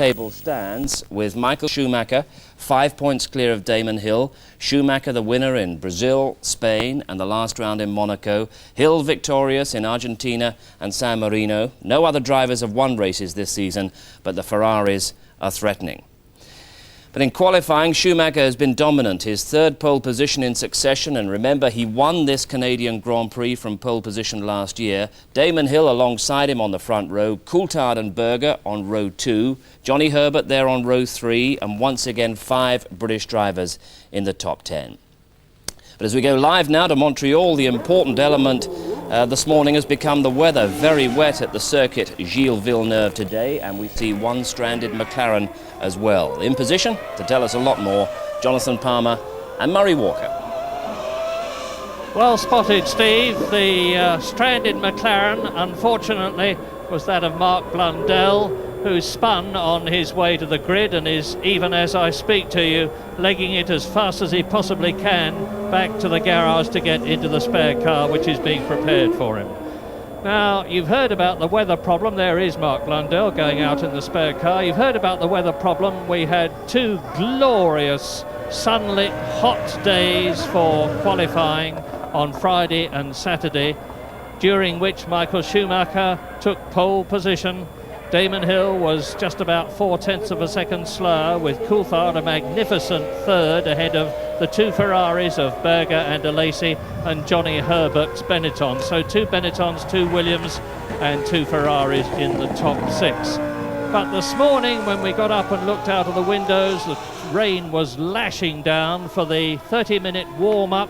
Table stands with Michael Schumacher 5 points clear of Damon Hill. Schumacher the winner in Brazil, Spain and the last round in Monaco. Hill victorious in Argentina and San Marino. No other drivers have won races this season, but the Ferraris are threatening. But in qualifying, Schumacher has been dominant, his third pole position in succession, and remember, he won this Canadian Grand Prix from pole position last year. Damon Hill alongside him on the front row, Coulthard and Berger on row 2, Johnny Herbert there on row 3, and once again 5 British drivers in the top 10. But as we go live now to Montreal, the important element this morning has become the weather. Very wet at the circuit Gilles Villeneuve today, and we see one stranded McLaren as well. In position to tell us a lot more, Jonathan Palmer and Murray Walker. Well spotted, Steve. The stranded McLaren, unfortunately, was that of Mark Blundell, who spun on his way to the grid and is, even as I speak to you, legging it as fast as he possibly can back to the garage to get into the spare car, which is being prepared for him. Now, you've heard about the weather problem. There is Mark Blundell going out in the spare car. You've heard about the weather problem. We had 2 glorious sunlit hot days for qualifying on Friday and Saturday, during which Michael Schumacher took pole position. Damon Hill was just about 4/10 of a second slower, with Coulthard a magnificent third ahead of the 2 Ferraris of Berger and Alesi and Johnny Herbert's Benetton. So 2 Benettons, 2 Williams and 2 Ferraris in the top 6. But this morning when we got up and looked out of the windows, the rain was lashing down for the 30-minute warm-up.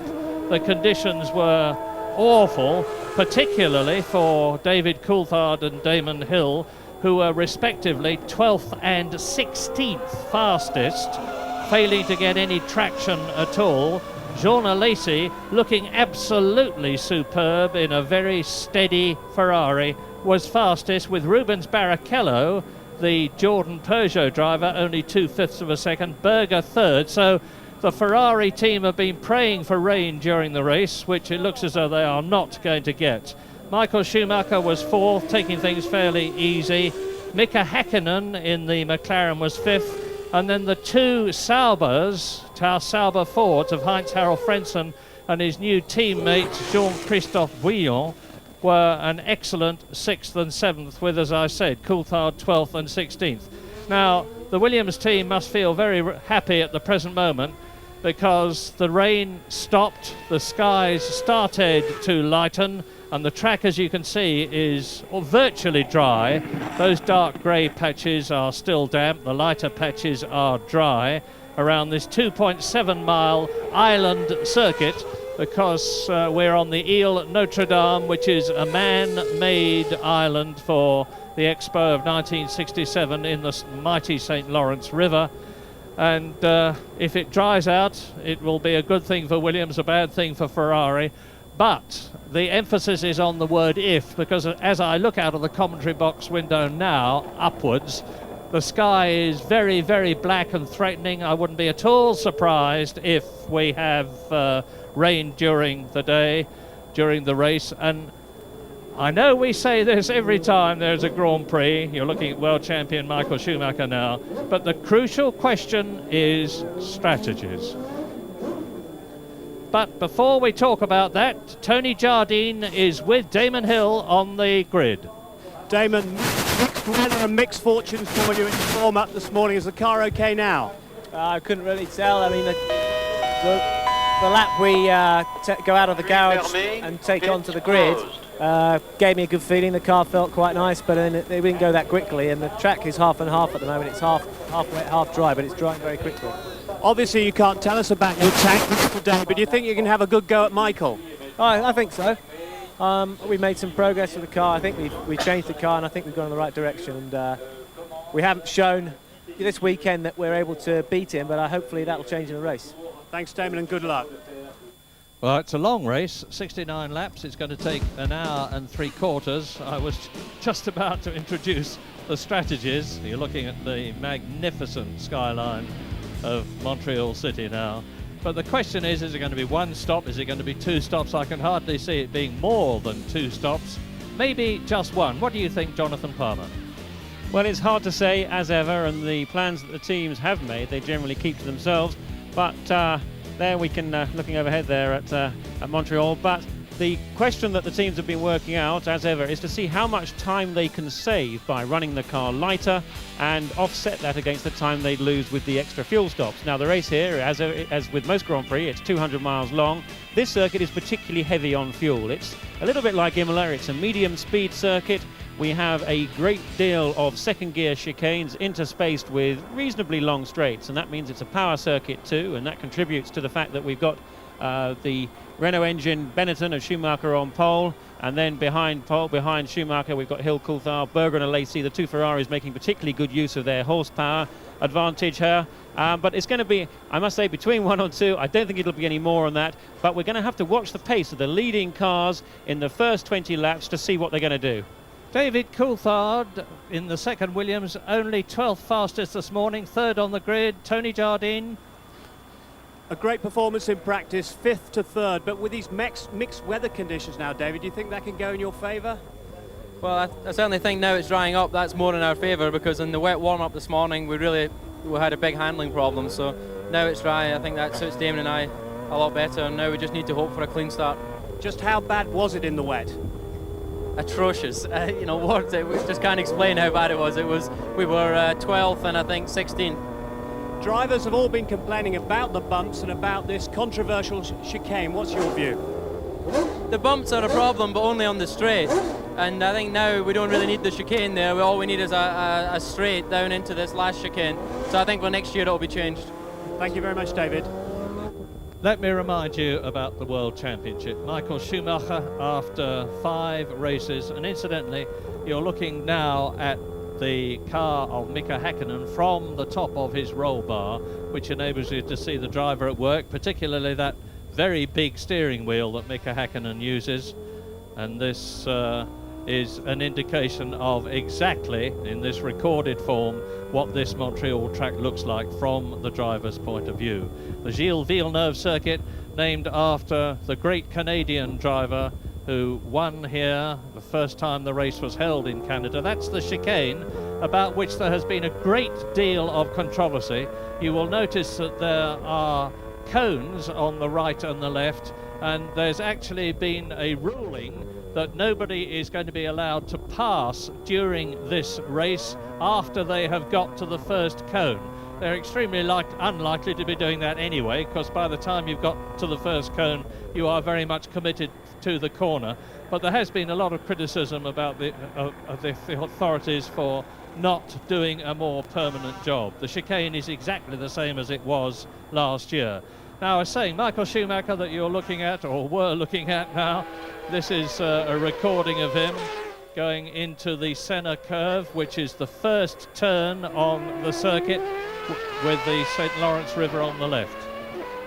The conditions were awful, particularly for David Coulthard and Damon Hill, who were respectively 12th and 16th fastest, failing to get any traction at all. Jean Alesi, looking absolutely superb in a very steady Ferrari, was fastest, with Rubens Barrichello, the Jordan Peugeot driver, only 2/5 of a second, Berger third. So the Ferrari team have been praying for rain during the race, which it looks as though they are not going to get. Michael Schumacher was 4th, taking things fairly easy. Mika Häkkinen in the McLaren was 5th. And then the 2 Saubers, Sauber Fords of Heinz-Harald Frentzen and his new teammate Jean-Christophe Bouillon, were an excellent 6th and 7th, with, as I said, Coulthard 12th and 16th. Now, the Williams team must feel very happy at the present moment, because the rain stopped, the skies started to lighten, and the track, as you can see, is virtually dry. Those dark grey patches are still damp, the lighter patches are dry around this 2.7 mile island circuit, because we're on the Ile Notre Dame, which is a man-made island for the Expo of 1967 in the mighty St. Lawrence River. And if it dries out, it will be a good thing for Williams, a bad thing for Ferrari. But the emphasis is on the word if, because as I look out of the commentary box window now, upwards, the sky is very, very black and threatening. I wouldn't be at all surprised if we have rain during the day, during the race. And I know we say this every time there's a Grand Prix. You're looking at world champion Michael Schumacher now. But the crucial question is strategies. But before we talk about that, Tony Jardine is with Damon Hill on the grid. Damon, mixed weather and mixed fortunes for you in the warm-up this morning. Is the car okay now? I couldn't really tell. I mean, the lap we go out of the garage and take onto the grid gave me a good feeling. The car felt quite nice, but then it didn't go that quickly, and the track is half and half at the moment. It's half wet, half dry, but it's drying very quickly. Obviously you can't tell us about your tank today, but do you think you can have a good go at Michael? I think so. We made some progress with the car. I think we changed the car, and I think we've gone in the right direction, and we haven't shown this weekend that we're able to beat him, but hopefully that'll change in the race. Thanks, Damon, and good luck. Well, it's a long race, 69 laps. It's going to take 1 hour and 3/4. I was just about to introduce the strategies. You're looking at the magnificent skyline of Montreal City now. But the question is it going to be 1 stop? Is it going to be 2 stops? I can hardly see it being more than 2 stops. Maybe just 1. What do you think, Jonathan Palmer? Well, it's hard to say, as ever, and the plans that the teams have made, they generally keep to themselves. But there we can, looking overhead there at Montreal, but the question that the teams have been working out, as ever, is to see how much time they can save by running the car lighter and offset that against the time they'd lose with the extra fuel stops. Now, the race here, as with most Grand Prix, it's 200 miles long. This circuit is particularly heavy on fuel. It's a little bit like Imola. It's a medium speed circuit. We have a great deal of second gear chicanes interspaced with reasonably long straights, and that means it's a power circuit too, and that contributes to the fact that we've got the Renault engine Benetton of Schumacher on pole, and then behind Schumacher we've got Hill, Coulthard, Berger and Alesi, the two Ferraris making particularly good use of their horsepower advantage here. But it's going to be, I must say, between 1 or 2. I don't think it'll be any more on that, but we're going to have to watch the pace of the leading cars in the first 20 laps to see what they're going to do. David Coulthard in the second Williams, only 12th fastest this morning, third on the grid. Tony Jardine. A great performance in practice, 5th to 3rd, but with these mixed weather conditions now, David, do you think that can go in your favour? Well, I certainly think now it's drying up, that's more in our favour, because in the wet warm-up this morning we had a big handling problem, so now it's dry. I think that suits Damon and I a lot better, and now we just need to hope for a clean start. Just how bad was it in the wet? Atrocious. You know what? We just can't explain how bad it was. We were 12th and I think 16th. Drivers have all been complaining about the bumps and about this controversial chicane. What's your view? The bumps are a problem, but only on the straight. And I think now we don't really need the chicane there. All we need is a straight down into this last chicane. So I think for next year it'll be changed. Thank you very much, David. Let me remind you about the World Championship. Michael Schumacher after 5 races, and incidentally, you're looking now at the car of Mika Häkkinen from the top of his roll bar, which enables you to see the driver at work, particularly that very big steering wheel that Mika Häkkinen uses. And this is an indication of exactly, in this recorded form, what this Montreal track looks like from the driver's point of view. The Gilles Villeneuve circuit, named after the great Canadian driver who won here the first time the race was held in Canada. That's the chicane, about which there has been a great deal of controversy. You will notice that there are cones on the right and the left, and there's actually been a ruling that nobody is going to be allowed to pass during this race after they have got to the first cone. They're extremely unlikely to be doing that anyway, because by the time you've got to the first cone, you are very much committed to the corner. But there has been a lot of criticism about the authorities for not doing a more permanent job. The chicane is exactly the same as it was last year. Now, I was saying, Michael Schumacher that you're looking at, or were looking at now, this is a recording of him going into the Senna curve, which is the first turn on the circuit with the St. Lawrence River on the left.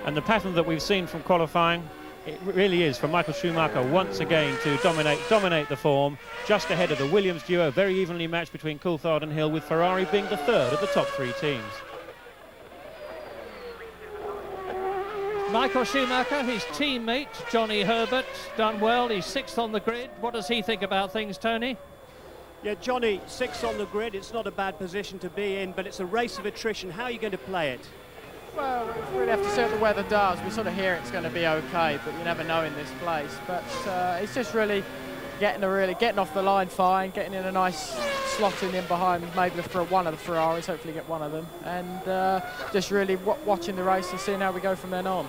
And the pattern that we've seen from qualifying, it really is for Michael Schumacher once again to dominate the form, just ahead of the Williams duo, very evenly matched between Coulthard and Hill, with Ferrari being the third of the top 3 teams. Michael Schumacher, his teammate Johnny Herbert, done well. He's 6th on the grid. What does he think about things, Tony? Yeah, Johnny, 6th on the grid. It's not a bad position to be in, but it's a race of attrition. How are you going to play it? Well, we really have to see what the weather does. We sort of hear it's going to be okay, but you never know in this place. But it's just really getting off the line fine, getting in a nice slotting in behind maybe for one of the Ferraris, hopefully get one of them, and just really watching the race and seeing how we go from then on.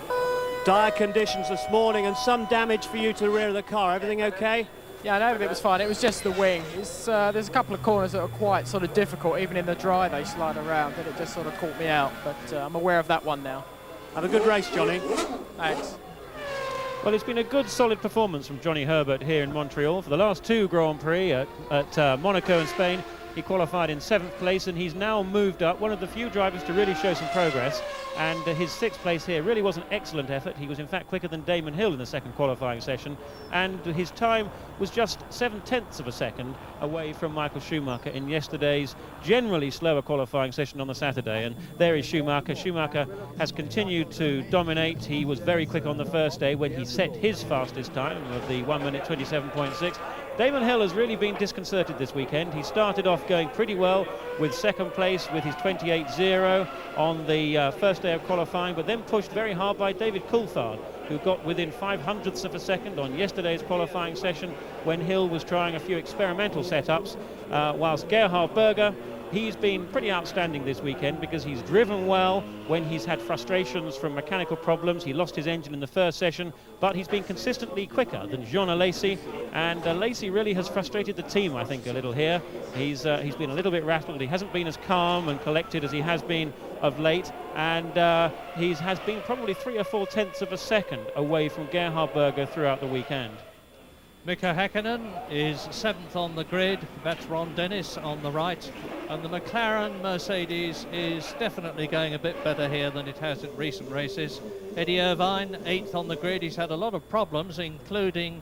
Dire conditions this morning and some damage for you to the rear of the car. Everything okay? Yeah, no, it was fine. It was just the wing. There's a couple of corners that are quite sort of difficult. Even in the dry, they slide around, and it just sort of caught me out. But I'm aware of that one now. Have a good race, Johnny. Thanks. Well, it's been a good, solid performance from Johnny Herbert here in Montreal. For the last 2 Grand Prix at Monaco and Spain, he qualified in 7th place, and he's now moved up, one of the few drivers to really show some progress. And his 6th place here really was an excellent effort. He was in fact quicker than Damon Hill in the second qualifying session, and his time was just 7/10 of a second away from Michael Schumacher in yesterday's generally slower qualifying session on the Saturday. And there is Schumacher. Schumacher has continued to dominate. He was very quick on the first day when he set his fastest time of the 1 minute 27.6. Damon Hill has really been disconcerted this weekend. He started off going pretty well with second place with his 28.0 on the first day of qualifying, but then pushed very hard by David Coulthard, who got within 500ths of a second on yesterday's qualifying session when Hill was trying a few experimental setups, whilst Gerhard Berger, he's been pretty outstanding this weekend because he's driven well when he's had frustrations from mechanical problems. He lost his engine in the first session, but he's been consistently quicker than Jean Alesi, and Alesi really has frustrated the team, I think, a little here. He's been a little bit rattled. He hasn't been as calm and collected as he has been of late, and he has been probably 3 or 4 tenths of a second away from Gerhard Berger throughout the weekend. Mika Häkkinen is 7th on the grid. That's Ron Dennis on the right. And the McLaren Mercedes is definitely going a bit better here than it has in recent races. Eddie Irvine, 8th on the grid. He's had a lot of problems, including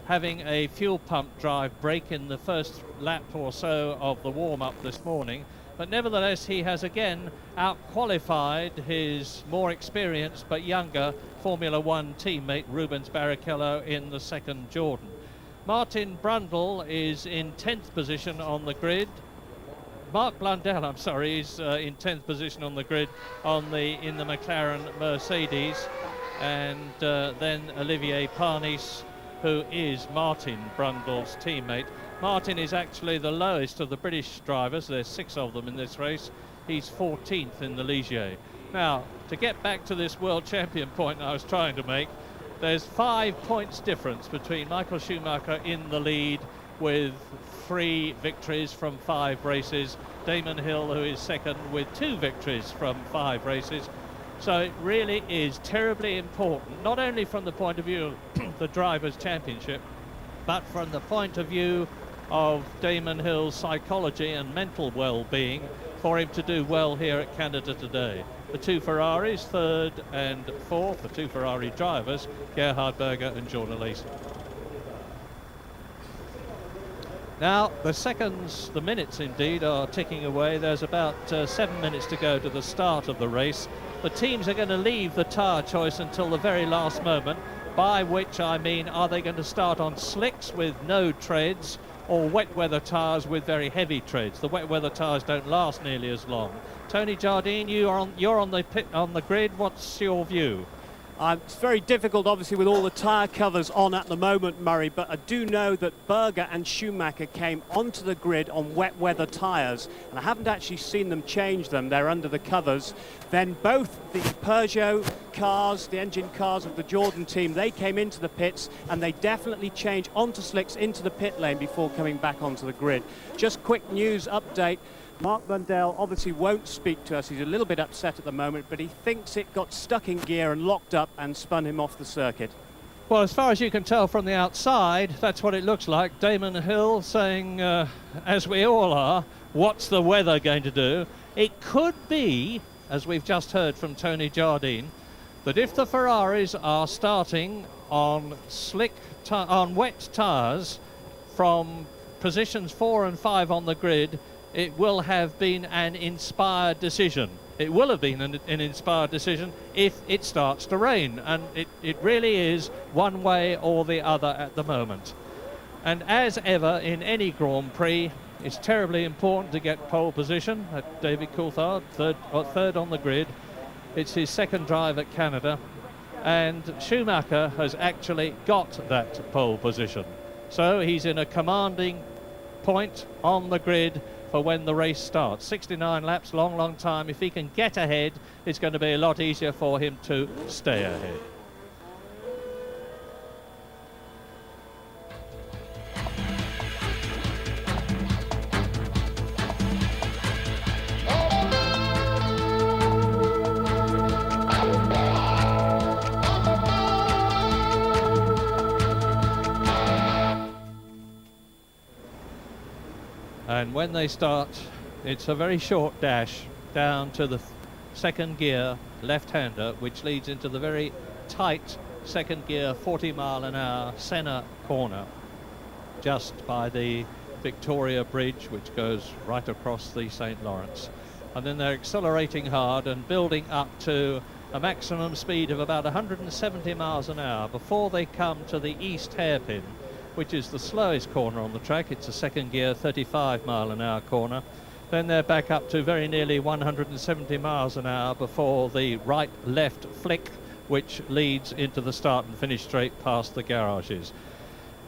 having a fuel pump drive break in the first lap or so of the warm-up this morning. But nevertheless, he has again out-qualified his more experienced but younger Formula One teammate Rubens Barrichello in the second Jordan. Martin Brundle is in 10th position on the grid. Mark Blundell, I'm sorry, is in 10th position on the grid in the McLaren Mercedes. And then Olivier Parnis, who is Martin Brundle's teammate. Martin is actually the lowest of the British drivers. There's 6 of them in this race. He's 14th in the Ligier. Now, to get back to this world champion point I was trying to make, there's 5 points difference between Michael Schumacher in the lead with 3 victories from 5 races, Damon Hill, who is second, with 2 victories from 5 races. So it really is terribly important, not only from the point of view of the Drivers' Championship, but from the point of view of Damon Hill's psychology and mental well-being, for him to do well here at Canada today. The 2 Ferraris, 3rd and 4th, the 2 Ferrari drivers, Gerhard Berger and Jean Alesi. Now, the seconds, the minutes indeed, are ticking away. There's about 7 minutes to go to the start of the race. The teams are going to leave the tyre choice until the very last moment, by which I mean, are they going to start on slicks with no treads or wet weather tyres with very heavy treads? The wet weather tyres don't last nearly as long. Tony Jardine, you're on the grid. What's your view? It's very difficult, obviously, with all the tyre covers on at the moment, Murray, but I do know that Berger and Schumacher came onto the grid on wet weather tyres, and I haven't actually seen them change them. They're under the covers. Then both the Peugeot cars, the engine cars of the Jordan team, they came into the pits, and they definitely changed onto slicks into the pit lane before coming back onto the grid. Just quick news update. Mark Blundell obviously won't speak to us. He's a little bit upset at the moment, but he thinks it got stuck in gear and locked up and spun him off the circuit. Well, as far as you can tell from the outside, that's what it looks like. Damon Hill saying, as we all are, what's the weather going to do? It could be, as we've just heard from Tony Jardine, that if the Ferraris are starting on wet tyres from positions 4 and 5 on the grid, it will have been an inspired decision. It will have been an inspired decision if it starts to rain, and it really is one way or the other at the moment. And as ever in any Grand Prix, it's terribly important to get pole position. At David Coulthard, third on the grid. It's his second drive at Canada, and Schumacher has actually got that pole position. So he's in a commanding point on the grid for when the race starts. 69 laps, long time. If he can get ahead, it's going to be a lot easier for him to stay ahead. And when they start, it's a very short dash down to the second gear left-hander, which leads into the very tight second gear 40-mile-an-hour Senna corner, just by the Victoria Bridge, which goes right across the St. Lawrence. And then they're accelerating hard and building up to a maximum speed of about 170 miles an hour before they come to the east hairpin. which is the slowest corner on the track. It's a second gear 35-mile-an-hour corner. Then they're back up to very nearly 170 miles an hour before the right-left flick, which leads into the start and finish straight past the garages.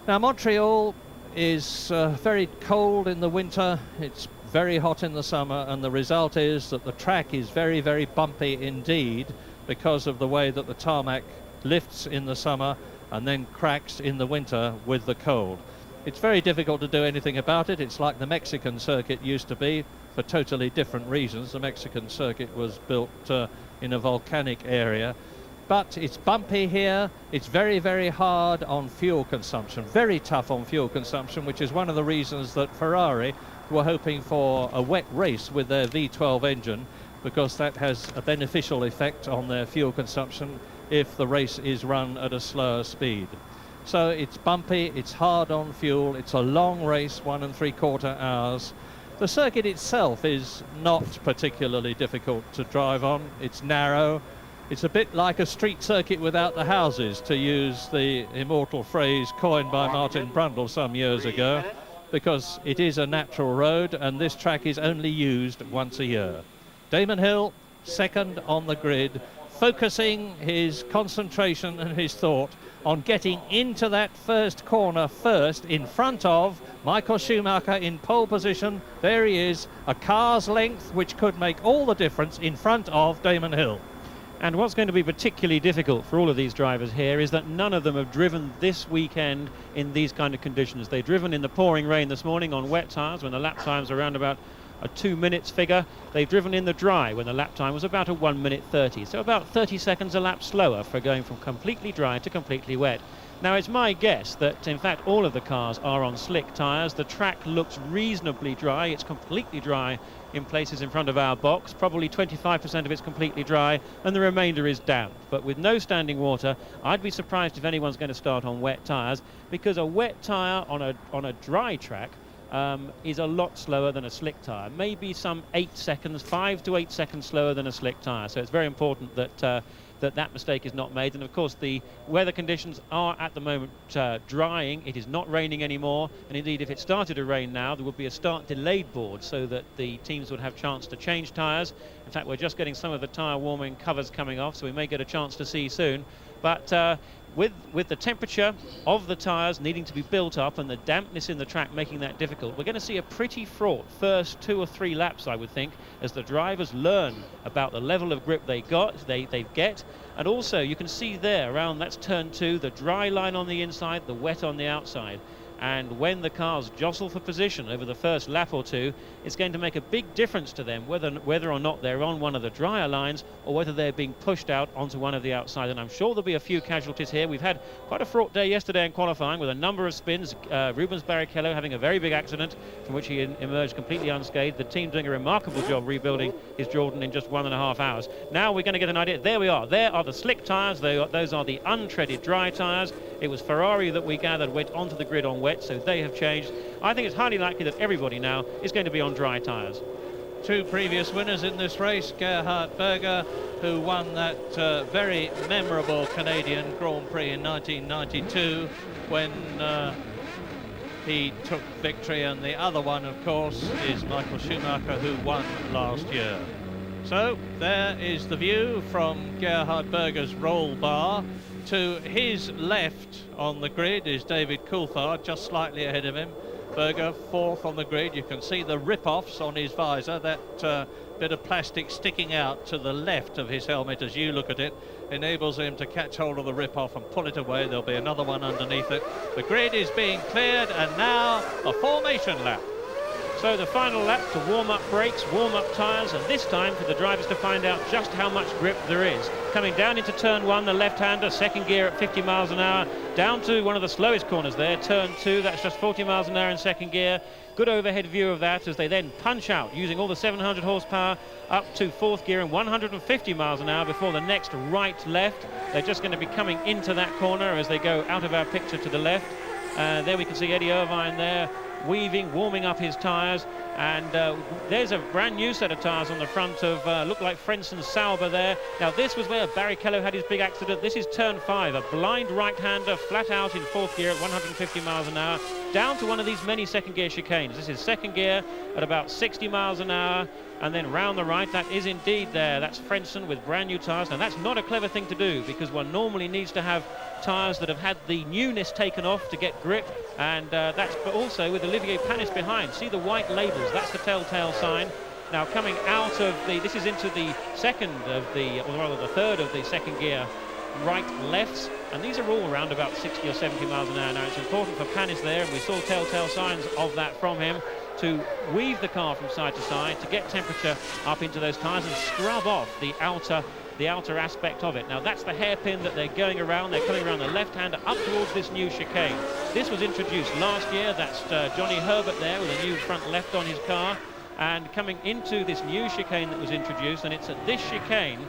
Now, Montreal is very cold in the winter. It's very hot in the summer, and the result is that the track is very, very bumpy indeed because of the way that the tarmac lifts in the summer and then cracks in the winter with the cold. It's very difficult to do anything about it. It's like the Mexican circuit used to be for totally different reasons. The Mexican circuit was built in a volcanic area. But it's bumpy here. It's very, very hard on fuel consumption, very tough on fuel consumption, which is one of the reasons that Ferrari were hoping for a wet race with their V12 engine, because that has a beneficial effect on their fuel consumption if the race is run at a slower speed. So it's bumpy, it's hard on fuel, it's a long race, 1 3/4 hours. The circuit itself is not particularly difficult to drive on. It's narrow. It's a bit like a street circuit without the houses, to use the immortal phrase coined by Martin Brundle some years ago, because it is a natural road and this track is only used once a year. Damon Hill, second on the grid, focusing his concentration and his thought on getting into that first corner first, in front of Michael Schumacher in pole position. There he is, a car's length, which could make all the difference, in front of Damon Hill. And what's going to be particularly difficult for all of these drivers here is that none of them have driven this weekend in these kind of conditions. They've driven in the pouring rain this morning on wet tyres when the lap times are around about a 2 minutes figure. They've driven in the dry when the lap time was about a 1 minute 30. So about 30 seconds a lap slower for going from completely dry to completely wet. Now, it's my guess that, in fact, all of the cars are on slick tyres. The track looks reasonably dry. It's completely dry in places in front of our box. Probably 25% of it's completely dry, and the remainder is damp. But with no standing water, I'd be surprised if anyone's going to start on wet tyres, because a wet tyre on a dry track is a lot slower than a slick tyre. Maybe some 8 seconds, 5 to 8 seconds slower than a slick tyre. So it's very important that that mistake is not made. And of course the weather conditions are at the moment drying. It is not raining anymore, and indeed if it started to rain now there would be a start delayed board so that the teams would have chance to change tyres. In fact, we're just getting some of the tyre warming covers coming off, so we may get a chance to see soon. But with the temperature of the tyres needing to be built up and the dampness in the track making that difficult, we're going to see a pretty fraught first 2 or 3 laps, I would think, as the drivers learn about the level of grip they get. And also you can see there around, that's turn 2, the dry line on the inside, the wet on the outside. And when the cars jostle for position over the first lap or two, it's going to make a big difference to them whether or not they're on one of the drier lines or whether they're being pushed out onto one of the outside. And I'm sure there'll be a few casualties here. We've had quite a fraught day yesterday in qualifying with a number of spins. Rubens Barrichello having a very big accident from which he emerged completely unscathed. The team doing a remarkable job rebuilding his Jordan in just 1.5 hours. Now we're going to get an idea. There we are. There are the slick tyres. Those are the untreaded dry tyres. It was Ferrari that we gathered went onto the grid on wet, so they have changed. I think it's highly likely that everybody now is going to be on dry tyres. 2 previous winners in this race, Gerhard Berger, who won that very memorable Canadian Grand Prix in 1992 when he took victory, and the other one, of course, is Michael Schumacher, who won last year. So there is the view from Gerhard Berger's roll bar. To his left on the grid is David Coulthard, just slightly ahead of him. Berger 4th on the grid. You can see the rip-offs on his visor, that bit of plastic sticking out to the left of his helmet as you look at it enables him to catch hold of the rip-off and pull it away. There'll be another one underneath it. The grid is being cleared, and now a formation lap. So the final lap to warm up brakes, warm up tyres, and this time for the drivers to find out just how much grip there is. Coming down into turn 1, the left-hander, second gear at 50 miles an hour, down to one of the slowest corners there, turn 2, that's just 40 miles an hour in second gear. Good overhead view of that as they then punch out using all the 700 horsepower up to 4th gear and 150 miles an hour before the next right-left. They're just going to be coming into that corner as they go out of our picture to the left. There we can see Eddie Irvine there weaving, warming up his tyres, and there's a brand new set of tyres on the front of, look like Frenson Sauber there. Now this was where Barrichello had his big accident. This is turn 5, a blind right-hander flat out in 4th gear at 150 miles an hour, down to one of these many second gear chicanes. This is second gear at about 60 miles an hour, and then round the right. That is indeed there. That's Frenson with brand new tyres. Now that's not a clever thing to do, because one normally needs to have tyres that have had the newness taken off to get grip, and that's also with Olivier Panis behind. See the white labels, that's the telltale sign. Now coming out of this is into the second of the, or rather the third of the second gear right lefts, and these are all around about 60 or 70 miles an hour now. It's important for Panis there, and we saw telltale signs of that from him, to weave the car from side to side, to get temperature up into those tyres and scrub off the outer aspect of it. Now that's the hairpin that they're going around. They're coming around the left-hander up towards this new chicane. This was introduced last year. That's Johnny Herbert there with a new front left on his car, and coming into this new chicane that was introduced, and it's at this chicane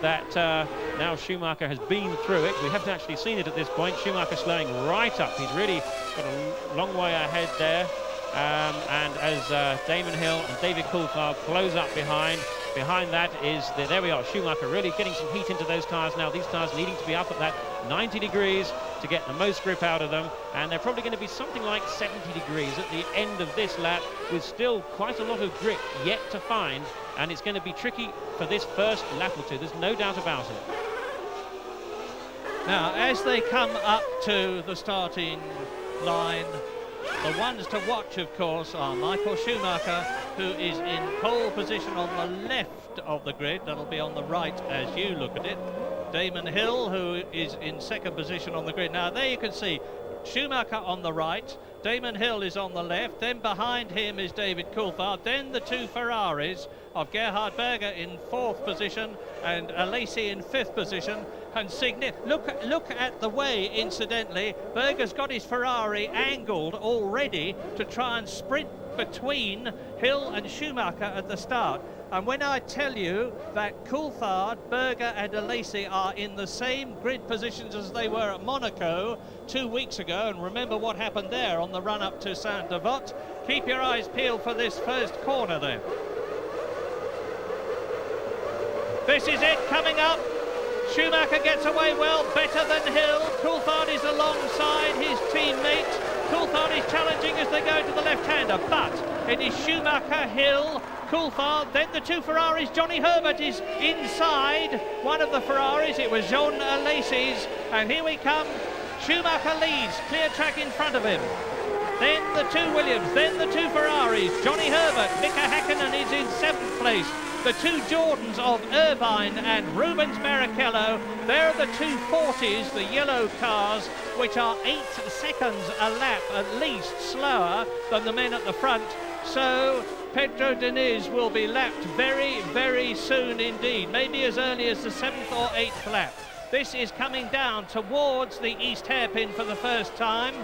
that now Schumacher has been through it. We haven't actually seen it at this point. Schumacher slowing right up. He's really got a long way ahead there. And as Damon Hill and David Coulthard close up behind that is, there we are, Schumacher really getting some heat into those tyres now. These tyres needing to be up at that 90 degrees to get the most grip out of them, and they're probably going to be something like 70 degrees at the end of this lap, with still quite a lot of grip yet to find, and it's going to be tricky for this first lap or two, there's no doubt about it. Now, as they come up to the starting line, the ones to watch, of course, are Michael Schumacher, who is in pole position on the left of the grid. That'll be on the right as you look at it. Damon Hill, who is in second position on the grid. Now, there you can see Schumacher on the right, Damon Hill is on the left, then behind him is David Coulthard, then the two Ferraris of Gerhard Berger in 4th position and Alesi in 5th position. And look at the way, incidentally, Berger's got his Ferrari angled already to try and sprint between Hill and Schumacher at the start. And when I tell you that Coulthard, Berger and Alesi are in the same grid positions as they were at Monaco 2 weeks ago, and remember what happened there on the run-up to Saint-Devote, keep your eyes peeled for this first corner there. This is it, coming up. Schumacher gets away well, better than Hill. Coulthard is alongside his teammate. Coulthard is challenging as they go to the left-hander, but it is Schumacher, Hill, Coulthard, then the two Ferraris. Johnny Herbert is inside one of the Ferraris. It was Jean Alesi's, and here we come. Schumacher leads, clear track in front of him. Then the two Williams, then the two Ferraris. Johnny Herbert, Mika Häkkinen is in 7th place. The two Jordans of Irvine and Rubens Barrichello, they're the two 40s, the yellow cars, which are 8 seconds a lap at least slower than the men at the front. So Pedro Diniz will be lapped very, very soon indeed, maybe as early as the 7th or 8th lap. This is coming down towards the east hairpin for the first time.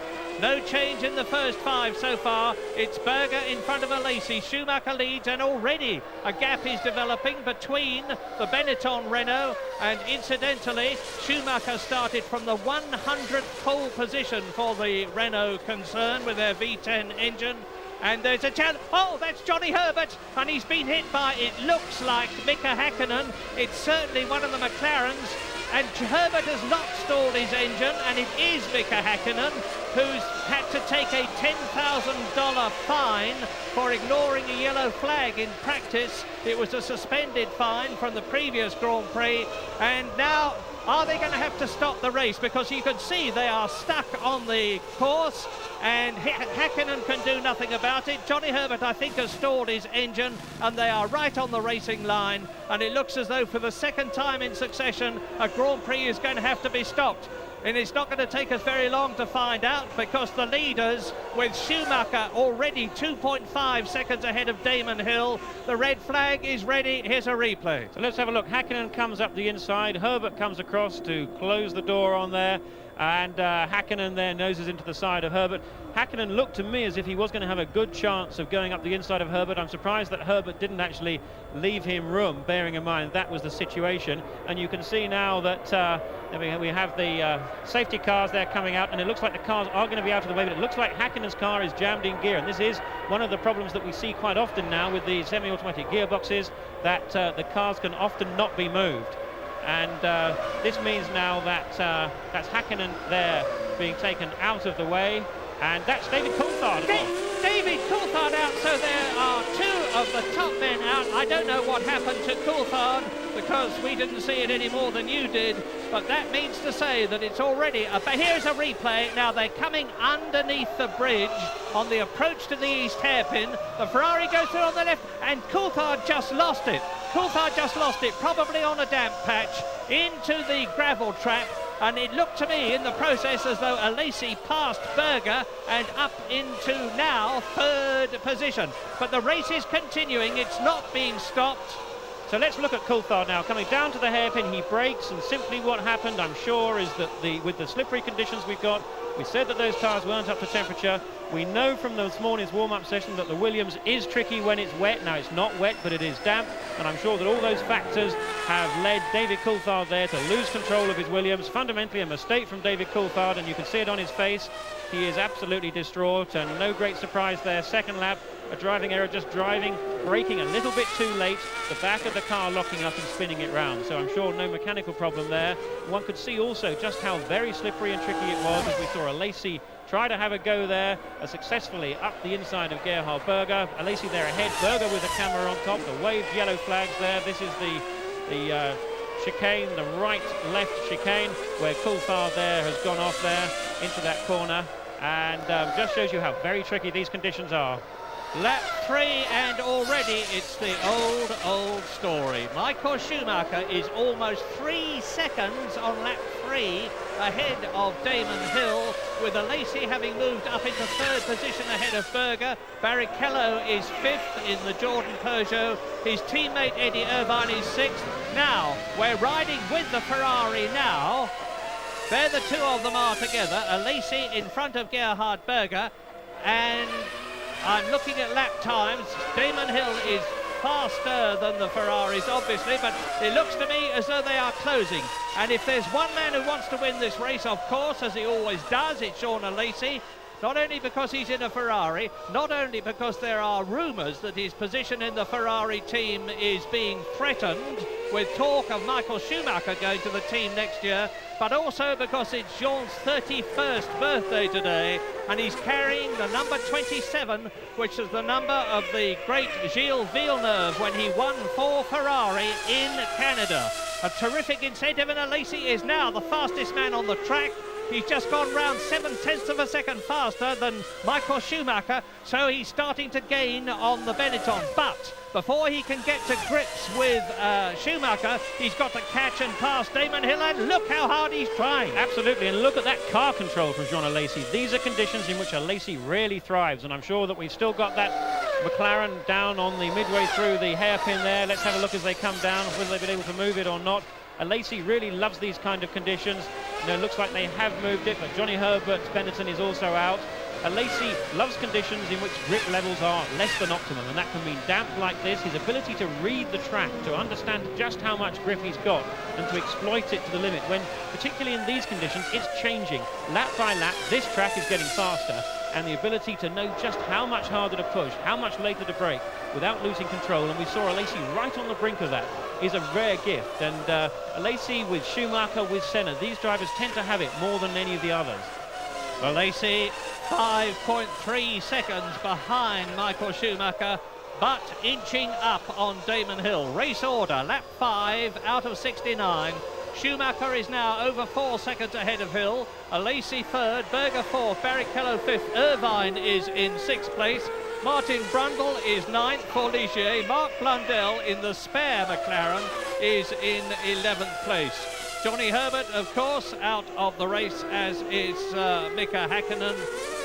No change in the first 5 so far. It's Berger in front of Alesi. Schumacher leads, and already a gap is developing between the Benetton Renault, and incidentally, Schumacher started from the 100th pole position for the Renault concern with their V10 engine. And there's a chance. Oh, that's Johnny Herbert, and he's been hit by, it looks like, Mika Häkkinen. It's certainly one of the McLarens. And Herbert has not stalled his engine, and it is Mika Häkkinen who's had to take a $10,000 fine for ignoring a yellow flag in practice. It was a suspended fine from the previous Grand Prix, and now are they going to have to stop the race? Because you can see they are stuck on the course, and Häkkinen can do nothing about it. Johnny Herbert, I think, has stalled his engine, and they are right on the racing line, and it looks as though for the second time in succession a Grand Prix is going to have to be stopped. And it's not going to take us very long to find out, because the leaders, with Schumacher already 2.5 seconds ahead of Damon Hill, the red flag is ready. Here's a replay. So let's have a look. Häkkinen comes up the inside, Herbert comes across to close the door on there, and Häkkinen there noses into the side of Herbert. Häkkinen looked to me as if he was going to have a good chance of going up the inside of Herbert. I'm surprised that Herbert didn't actually leave him room, bearing in mind that was the situation. And you can see now that we have the safety cars there coming out, and it looks like the cars are going to be out of the way, but it looks like Häkkinen's car is jammed in gear, and this is one of the problems that we see quite often now with the semi-automatic gearboxes, that the cars can often not be moved. And this means now that that's Häkkinen there being taken out of the way, and that's David Coulthard. David Coulthard out, so there are two of the top men out. I don't know what happened to Coulthard because we didn't see it any more than you did, but that means to say that it's already here's a replay. Now they're coming underneath the bridge on the approach to the east hairpin. The Ferrari goes through on the left, and Coulthard just lost it. Coulthard just lost it, probably on a damp patch, into the gravel trap. And it looked to me in the process as though Alesi passed Berger and up into now third position. But the race is continuing, it's not being stopped. So let's look at Coulthard now. Coming down to the hairpin, he brakes, and simply what happened, I'm sure, is that with the slippery conditions we've got, we said that those tires weren't up to temperature. We know from this morning's warm-up session that the Williams is tricky when it's wet. Now it's not wet, but it is damp, and I'm sure that all those factors have led David Coulthard there to lose control of his Williams. Fundamentally a mistake from David Coulthard, and you can see it on his face. He is absolutely distraught, and no great surprise there. Second lap, a driving error, just braking a little bit too late, the back of the car locking up and spinning it round. So I'm sure no mechanical problem there. One could see also just how very slippery and tricky it was as we saw Alesi try to have a go there successfully up the inside of Gerhard Berger. Alesi there ahead, Berger with the camera on top, the waved yellow flags there. This is the chicane, the right-left chicane, where Coulthard there has gone off there into that corner, and just shows you how very tricky these conditions are. Lap 3, and already it's the old story. Michael Schumacher is almost 3 seconds on lap 3 ahead of Damon Hill, with Alesi having moved up into third position ahead of Berger. Barrichello is 5th in the Jordan Peugeot. His teammate Eddie Irvine is 6th. Now, we're riding with the Ferrari now. There the two of them are together. Alesi in front of Gerhard Berger, and I'm looking at lap times. Damon Hill is faster than the Ferraris, obviously, but it looks to me as though they are closing. And if there's one man who wants to win this race, of course, as he always does, it's Sean Alesi. Not only because he's in a Ferrari, not only because there are rumours that his position in the Ferrari team is being threatened, with talk of Michael Schumacher going to the team next year, but also because it's Jean's 31st birthday today, and he's carrying the number 27, which is the number of the great Gilles Villeneuve when he won for Ferrari in Canada. A terrific incentive, and Alesi is now the fastest man on the track. He's just gone round 7/10 of a second faster than Michael Schumacher, so he's starting to gain on the Benetton. But before he can get to grips with Schumacher, he's got to catch and pass Damon Hill, and look how hard he's trying. Absolutely, and look at that car control from Jean Alesi. These are conditions in which Alesi really thrives, and I'm sure that we've still got that McLaren down on the midway through the hairpin there. Let's have a look as they come down, whether they've been able to move it or not. Alesi really loves these kind of conditions. You know, it looks like they have moved it, but Johnny Herbert's Benetton is also out. Alesi loves conditions in which grip levels are less than optimum, and that can mean damp like this. His ability to read the track, to understand just how much grip he's got, and to exploit it to the limit, when particularly in these conditions it's changing lap by lap. This track is getting faster, and the ability to know just how much harder to push, how much later to brake without losing control, and we saw Alesi right on the brink of that, is a rare gift. And Alesi with Schumacher, with Senna, these drivers tend to have it more than any of the others. Alesi 5.3 seconds behind Michael Schumacher, but inching up on Damon Hill. Race order, lap 5 out of 69. Schumacher is now over 4 seconds ahead of Hill. Alesi 3rd, Berger 4th, Barrichello 5th, Irvine is in 6th place. Martin Brundle is 9th for Ligier. Mark Blundell in the spare McLaren is in 11th place. Johnny Herbert, of course, out of the race, as is Mika Häkkinen,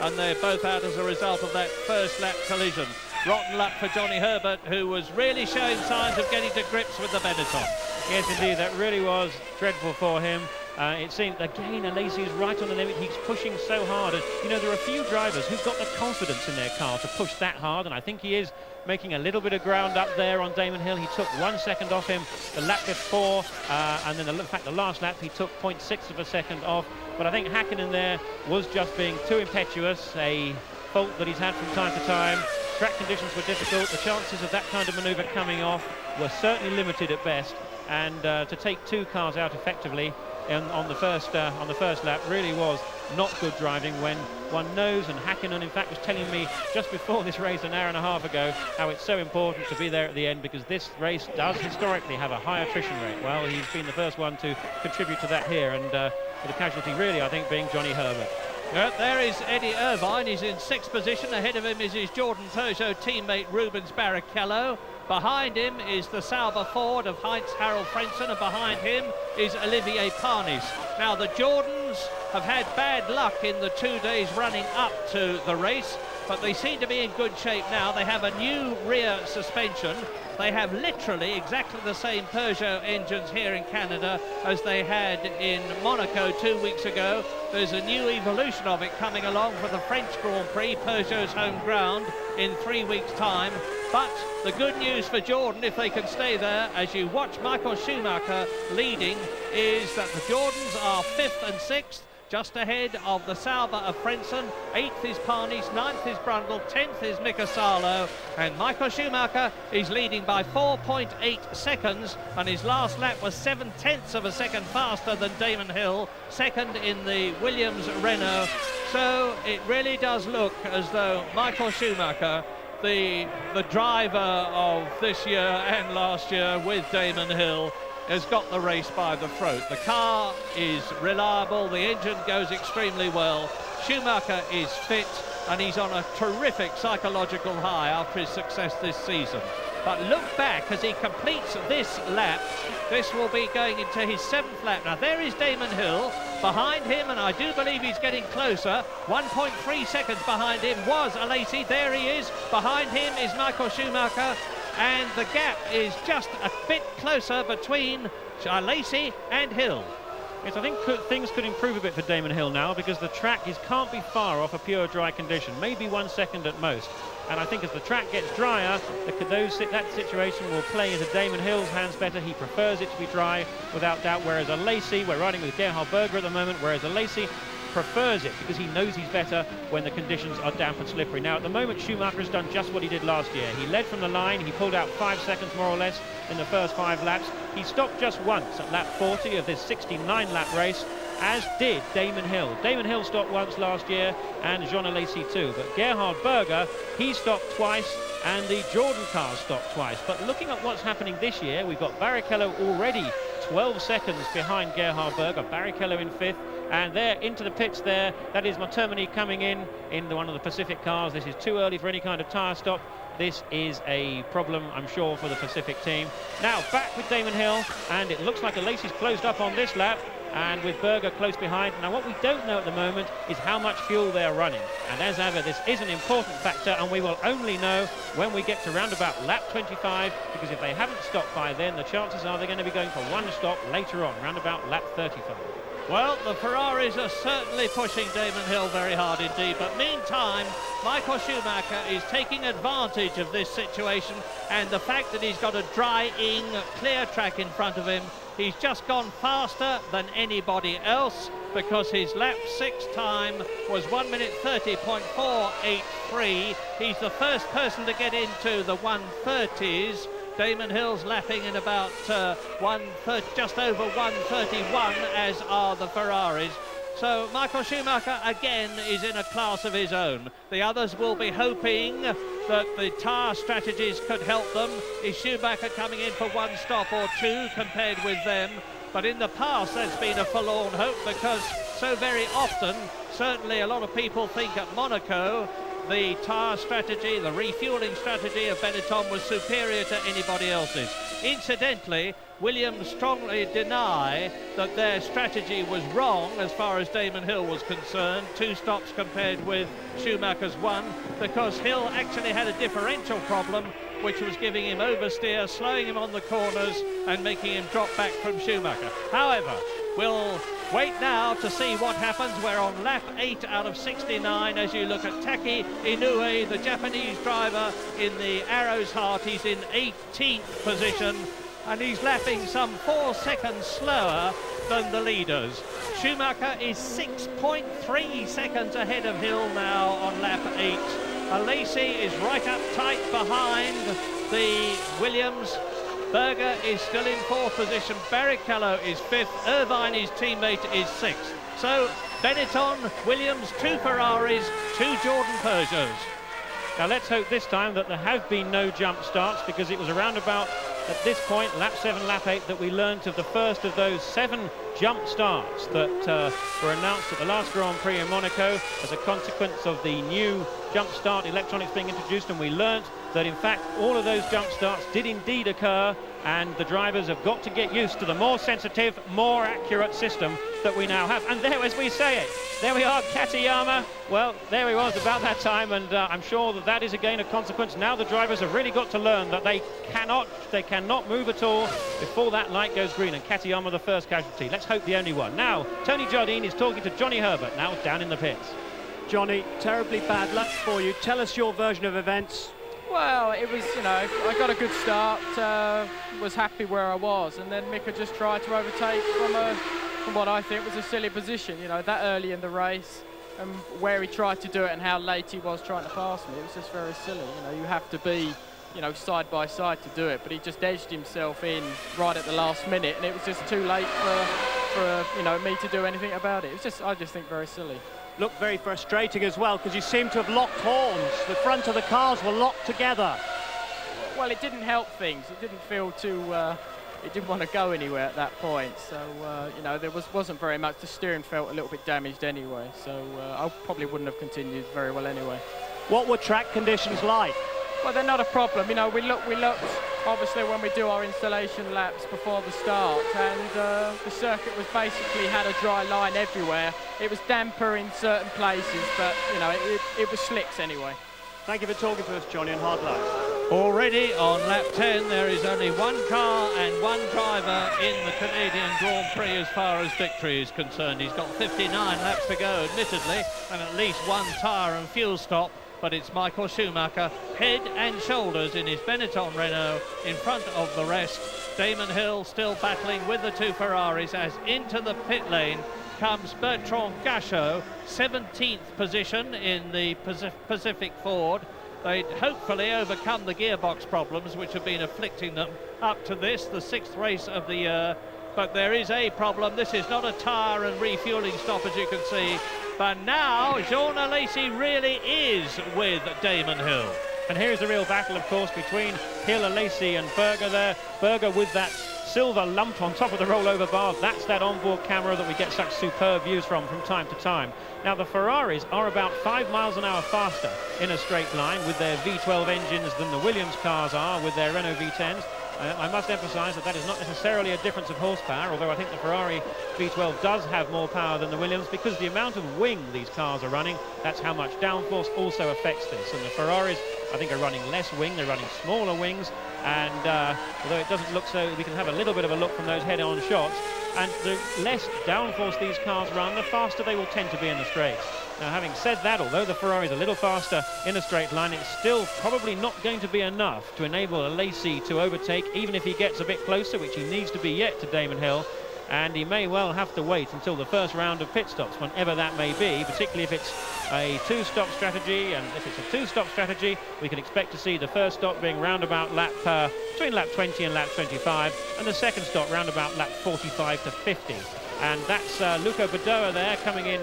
and they're both out as a result of that first lap collision. Rotten luck for Johnny Herbert, who was really showing signs of getting to grips with the Benetton. Yes, indeed, that really was dreadful for him. It seemed, again, Alesi is right on the limit. He's pushing so hard. And, you know, there are a few drivers who've got the confidence in their car to push that hard, and I think he is making a little bit of ground up there on Damon Hill. He took 1 second off him the lap before, and then, in fact, the last lap he took 0.6 of a second off. But I think Häkkinen there was just being too impetuous, a fault that he's had from time to time. Track conditions were difficult. The chances of that kind of manoeuvre coming off were certainly limited at best, and to take 2 cars out effectively on the first lap really was not good driving, when one knows, and Häkkinen in fact was telling me just before this race an hour and a half ago, how it's so important to be there at the end, because this race does historically have a high attrition rate. Well, he's been the first one to contribute to that here, and the casualty really, I think, being Johnny Herbert. There is Eddie Irvine. He's in 6th position. Ahead of him is his Jordan Peugeot teammate Rubens Barrichello. Behind him is the Sauber Ford of Heinz-Harald Frentzen, and behind him is Olivier Panis. Now, the Jordans have had bad luck in the 2 days running up to the race, but they seem to be in good shape now. They have a new rear suspension. They have literally exactly the same Peugeot engines here in Canada as they had in Monaco 2 weeks ago. There's a new evolution of it coming along for the French Grand Prix, Peugeot's home ground, in 3 weeks' time. But the good news for Jordan, if they can stay there, as you watch Michael Schumacher leading, is that the Jordans are 5th and 6th. Just ahead of the Sauber of Frentzen. 8th is Panis, 9th is Brundle, 10th is Mika Salo, and Michael Schumacher is leading by 4.8 seconds, and his last lap was 7/10 of a second faster than Damon Hill, second in the Williams Renault. So it really does look as though Michael Schumacher, the driver of this year and last year with Damon Hill, has got the race by the throat. The car is reliable, the engine goes extremely well, Schumacher is fit, and he's on a terrific psychological high after his success this season. But look back as he completes this lap. This will be going into his 7th lap. Now there is Damon Hill behind him, and I do believe he's getting closer. 1.3 seconds behind him was Alesi. There he is. Behind him is Michael Schumacher, and the gap is just a bit closer between Alesi and Hill. Yes, I think things could improve a bit for Damon Hill now, because the track can't be far off a pure dry condition, maybe 1 second at most. And I think as the track gets drier, that situation will play into Damon Hill's hands better. He prefers it to be dry, without doubt, whereas Alesi, we're riding with Gerhard Berger at the moment, whereas Alesi prefers it because he knows he's better when the conditions are damp and slippery. Now, at the moment, Schumacher has done just what he did last year. He led from the line, he pulled out 5 seconds more or less in the first 5 laps. He stopped just once at lap 40 of this 69-lap race, as did Damon Hill. Damon Hill stopped once last year, and Jean Alesi too. But Gerhard Berger, he stopped twice, and the Jordan cars stopped twice. But looking at what's happening this year, we've got Barrichello already 12 seconds behind Gerhard Berger, Barrichello in 5th, and there into the pits there, that is Montgomery coming in one of the Pacific cars. This is too early for any kind of tyre stop. This is a problem, I'm sure, for the Pacific team. Now back with Damon Hill, and it looks like Alesi's closed up on this lap, and with Berger close behind. Now what we don't know at the moment is how much fuel they're running, and as ever this is an important factor, and we will only know when we get to round about lap 25, because if they haven't stopped by then, the chances are they're going to be going for one stop later on, round about lap 35. Well, the Ferraris are certainly pushing Damon Hill very hard indeed, but meantime, Michael Schumacher is taking advantage of this situation, and the fact that he's got a dry-ing, clear track in front of him. He's just gone faster than anybody else, because his lap 6 time was 1 minute 30.483. He's the first person to get into the 130s. Damon Hill's lapping in about just over 131, as are the Ferraris. So Michael Schumacher again is in a class of his own. The others will be hoping that the tyre strategies could help them. Is Schumacher coming in for one stop or two compared with them? But in the past that's been a forlorn hope, because so very often, certainly a lot of people think at Monaco, the tyre strategy, the refuelling strategy of Benetton was superior to anybody else's. Incidentally, Williams strongly deny that their strategy was wrong as far as Damon Hill was concerned. 2 stops compared with Schumacher's 1, because Hill actually had a differential problem, which was giving him oversteer, slowing him on the corners and making him drop back from Schumacher. However, We'll wait now to see what happens. We're on lap 8 out of 69 as you look at Taki Inoue, the Japanese driver in the Arrow's Heart. He's in 18th position and he's lapping some 4 seconds slower than the leaders. Schumacher is 6.3 seconds ahead of Hill now on lap 8. Alesi is right up tight behind the Williams. Berger is still in 4th position. Barrichello is 5th. Irvine, his teammate, is 6th. So Benetton, Williams, 2 Ferraris, 2 Jordan Peugeots. Now let's hope this time that there have been no jump starts, because it was around about at this point, lap 7, lap 8, that we learnt of the first of those 7 jump starts that were announced at the last Grand Prix in Monaco as a consequence of the new jump start electronics being introduced, and we learnt that in fact all of those jump starts did indeed occur, and the drivers have got to get used to the more sensitive, more accurate system that we now have. And there, as we say it, there we are, Katayama. Well, there he was about that time, and I'm sure that is again a consequence. Now the drivers have really got to learn that they cannot move at all before that light goes green, and Katayama the first casualty. Let's hope the only one. Now, Tony Jardine is talking to Johnny Herbert, now down in the pits. Johnny, terribly bad luck for you. Tell us your version of events. Well, it was, I got a good start, was happy where I was, and then Mika just tried to overtake from what I think was a silly position, that early in the race, and where he tried to do it and how late he was trying to pass me. It was just very silly. You have to be, side by side to do it, but he just edged himself in right at the last minute, and it was just too late for me to do anything about it. It was just, I just think, very silly. Looked very frustrating as well, because you seem to have locked horns. The front of the cars were locked together. Well, it didn't help things. It didn't feel too... it didn't want to go anywhere at that point. So, there wasn't very much. The steering felt a little bit damaged anyway. So, I probably wouldn't have continued very well anyway. What were track conditions like? Well, they're not a problem. We looked obviously when we do our installation laps before the start, and the circuit was basically had a dry line everywhere. It was damper in certain places, but it was slicks anyway. Thank you for talking to us, Johnny, and hard luck. Already on lap 10, there is only 1 car and 1 driver in the Canadian Grand Prix as far as victory is concerned. He's got 59 laps to go, admittedly, and at least 1 tyre and fuel stop. But it's Michael Schumacher, head and shoulders in his Benetton Renault in front of the rest. Damon Hill still battling with the 2 Ferraris as into the pit lane comes Bertrand Gachot, 17th position in the Pacific Ford. They'd hopefully overcome the gearbox problems which have been afflicting them up to this, the 6th race of the year. But there is a problem. This is not a tyre and refuelling stop, as you can see. But now Jean Alesi really is with Damon Hill. And here's the real battle, of course, between Hill, Alesi and Berger there. Berger with that silver lump on top of the rollover bar. That's that onboard camera that we get such superb views from time to time. Now the Ferraris are about 5 miles an hour faster in a straight line with their V12 engines than the Williams cars are with their Renault V10s. I must emphasise that is not necessarily a difference of horsepower, although I think the Ferrari V12 does have more power than the Williams, because the amount of wing these cars are running, that's how much downforce also affects this. And the Ferraris, I think, are running less wing, they're running smaller wings, and although it doesn't look so, we can have a little bit of a look from those head-on shots, and the less downforce these cars run, the faster they will tend to be in the straights. Now, having said that, although the Ferrari is a little faster in a straight line, it's still probably not going to be enough to enable Alesi to overtake, even if he gets a bit closer, which he needs to be yet to Damon Hill. And he may well have to wait until the first round of pit stops, whenever that may be, particularly if it's a 2-stop strategy. And if it's a 2-stop strategy, we can expect to see the first stop being round about between lap 20 and lap 25, and the second stop round about lap 45 to 50. And that's Luca Badoa there coming in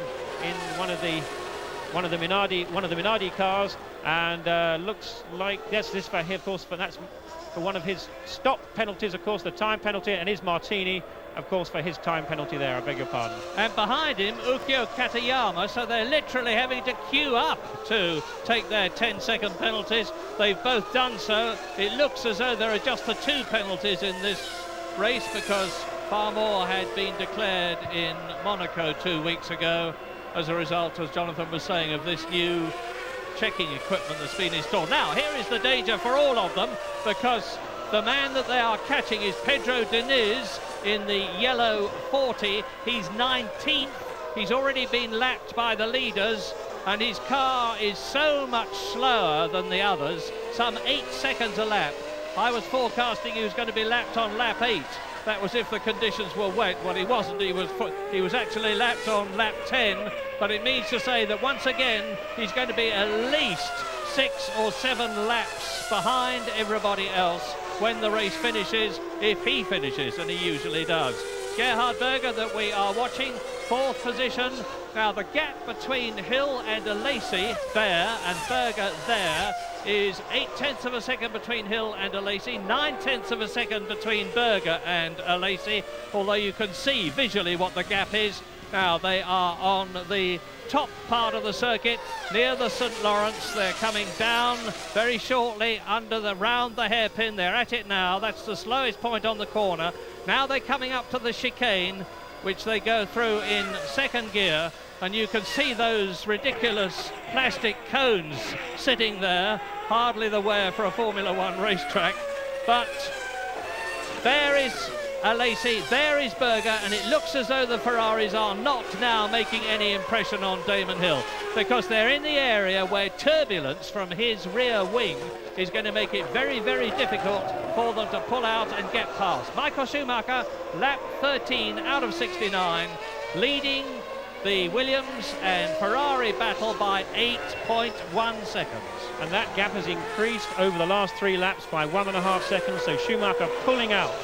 one of the Minardi cars, and looks like this for him, of course, but that's for one of his stop penalties, of course, the time penalty, and his Martini, of course, for his time penalty there, I beg your pardon. And behind him, Ukyo Katayama, so they're literally having to queue up to take their 10-second penalties. They've both done so. It looks as though there are just the 2 penalties in this race, because far more had been declared in Monaco 2 weeks ago as a result, as Jonathan was saying, of this new checking equipment that's been installed. Now, here is the danger for all of them, because The man that they are catching is Pedro Diniz in the yellow 40. He's 19th. He's already been lapped by the leaders, and his car is so much slower than the others, some 8 seconds a lap. I was forecasting he was going to be lapped on lap 8. That was if the conditions were wet. Well, he wasn't. He was actually lapped on lap 10, but it means to say that once again he's going to be at least 6 or 7 laps behind everybody else when the race finishes, if he finishes, and he usually does. Gerhard Berger that we are watching, 4th position. Now the gap between Hill and Alesi there and Berger there is 8/10 of a second between Hill and Alesi, 9/10 of a second between Berger and Alesi, although you can see visually what the gap is. Now they are on the top part of the circuit near the St. Lawrence. They're coming down very shortly round the hairpin. They're at it now. That's the slowest point on the corner. Now they're coming up to the chicane, which they go through in 2nd gear, and you can see those ridiculous plastic cones sitting there, hardly the wear for a Formula One racetrack. But there is Alesi, there is Berger, and it looks as though the Ferraris are not now making any impression on Damon Hill, because they're in the area where turbulence from his rear wing is going to make it very, very difficult for them to pull out and get past. Michael Schumacher, lap 13 out of 69, leading the Williams and Ferrari battle by 8.1 seconds. And that gap has increased over the last 3 laps by 1.5 seconds, so Schumacher pulling out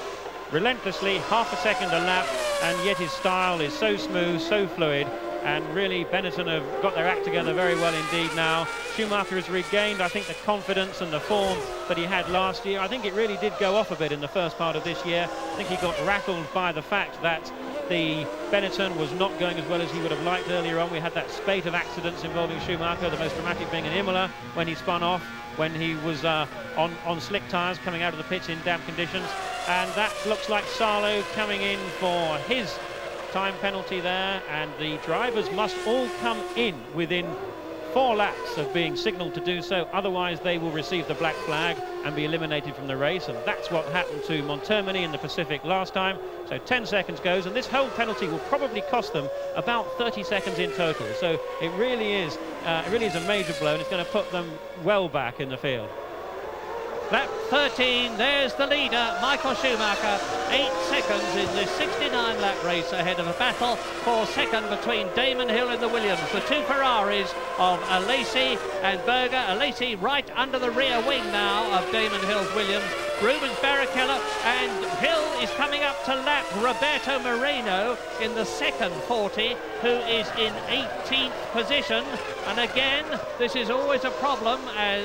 relentlessly, half a second a lap, and yet his style is so smooth, so fluid, and really Benetton have got their act together very well indeed now. Schumacher has regained, I think, the confidence and the form that he had last year. I think it really did go off a bit in the first part of this year. I think he got rattled by the fact that the Benetton was not going as well as he would have liked earlier on. We had that spate of accidents involving Schumacher, the most dramatic being in Imola when he spun off, when he was on slick tyres coming out of the pits in damp conditions. And that looks like Salo coming in for his time penalty there, and the drivers must all come in within 4 laps of being signalled to do so, otherwise they will receive the black flag and be eliminated from the race, and that's what happened to Montermini in the Pacific last time. So 10 seconds goes, and this whole penalty will probably cost them about 30 seconds in total. So it really is a major blow, and it's going to put them well back in the field. Lap 13, there's the leader, Michael Schumacher, 8 seconds in this 69-lap race ahead of a battle for second between Damon Hill and the Williams. The 2 Ferraris of Alesi and Berger. Alesi right under the rear wing now of Damon Hill's Williams. Rubens Barrichello, and Hill is coming up to lap Roberto Moreno in the second 40, who is in 18th position. And again, this is always a problem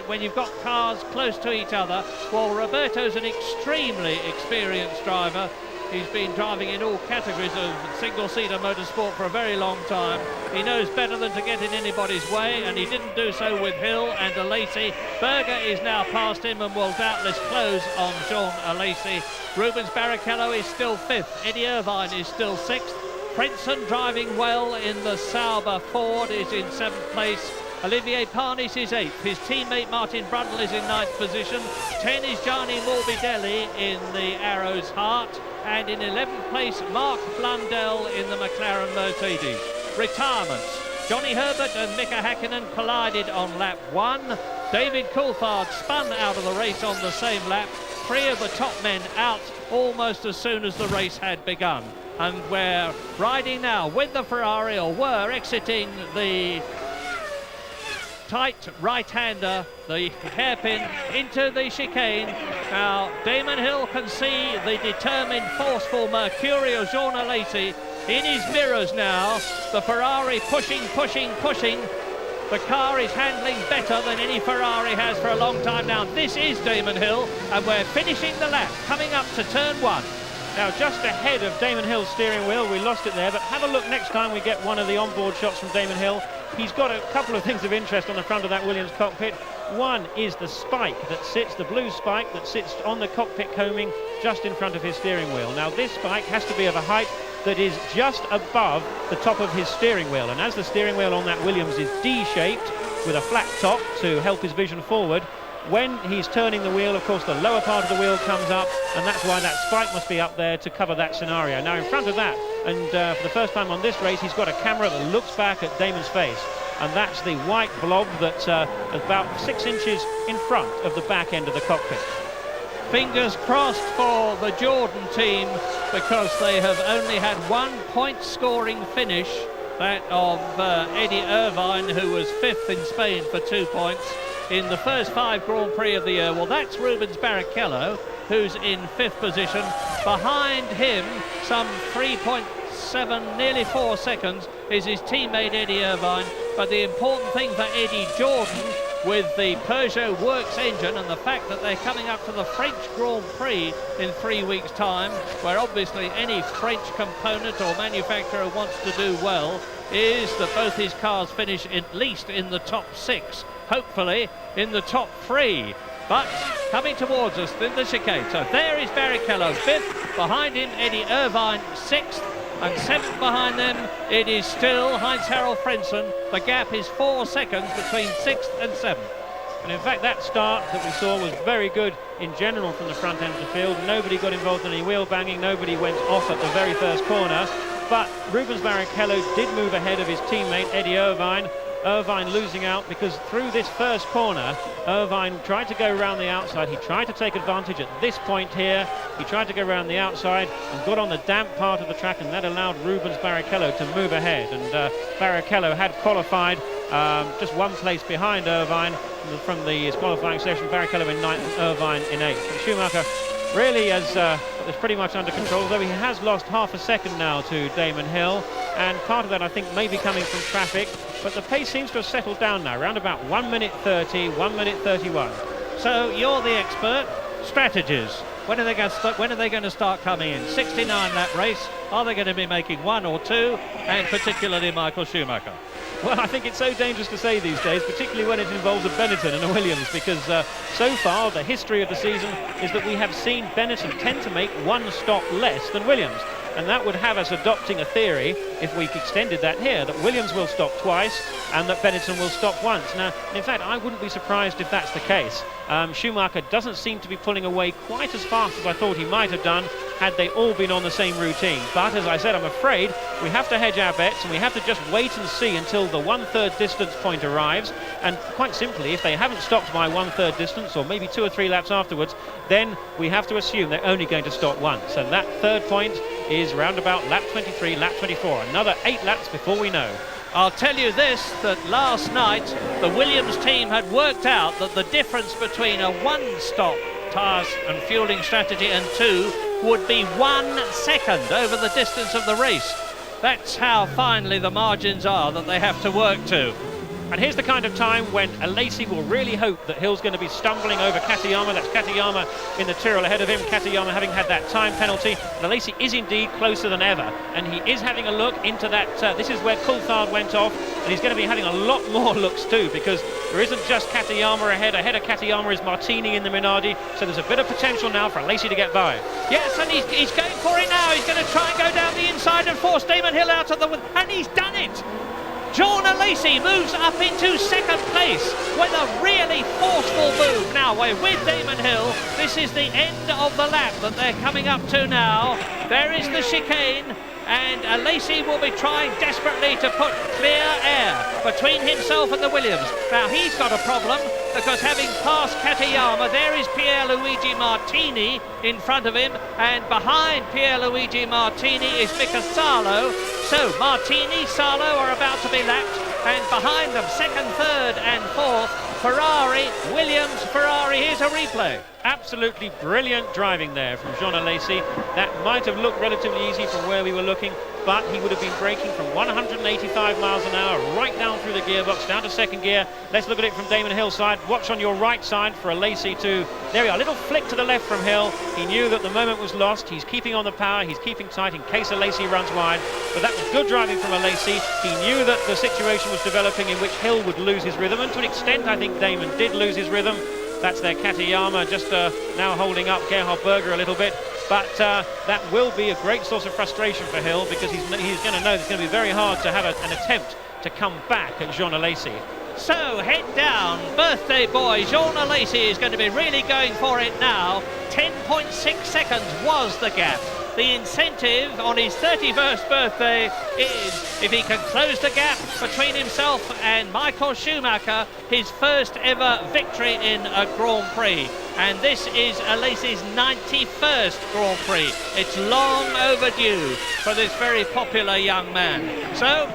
when you've got cars close to each other. Well, Roberto's an extremely experienced driver. He's been driving in all categories of single-seater motorsport for a very long time. He knows better than to get in anybody's way, and he didn't do so with Hill and Alesi. Berger is now past him and will doubtless close on Jean Alesi. Rubens Barrichello is still 5th. Eddie Irvine is still 6th. Princeton driving well in the Sauber Ford is in 7th place. Olivier Panis is 8th. His teammate Martin Brundle is in 9th position. 10 is Gianni Morbidelli in the Arrows Heart. And in 11th place, Mark Blundell in the McLaren Mercedes. Retirements. Johnny Herbert and Mika Hakkinen collided on lap 1. David Coulthard spun out of the race on the same lap. 3 of the top men out almost as soon as the race had begun. And we're riding now with the Ferrari, or were exiting the tight right-hander, the hairpin, into the chicane. Now Damon Hill can see the determined, forceful, mercurial Jean Alesi in his mirrors now. The Ferrari pushing. The car is handling better than any Ferrari has for a long time now. This is Damon Hill, and we're finishing the lap, coming up to turn 1. Now just ahead of Damon Hill's steering wheel, we lost it there, but have a look next time we get one of the onboard shots from Damon Hill. He's got a couple of things of interest on the front of that Williams cockpit. One is the spike that sits, the blue spike that sits on the cockpit coaming just in front of his steering wheel. Now this spike has to be of a height that is just above the top of his steering wheel, and as the steering wheel on that Williams is D-shaped with a flat top to help his vision forward, when he's turning the wheel, of course, the lower part of the wheel comes up, and that's why that spike must be up there to cover that scenario. Now, in front of that, and for the first time on this race, he's got a camera that looks back at Damon's face, and that's the white blob that's about 6 inches in front of the back end of the cockpit. Fingers crossed for the Jordan team, because they have only had 1 point scoring finish, that of Eddie Irvine, who was 5th in Spain for 2 points in the first 5 Grand Prix of the year. Well, that's Rubens Barrichello, who's in 5th position. Behind him, some 3.7, nearly 4 seconds, is his teammate Eddie Irvine. But the important thing for Eddie Jordan, with the Peugeot Works engine and the fact that they're coming up to the French Grand Prix in 3 weeks' time, where obviously any French component or manufacturer wants to do well, is that both his cars finish at least in the top 6, hopefully in the top 3. But coming towards us in the chicane. So there is Barrichello, 5th, behind him Eddie Irvine, 6th, and 7th behind them it is still Heinz-Harald Frentzen. The gap is 4 seconds between 6th and 7th. And in fact, that start that we saw was very good in general from the front end of the field. Nobody got involved in any wheel banging, nobody went off at the very first corner. But Rubens Barrichello did move ahead of his teammate Eddie Irvine. Irvine losing out because through this first corner, Irvine tried to go around the outside. He tried to take advantage at this point here. He tried to go around the outside and got on the damp part of the track, and that allowed Rubens Barrichello to move ahead. And Barrichello had qualified just 1 place behind Irvine from the qualifying session. Barrichello in 9th and Irvine in 8th. But Schumacher really is pretty much under control, though he has lost half a second now to Damon Hill, and part of that I think may be coming from traffic, but the pace seems to have settled down now, around about 1 minute 30, 1 minute 31. So you're the expert. Strategies. When are they going to start coming in? 69 lap race. Are they going to be making 1 or 2? And particularly Michael Schumacher. Well, I think it's so dangerous to say these days, particularly when it involves a Benetton and a Williams, because so far the history of the season is that we have seen Benetton tend to make 1 stop less than Williams. And that would have us adopting a theory, if we extended that here, that Williams will stop twice and that Benetton will stop once. Now, in fact, I wouldn't be surprised if that's the case. Schumacher doesn't seem to be pulling away quite as fast as I thought he might have done had they all been on the same routine. But as I said, I'm afraid we have to hedge our bets, and we have to just wait and see until the 1/3 distance point arrives. And quite simply, if they haven't stopped by 1/3 distance, or maybe 2 or 3 laps afterwards, then we have to assume they're only going to stop once. And that 3rd point is round about lap 23, lap 24. Another 8 laps before we know. I'll tell you this, that last night the Williams team had worked out that the difference between a 1-stop tyre and fueling strategy and 2 would be 1 second over the distance of the race. That's how finely the margins are that they have to work to. And here's the kind of time when Alesi will really hope that Hill's going to be stumbling over Katayama. That's Katayama in the Tyrrell ahead of him. Katayama having had that time penalty. And Alesi is indeed closer than ever. And he is having a look into that. This is where Coulthard went off. And he's going to be having a lot more looks too, because there isn't just Katayama ahead. Ahead of Katayama is Martini in the Minardi. So there's a bit of potential now for Alesi to get by. Yes, and he's going for it now. He's going to try and go down the inside and force Damon Hill out of the... And he's done it! John Alesi moves up into 2nd place with a really forceful move. Now we're with Damon Hill. This is the end of the lap that they're coming up to now. There is the chicane, and Alesi will be trying desperately to put clear air between himself and the Williams. Now he's got a problem, because having passed Katayama, there is Pierluigi Martini in front of him, and behind Pierluigi Martini is Mika Salo. So Martini, Salo are about to be lapped, and behind them, 2nd, 3rd and 4th, Ferrari, Williams, Ferrari. Here's a replay. Absolutely brilliant driving there from Jean Alesi. That might have looked relatively easy from where we were looking, but he would have been braking from 185 miles an hour right down through the gearbox, down to 2nd gear. Let's look at it from Damon Hill's side. Watch on your right side for Alesi to... There we are, a little flick to the left from Hill. He knew that the moment was lost. He's keeping on the power. He's keeping tight in case Alesi runs wide. But that was good driving from Alesi. He knew that the situation was developing in which Hill would lose his rhythm, and to an extent I think Damon did lose his rhythm. That's their Katayama just now holding up Gerhard Berger a little bit. But that will be a great source of frustration for Hill, because he's going to know it's going to be very hard to have an attempt to come back at Jean Alesi. So head down, birthday boy Jean Alesi is going to be really going for it now. 10.6 seconds was the gap. The incentive on his 31st birthday is if he can close the gap between himself and Michael Schumacher, his first ever victory in a Grand Prix. And this is Alesi's 91st Grand Prix. It's long overdue for this very popular young man. So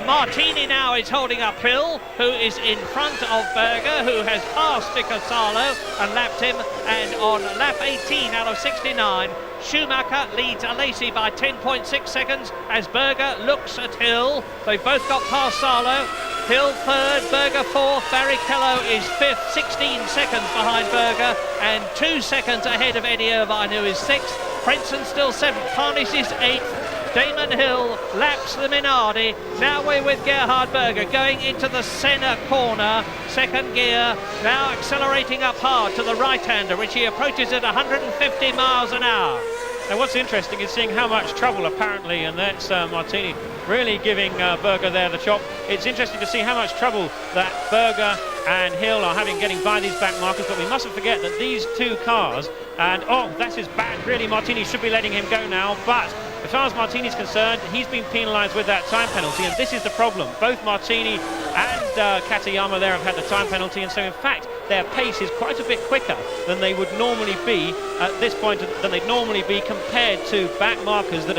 Martini now is holding up Hill, who is in front of Berger, who has passed Vicasalo and lapped him, and on lap 18 out of 69, Schumacher leads Alesi by 10.6 seconds as Berger looks at Hill. They've both got past Salo. Hill third, Berger fourth, Barrichello is fifth, 16 seconds behind Berger, and 2 seconds ahead of Eddie Irvine, who is sixth. Frentzen still seventh, Parnish is eighth. Damon Hill laps the Minardi. Now we're with Gerhard Berger going into the Senna corner, second gear, now accelerating up hard to the right-hander, which he approaches at 150 miles an hour. Now what's interesting is seeing how much trouble apparently, and that's Martini really giving Berger there the chop. It's interesting to see how much trouble that Berger and Hill are having getting by these back markers, but we mustn't forget that these two cars, and oh, that's his bad, really Martini should be letting him go now, but as far as Martini's concerned, he's been penalised with that time penalty, and this is the problem. Both Martini and Katayama there have had the time penalty, and so in fact their pace is quite a bit quicker than they would normally be at this point, than they'd normally be compared to back markers that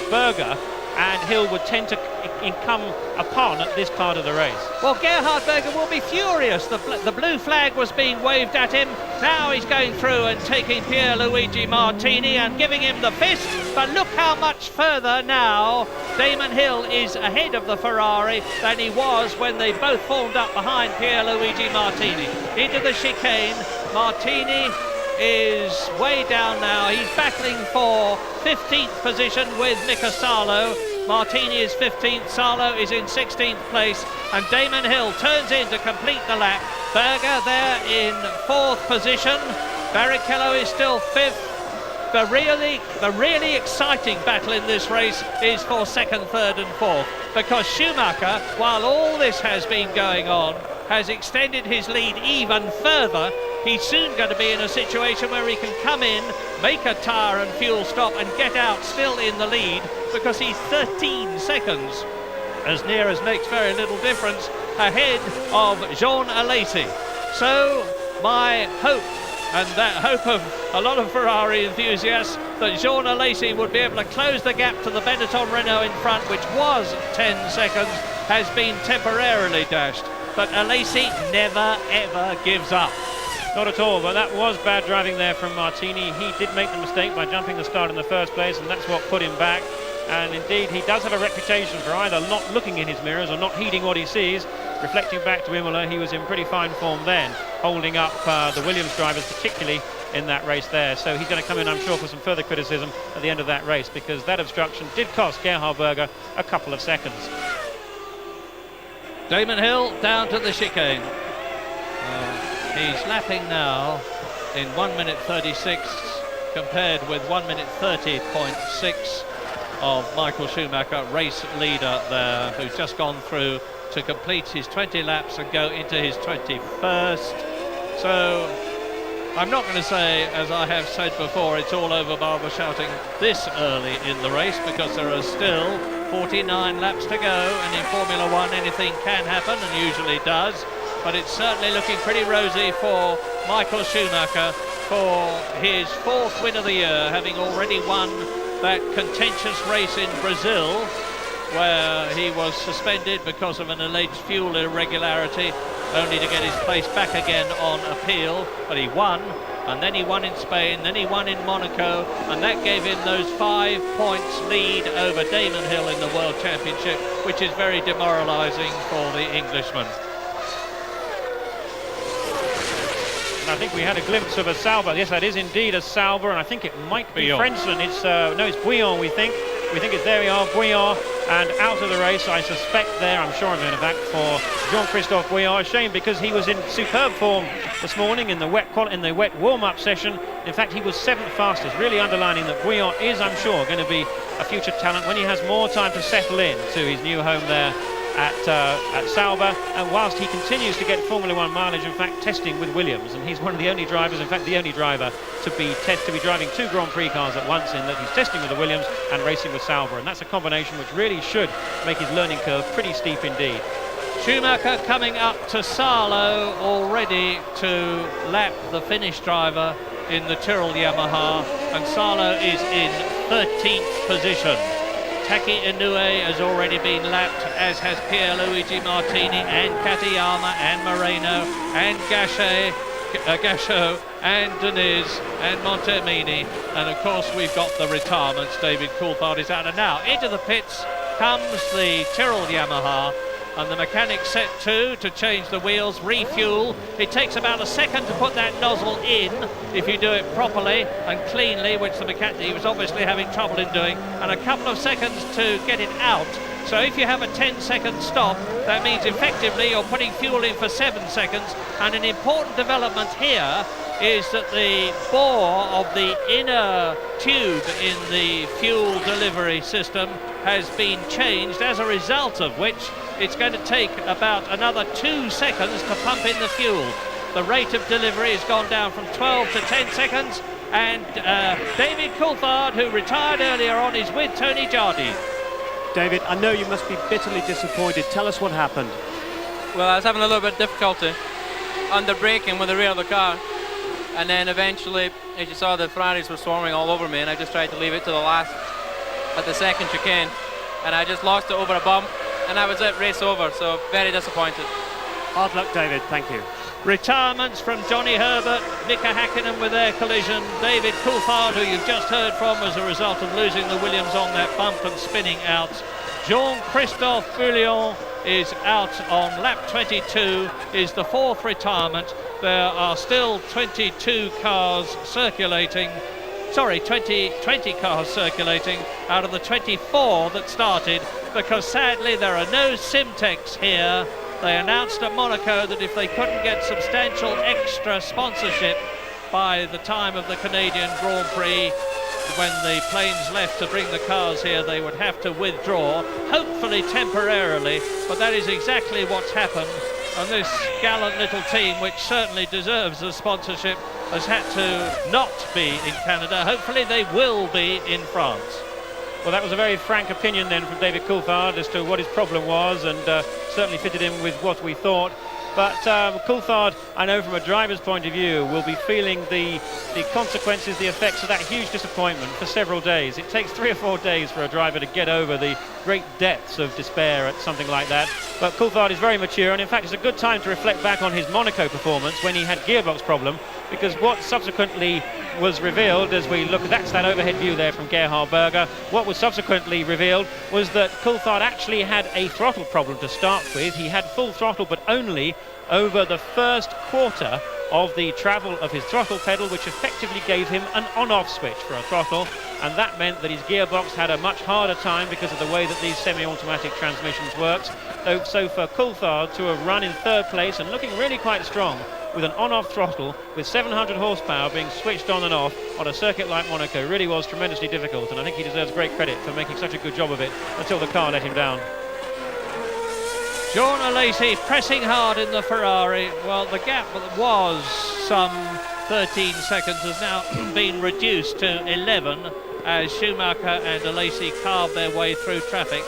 Berger and Hill would tend to come upon at this part of the race. Well, Gerhard Berger will be furious. The blue flag was being waved at him. Now he's going through and taking Pierluigi Martini and giving him the fist. But look how much further now Damon Hill is ahead of the Ferrari than he was when they both formed up behind Pierluigi Martini. Into the chicane, Martini is way down now. He's battling for 15th position with Mika Salo. Martini is 15th, Salo is in 16th place, and Damon Hill turns in to complete the lap. Berger there in 4th position. Barrichello is still 5th. The really exciting battle in this race is for 2nd, 3rd and 4th, because Schumacher, while all this has been going on, has extended his lead even further. He's soon going to be in a situation where he can come in, make a tyre and fuel stop and get out still in the lead, because he's 13 seconds, as near as makes very little difference, ahead of Jean Alesi. So my hope, and that hope of a lot of Ferrari enthusiasts, that Jean Alesi would be able to close the gap to the Benetton Renault in front, which was 10 seconds, has been temporarily dashed. But Alesi never ever gives up. Not at all, but that was bad driving there from Martini. He did make the mistake by jumping the start in the first place, and that's what put him back. And indeed, he does have a reputation for either not looking in his mirrors or not heeding what he sees. Reflecting back to Imola, he was in pretty fine form then, holding up the Williams drivers, particularly in that race there. So he's going to come in, I'm sure, for some further criticism at the end of that race, because that obstruction did cost Gerhard Berger a couple of seconds. Damon Hill down to the chicane. He's lapping now in 1 minute 36 compared with 1 minute 30.6 of Michael Schumacher, race leader there, who's just gone through to complete his 20 laps and go into his 21st. So I'm not going to say, as I have said before, it's all over Barber shouting this early in the race, because there are still 49 laps to go, and in Formula One anything can happen, and usually does. But it's certainly looking pretty rosy for Michael Schumacher for his 4th win of the year, having already won that contentious race in Brazil, where he was suspended because of an alleged fuel irregularity, only to get his place back again on appeal. But he won, and then he won in Spain, then he won in Monaco, and that gave him those 5 points lead over Damon Hill in the World Championship, which is very demoralising for the Englishman. I think we had a glimpse of a Sauber. Yes, that is indeed a Sauber, and I think it might be Frentzen. It's Bouillon, we think. We think it's, there we are, Bouillon, and out of the race, I suspect there, I'm sure I'm going to back for Jean-Christophe Bouillon. A shame, because he was in superb form this morning in the wet warm-up session. In fact, he was 7th fastest, really underlining that Bouillon is, I'm sure, going to be a future talent when he has more time to settle in to his new home there at Sauber, and whilst he continues to get Formula One mileage, in fact testing with Williams, and he's one of the only drivers, in fact the only driver to be driving 2 Grand Prix cars at once, in that he's testing with the Williams and racing with Sauber, and that's a combination which really should make his learning curve pretty steep indeed. Schumacher coming up to Salo, all ready to lap the Finnish driver in the Tyrrell Yamaha, and Salo is in 13th position. Taki Inoue has already been lapped, as has Pierluigi Martini and Katayama and Moreno and Gachot and Deniz and Montemini, and of course we've got the retirements. David Coulthard is out, and now into the pits comes the Tyrrell Yamaha, and the mechanics set to change the wheels, refuel. It takes about a second to put that nozzle in if you do it properly and cleanly, which the mechanic, he was obviously having trouble in doing, and a couple of seconds to get it out. So if you have a 10-second stop, that means effectively you're putting fuel in for 7 seconds. And an important development here is that the bore of the inner tube in the fuel delivery system has been changed, as a result of which it's going to take about another 2 seconds to pump in the fuel. The rate of delivery has gone down from 12 to 10 seconds, and David Coulthard, who retired earlier on, is with Tony Jardi. David, I know you must be bitterly disappointed. Tell us what happened. Well, I was having a little bit of difficulty under braking with the rear of the car, and then eventually, as you saw, the Ferraris were swarming all over me, and I just tried to leave it to the last at the second chicane, and I just lost it over a bump, and that was it, race over. So very disappointed. Hard luck, David. Thank you. Retirements from Johnny Herbert, Mika Hakkinen with their collision, David Coulthard, who you've just heard from as a result of losing the Williams on that bump and spinning out. Jean-Christophe Bouillon is out on lap 22, is the 4th retirement. There are still 22 cars circulating. Sorry, 20 cars circulating out of the 24 that started, because sadly there are no Simtex here. They announced at Monaco that if they couldn't get substantial extra sponsorship by the time of the Canadian Grand Prix, when the planes left to bring the cars here, they would have to withdraw, hopefully temporarily, but that is exactly what's happened. And this gallant little team, which certainly deserves the sponsorship, has had to not be in Canada. Hopefully they will be in France. Well, that was a very frank opinion then from David Coulthard as to what his problem was, and certainly fitted in with what we thought. But Coulthard, I know from a driver's point of view, will be feeling the consequences, the effects of that huge disappointment for several days. It takes 3 or 4 days for a driver to get over the great depths of despair at something like that. But Coulthard is very mature, and in fact it's a good time to reflect back on his Monaco performance when he had gearbox problem, because what subsequently was revealed, as we look, that's that overhead view there from Gerhard Berger, what was subsequently revealed was that Coulthard actually had a throttle problem to start with. He had full throttle, but only over the first quarter of the travel of his throttle pedal, which effectively gave him an on-off switch for a throttle, and that meant that his gearbox had a much harder time because of the way that these semi-automatic transmissions works. So for Coulthard to have run in 3rd place and looking really quite strong with an on-off throttle with 700 horsepower being switched on and off on a circuit like Monaco really was tremendously difficult, and I think he deserves great credit for making such a good job of it until the car let him down. Jean Alesi pressing hard in the Ferrari. Well, the gap that was some 13 seconds has now been reduced to 11 as Schumacher and Alesi carve their way through traffic.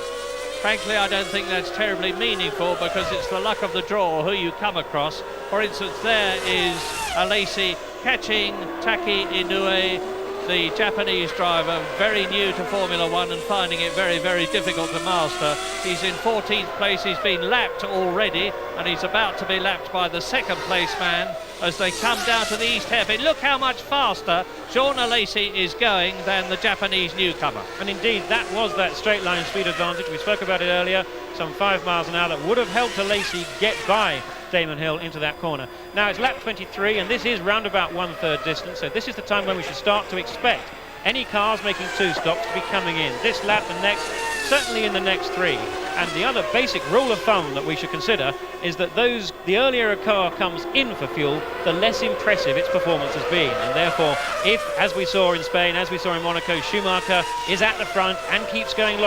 Frankly, I don't think that's terribly meaningful, because it's the luck of the draw who you come across. For instance, there is Alesi catching Taki Inoue, the Japanese driver, very new to Formula One and finding it very, very difficult to master. He's in 14th place, he's been lapped already, and he's about to be lapped by the 2nd place man as they come down to the east hairpin. Look how much faster Jean Alesi is going than the Japanese newcomer. And indeed, that was that straight line speed advantage. We spoke about it earlier, some 5 miles an hour, that would have helped Alesi get by Damon Hill into that corner. Now it's lap 23, and this is round about 1/3 distance, so this is the time when we should start to expect any cars making 2 stops to be coming in. This lap and next, certainly in the next 3. And the other basic rule of thumb that we should consider is that the earlier a car comes in for fuel, the less impressive its performance has been. And therefore, if, as we saw in Spain, as we saw in Monaco, Schumacher is at the front and keeps going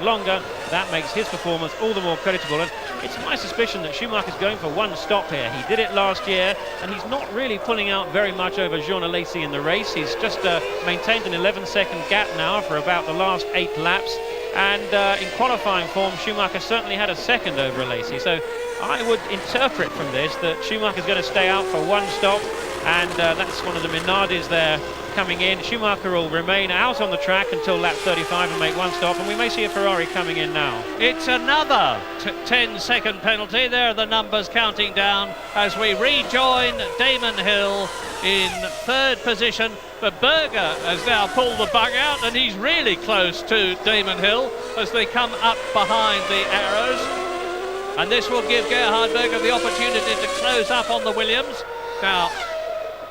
longer, that makes his performance all the more creditable. And it's my suspicion that Schumacher's going for one stop here. He did it last year, and he's not really pulling out very much over Jean Alesi in the race. He's just maintained an 11-second gap now for about the last 8 laps. And in qualifying form, Schumacher certainly had a second over Alesi. So I would interpret from this that Schumacher's going to stay out for one stop, and that's one of the Minardis there coming in. Schumacher will remain out on the track until lap 35 and make one stop, and we may see a Ferrari coming in now. It's another 10-second penalty. There are the numbers counting down as we rejoin Damon Hill in 3rd position. But Berger has now pulled the bug out, and he's really close to Damon Hill as they come up behind the arrows. And this will give Gerhard Berger the opportunity to close up on the Williams. Now,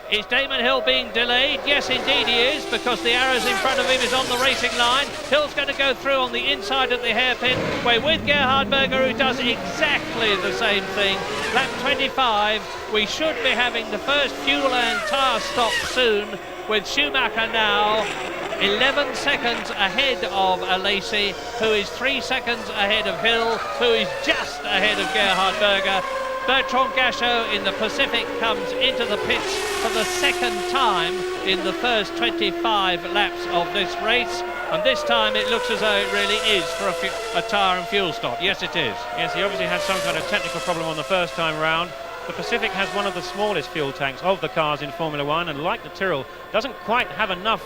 is Damon Hill being delayed? Yes, indeed he is, because the arrows in front of him is on the racing line. Hill's going to go through on the inside of the hairpin. We're with Gerhard Berger, who does exactly the same thing. Lap 25, we should be having the first fuel and tyre stop soon, with Schumacher now 11 seconds ahead of Alesi, who is 3 seconds ahead of Hill, who is just ahead of Gerhard Berger. Bertrand Gachot in the Pacific comes into the pits for the second time in the first 25 laps of this race, and this time it looks as though it really is for a tyre and fuel stop. Yes, it is. Yes, he obviously had some kind of technical problem on the first time round. The Pacific has one of the smallest fuel tanks of the cars in Formula One, and like the Tyrrell, doesn't quite have enough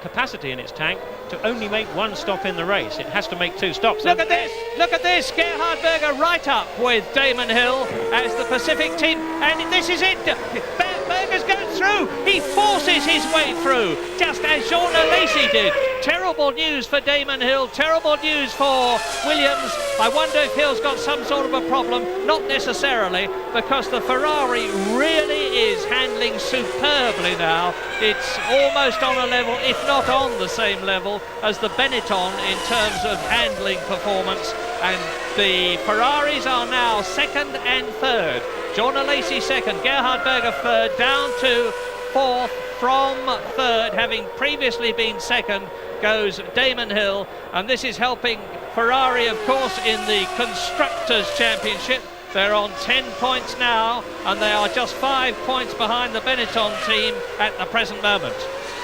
capacity in its tank to only make one stop in the race. It has to make 2 stops. Look at this, Gerhard Berger right up with Damon Hill as the Pacific team, and this is it. Berger's going through. He forces his way through, just as Jean Alesi did. Terrible news for Damon Hill, terrible news for Williams. I wonder if Hill's got some sort of a problem. Not necessarily, because the Ferrari really is handling superbly now. It's almost on a level, if not on the same level, as the Benetton in terms of handling performance. And the Ferraris are now 2nd and 3rd. Jean Alesi 2nd, Gerhard Berger 3rd, down to 4th. From 3rd, having previously been 2nd, goes Damon Hill, and this is helping Ferrari, of course, in the Constructors' Championship. They're on 10 points now, and they are just 5 points behind the Benetton team at the present moment.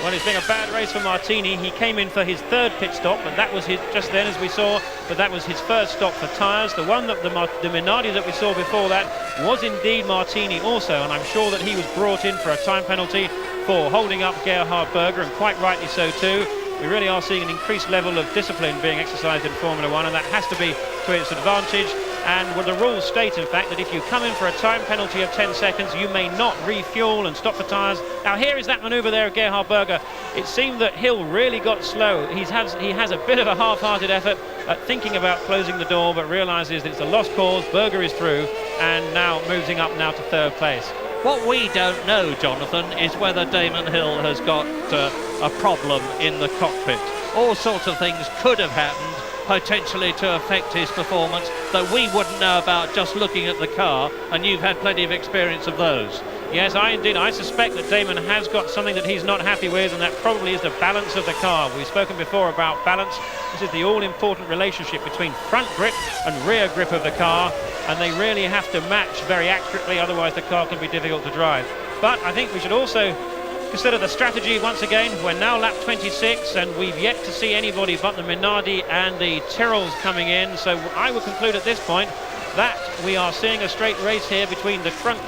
Well, it's been a bad race for Martini. He came in for his 3rd pit stop, but that was his, just then as we saw, but that was his first stop for tyres. The one that the Minardi that we saw before that was indeed Martini also, and I'm sure that he was brought in for a time penalty for holding up Gerhard Berger, and quite rightly so too. We really are seeing an increased level of discipline being exercised in Formula One, and that has to be to its advantage. And well, the rules state, in fact, that if you come in for a time penalty of 10 seconds, you may not refuel and stop for tyres. Now, here is that manoeuvre there of Gerhard Berger. It seemed that Hill really got slow. He has a bit of a half-hearted effort at thinking about closing the door, but realises that it's a lost cause. Berger is through, and now moving up now to 3rd place. What we don't know, Jonathan, is whether Damon Hill has got a problem in the cockpit. All sorts of things could have happened, potentially to affect his performance, that we wouldn't know about just looking at the car, and you've had plenty of experience of those. Yes, I suspect that Damon has got something that he's not happy with, and that probably is the balance of the car. We've spoken before about balance. This is the all-important relationship between front grip and rear grip of the car, and they really have to match very accurately, otherwise the car can be difficult to drive. But I think we should also consider the strategy once again. We're now lap 26, and we've yet to see anybody but the Minardi and the Tyrrells coming in, so I would conclude at this point that we are seeing a straight race here between the front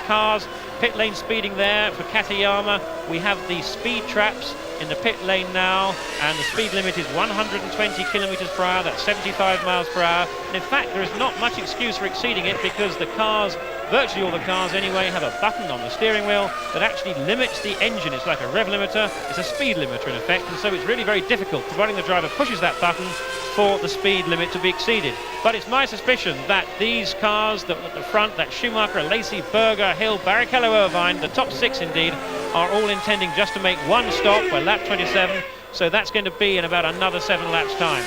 cars. Pit lane speeding there for Katayama. We have the speed traps in the pit lane now, and the speed limit is 120 kilometers per hour. That's 75 miles per hour. And in fact, there is not much excuse for exceeding it, because the cars, virtually all the cars anyway, have a button on the steering wheel that actually limits the engine. It's like a rev limiter. It's a speed limiter in effect, and so it's really very difficult, providing the driver pushes that button, for the speed limit to be exceeded. But it's my suspicion that these cars that at the front, that Schumacher, Alesi, Berger, Hill, Barrichello, Irvine, the top 6 indeed, are all intending just to make one stop. We're lap 27, so that's going to be in about another 7 laps time.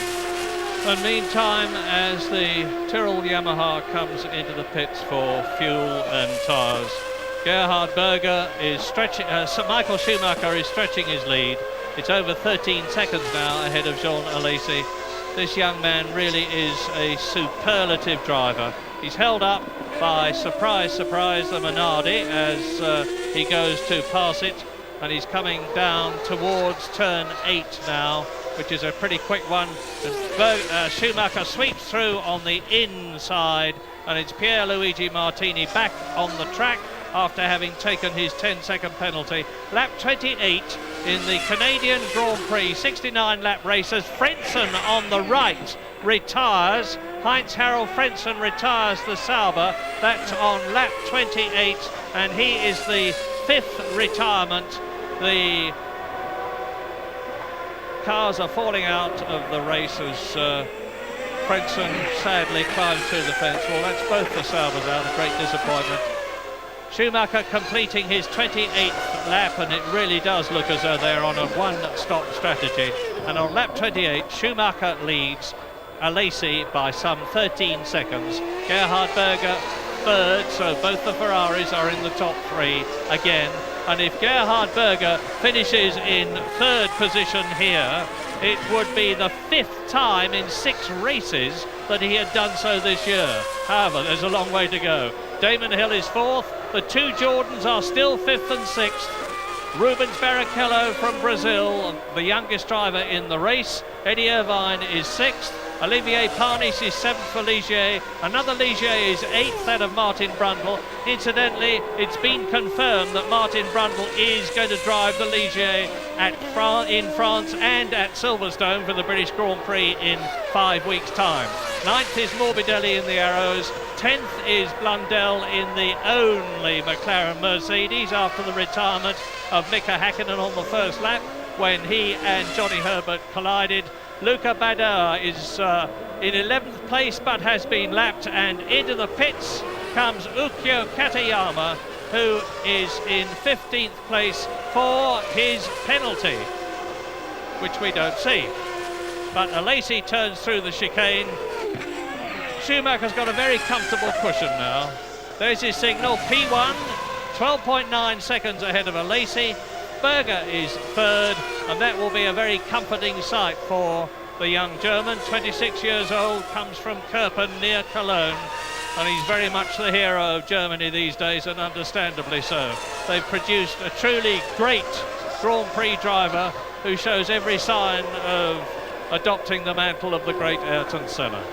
And meantime, as the Tyrrell Yamaha comes into the pits for fuel and tyres, Gerhard Berger is stretching, Michael Schumacher is stretching his lead. It's over 13 seconds now ahead of Jean Alesi. This young man really is a superlative driver. He's held up by, surprise, surprise, the Minardi as he goes to pass it, and he's coming down towards turn 8 now, which is a pretty quick one. Schumacher sweeps through on the inside, and it's Pierluigi Martini back on the track after having taken his 10-second penalty. Lap 28 in the Canadian Grand Prix, 69-lap races. Frentzen on the right retires. Heinz-Harald Frentzen retires the Sauber. That's on lap 28, and he is the 5th retirement. The cars are falling out of the race as Frentzen sadly climbs through the fence. Well, that's both the Saubers out, a great disappointment. Schumacher completing his 28th lap, and it really does look as though they're on a one-stop strategy. And on lap 28, Schumacher leads Alesi by some 13 seconds. Gerhard Berger third, so both the Ferraris are in the top 3 again. And if Gerhard Berger finishes in 3rd position here, it would be the 5th time in 6 races that he had done so this year. However, there's a long way to go. Damon Hill is 4th. The 2 Jordans are still 5th and 6th. Rubens Barrichello from Brazil, the youngest driver in the race. Eddie Irvine is 6th. Olivier Panis is 7th for Ligier. Another Ligier is 8th, that of Martin Brundle. Incidentally, it's been confirmed that Martin Brundle is going to drive the Ligier in France and at Silverstone for the British Grand Prix in 5 weeks' time. 9th is Morbidelli in the Arrows. 10th is Blundell in the only McLaren Mercedes after the retirement of Mika Hakkinen on the first lap when he and Johnny Herbert collided. Luca Badoer is in 11th place but has been lapped, and into the pits comes Ukyo Katayama, who is in 15th place for his penalty, which we don't see. But Alesi turns through the chicane. Schumacher's got a very comfortable cushion now. There's his signal, P1, 12.9 seconds ahead of Alesi. Berger is 3rd, and that will be a very comforting sight for the young German. 26 years old, comes from Kerpen near Cologne, and he's very much the hero of Germany these days, and understandably so. They've produced a truly great Grand Prix driver who shows every sign of adopting the mantle of the great Ayrton Senna.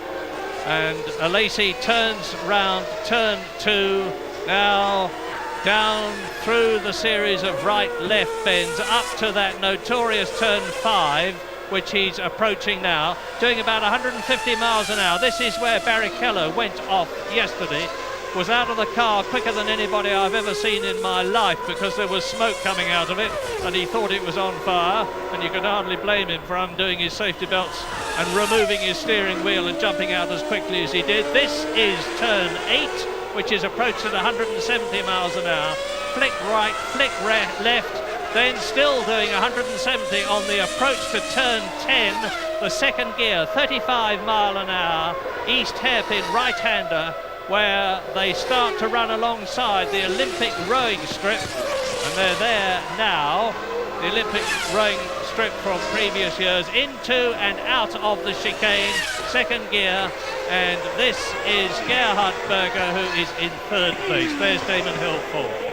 And Alesi turns round turn 2, now down through the series of right-left bends up to that notorious turn 5, which he's approaching now, doing about 150 miles an hour. This is where Barrichello went off yesterday, was out of the car quicker than anybody I've ever seen in my life because there was smoke coming out of it and he thought it was on fire, and you could hardly blame him for undoing his safety belts and removing his steering wheel and jumping out as quickly as he did. This is turn 8, which is approached at 170 miles an hour. Flick right, flick left, then still doing 170 on the approach to turn 10, the second gear, 35 mile an hour, east hairpin right-hander, where they start to run alongside the Olympic rowing strip, and they're there now, the Olympic rowing strip from previous years, into and out of the chicane, second gear, and this is Gerhard Berger, who is in 3rd place. There's Damon Hill 4th.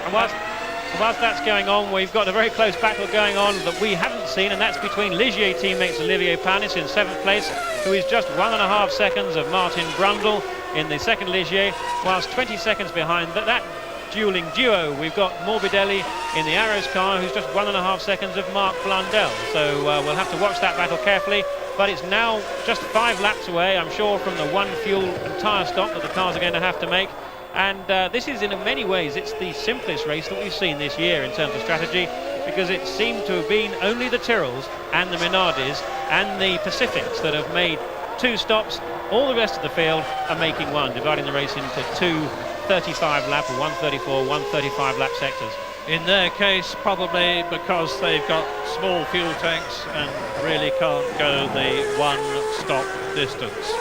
And whilst that's going on, we've got a very close battle going on that we haven't seen, and that's between Ligier teammates Olivier Panis in 7th place, who is just 1.5 seconds of Martin Brundle in the second Ligier, whilst 20 seconds behind that dueling duo, we've got Morbidelli in the Arrows car, who's just 1.5 seconds of Mark Blundell. So we'll have to watch that battle carefully, but it's now just 5 laps away, I'm sure, from the one fuel and tyre stop that the cars are going to have to make. And this is, in many ways, it's the simplest race that we've seen this year in terms of strategy, because it seemed to have been only the Tyrrells and the Minardis and the Pacifics that have made 2 stops. All the rest of the field are making one, dividing the race into 2 35 lap or 134, 135 lap sectors. In their case, probably because they've got small fuel tanks and really can't go the one-stop distance.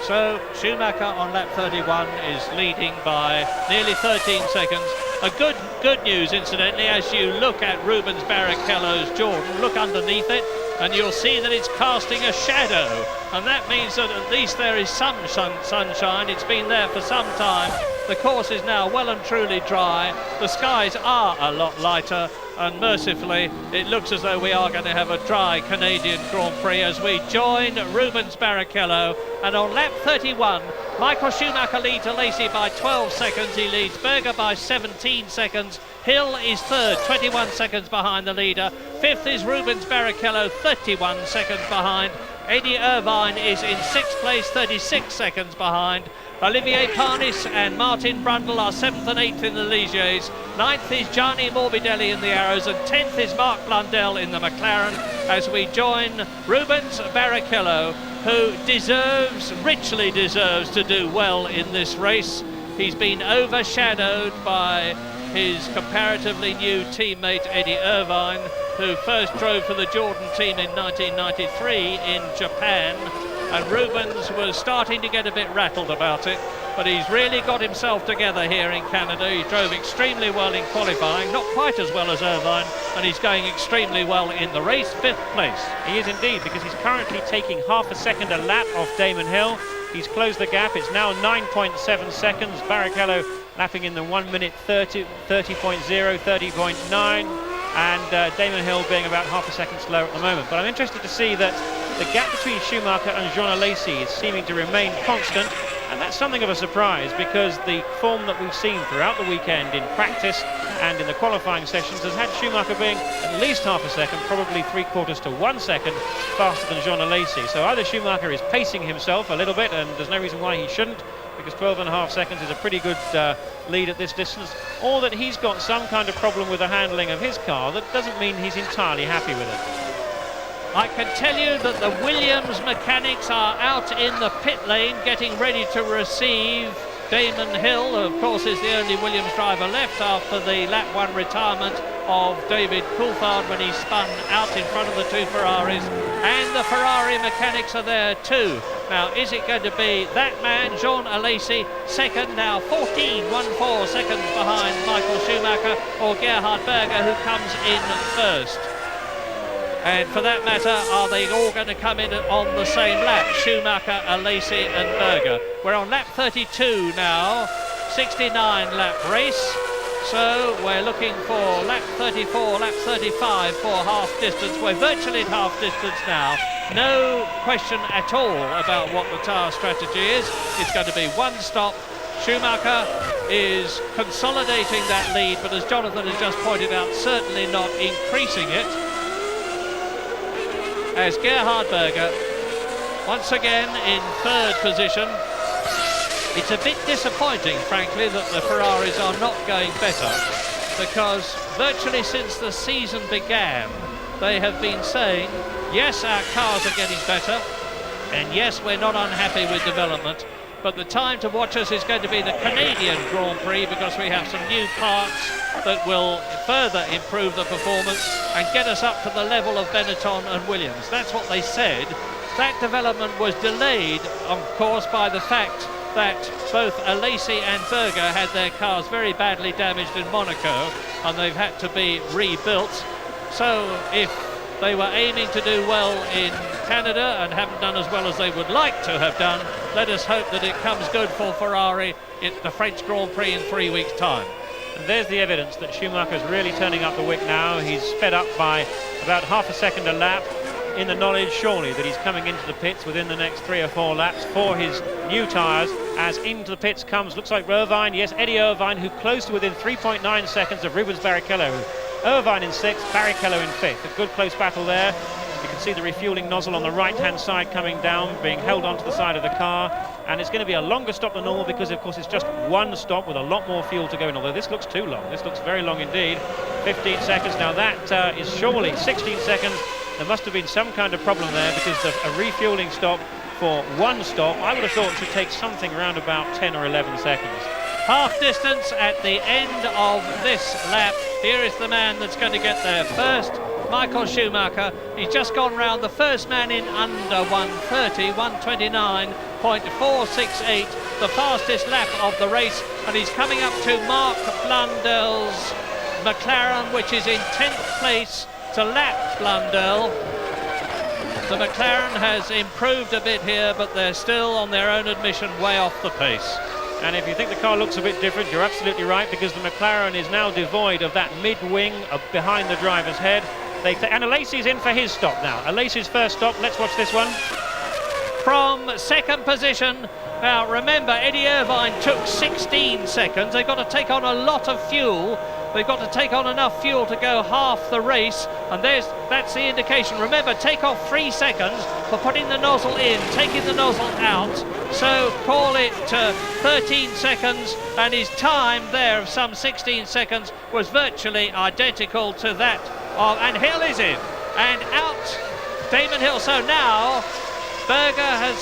So Schumacher on lap 31 is leading by nearly 13 seconds. A good news, incidentally, as you look at Rubens Barrichello's Jordan, look underneath it, and you'll see that it's casting a shadow, and that means that at least there is some sunshine. It's been there for some time. The course is now well and truly dry. The skies are a lot lighter, and mercifully it looks as though we are going to have a dry Canadian Grand Prix as we join Rubens Barrichello. And on lap 31, Michael Schumacher leads Alesi by 12 seconds. He leads Berger by 17 seconds. Hill is third, 21 seconds behind the leader. Fifth is Rubens Barrichello, 31 seconds behind. Eddie Irvine is in sixth place, 36 seconds behind. Olivier Panis and Martin Brundle are 7th and 8th in the Ligiers. 9th is Gianni Morbidelli in the Arrows, and 10th is Mark Blundell in the McLaren, as we join Rubens Barrichello, who richly deserves to do well in this race. He's been overshadowed by his comparatively new teammate Eddie Irvine, who first drove for the Jordan team in 1993 in Japan, and Rubens was starting to get a bit rattled about it, but he's really got himself together here in Canada. He drove extremely well in qualifying, not quite as well as Irvine, and he's going extremely well in the race, 5th place. He is indeed, because he's currently taking half a second a lap off Damon Hill. He's closed the gap. It's now 9.7 seconds. Barrichello lapping in the 1 minute 30.0, 30.9, and Damon Hill being about half a second slower at the moment. But I'm interested to see that the gap between Schumacher and Jean Alesi is seeming to remain constant, and that's something of a surprise, because the form that we've seen throughout the weekend in practice and in the qualifying sessions has had Schumacher being at least half a second, probably 3/4 to 1 second faster than Jean Alesi. So either Schumacher is pacing himself a little bit, and there's no reason why he shouldn't, because 12.5 seconds is a pretty good lead at this distance, or that he's got some kind of problem with the handling of his car that doesn't mean he's entirely happy with it. I can tell you that the Williams mechanics are out in the pit lane getting ready to receive Damon Hill. Of course, is the only Williams driver left after the lap 1 retirement of David Coulthard when he spun out in front of the two Ferraris, and the Ferrari mechanics are there too. Now, is it going to be that man, Jean Alesi, second, now 14.4 seconds behind Michael Schumacher, or Gerhard Berger, who comes in first? And for that matter, are they all going to come in on the same lap? Schumacher, Alesi and Berger. We're on lap 32 now, 69 lap race. So we're looking for lap 34, lap 35 for half distance. We're virtually at half distance now. No question at all about what the tyre strategy is. It's going to be one stop. Schumacher is consolidating that lead, but as Jonathan has just pointed out, certainly not increasing it. As Gerhard Berger, once again in third position. It's a bit disappointing, frankly, that the Ferraris are not going better, because virtually since the season began, they have been saying, yes, our cars are getting better, and yes, we're not unhappy with development, but the time to watch us is going to be the Canadian Grand Prix, because we have some new parts that will further improve the performance and get us up to the level of Benetton and Williams. That's what they said. That development was delayed, of course, by the fact that both Alesi and Berger had their cars very badly damaged in Monaco, and they've had to be rebuilt. So if they were aiming to do well in Canada and haven't done as well as they would like to have done, let us hope that it comes good for Ferrari at the French Grand Prix in 3 weeks' time. And there's the evidence that Schumacher's really turning up the wick now. He's sped up by about half a second a lap, in the knowledge surely that he's coming into the pits within the next 3 or 4 laps for his new tyres. As into the pits comes, looks like Irvine, yes, Eddie Irvine, who closed to within 3.9 seconds of Rubens Barrichello. Irvine in 6th, Barrichello in 5th. A good close battle there. You can see the refueling nozzle on the right-hand side coming down, being held onto the side of the car. And it's going to be a longer stop than normal because, of course, it's just one stop with a lot more fuel to go in. Although this looks too long. This looks very long indeed. 15 seconds. Now that is surely 16 seconds. There must have been some kind of problem there, because a refueling stop for one stop, I would have thought, should take something around about 10 or 11 seconds. half distance at the end of this lap. Here is the man that's going to get there first, Michael Schumacher. He's just gone round the first man in under 1:30, 1:29.468, the fastest lap of the race, and he's coming up to Mark Blundell's McLaren, which is in 10th place to lap Blundell. The McLaren has improved a bit here, but they're still, on their own admission, way off the pace. And if you think the car looks a bit different, you're absolutely right, because the McLaren is now devoid of that mid-wing behind the driver's head. And Alesi's in for his stop now. Alesi's first stop. Let's watch this one. From second position. Now, remember, Eddie Irvine took 16 seconds. They've got to take on a lot of fuel. They've got to take on enough fuel to go half the race, and that's the indication. Remember, take off 3 seconds for putting the nozzle in, taking the nozzle out, so call it 13 seconds, and his time there of some 16 seconds was virtually identical to that of, and Hill is in, and out Damon Hill. So now Berger has,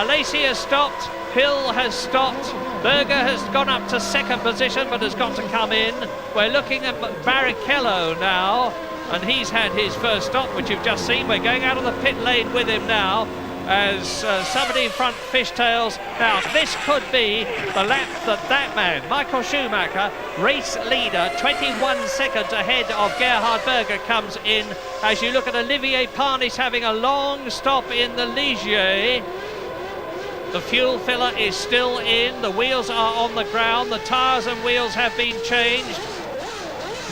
Alesi has stopped, Hill has stopped, Berger has gone up to second position but has got to come in. We're looking at Barrichello now, and he's had his first stop, which you've just seen. We're going out of the pit lane with him now as somebody in front fishtails. Now this could be the lap that man, Michael Schumacher, race leader, 21 seconds ahead of Gerhard Berger, comes in. As you look at Olivier Panis having a long stop in the Ligier. The fuel filler is still in, the wheels are on the ground, the tyres and wheels have been changed.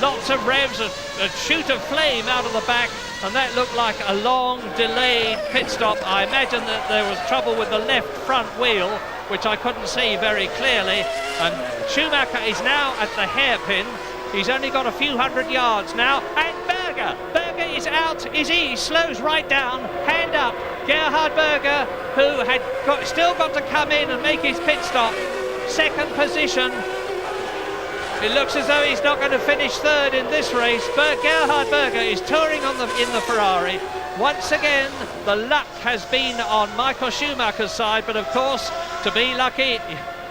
Lots of revs, a shoot of flame out of the back, and that looked like a long delayed pit stop. I imagine that there was trouble with the left front wheel, which I couldn't see very clearly. And Schumacher is now at the hairpin. He's only got a few hundred yards now, and Berger is out, he slows right down, hand up. Gerhard Berger, who had still got to come in and make his pit stop, second position. It looks as though he's not going to finish third in this race, but Gerhard Berger is touring in the Ferrari. Once again, the luck has been on Michael Schumacher's side, but of course, to be lucky,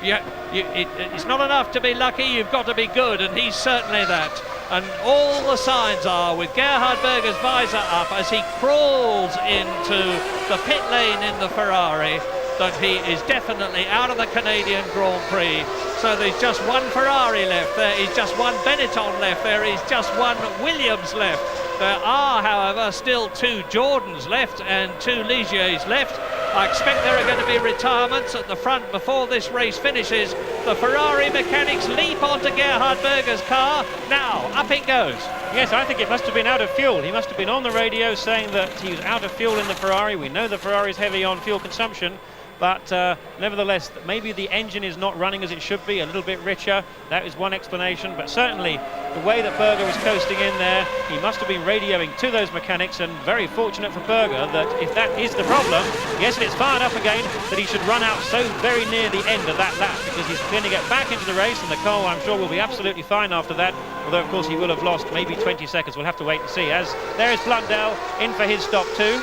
it's not enough to be lucky, you've got to be good, and he's certainly that. And all the signs are, with Gerhard Berger's visor up as he crawls into the pit lane in the Ferrari, that he is definitely out of the Canadian Grand Prix. So there's just one Ferrari left, there is just one Benetton left, there is just one Williams left. There are, however, still 2 Jordans left and 2 Ligiers left. I expect there are going to be retirements at the front before this race finishes. The Ferrari mechanics leap onto Gerhard Berger's car. Now, up it goes. Yes, I think it must have been out of fuel. He must have been on the radio saying that he was out of fuel in the Ferrari. We know the Ferrari is heavy on fuel consumption, but nevertheless, maybe the engine is not running as it should be, a little bit richer. That is one explanation, but certainly the way that Berger was coasting in there, he must have been radioing to those mechanics, and very fortunate for Berger that if that is the problem, yes, and it's fired up again, that he should run out so very near the end of that lap, because he's going to get back into the race, and the car, I'm sure, will be absolutely fine after that, although of course he will have lost maybe 20 seconds. We'll have to wait and see. As there is Blundell in for his stop too.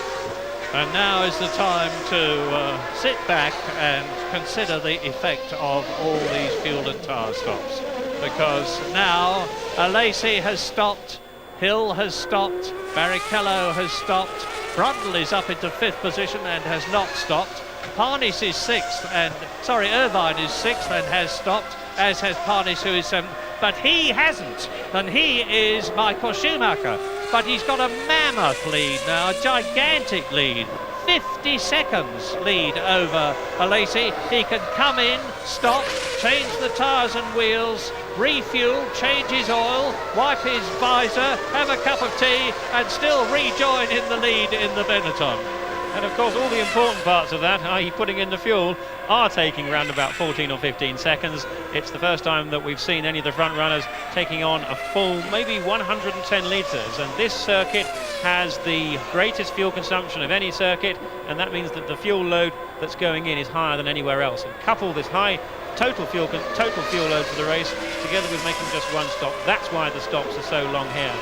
And now is the time to sit back and consider the effect of all these fuel and tyre stops. Because now Alesi has stopped, Hill has stopped, Barrichello has stopped, Brundle is up into 5th position and has not stopped. Panis is 6th, and Irvine is 6th and has stopped, as has Panis, who is 7th. But he hasn't, and he is Michael Schumacher. But he's got a mammoth lead now, a gigantic lead. 50 seconds lead over Alesi. He can come in, stop, change the tyres and wheels, refuel, change his oil, wipe his visor, have a cup of tea, and still rejoin in the lead in the Benetton. And of course all the important parts of that, i.e. putting in the fuel, are taking around about 14 or 15 seconds. It's the first time that we've seen any of the front runners taking on a full maybe 110 litres, and this circuit has the greatest fuel consumption of any circuit, and that means that the fuel load that's going in is higher than anywhere else. And couple this high total fuel load for the race together with making just one stop, that's why the stops are so long here.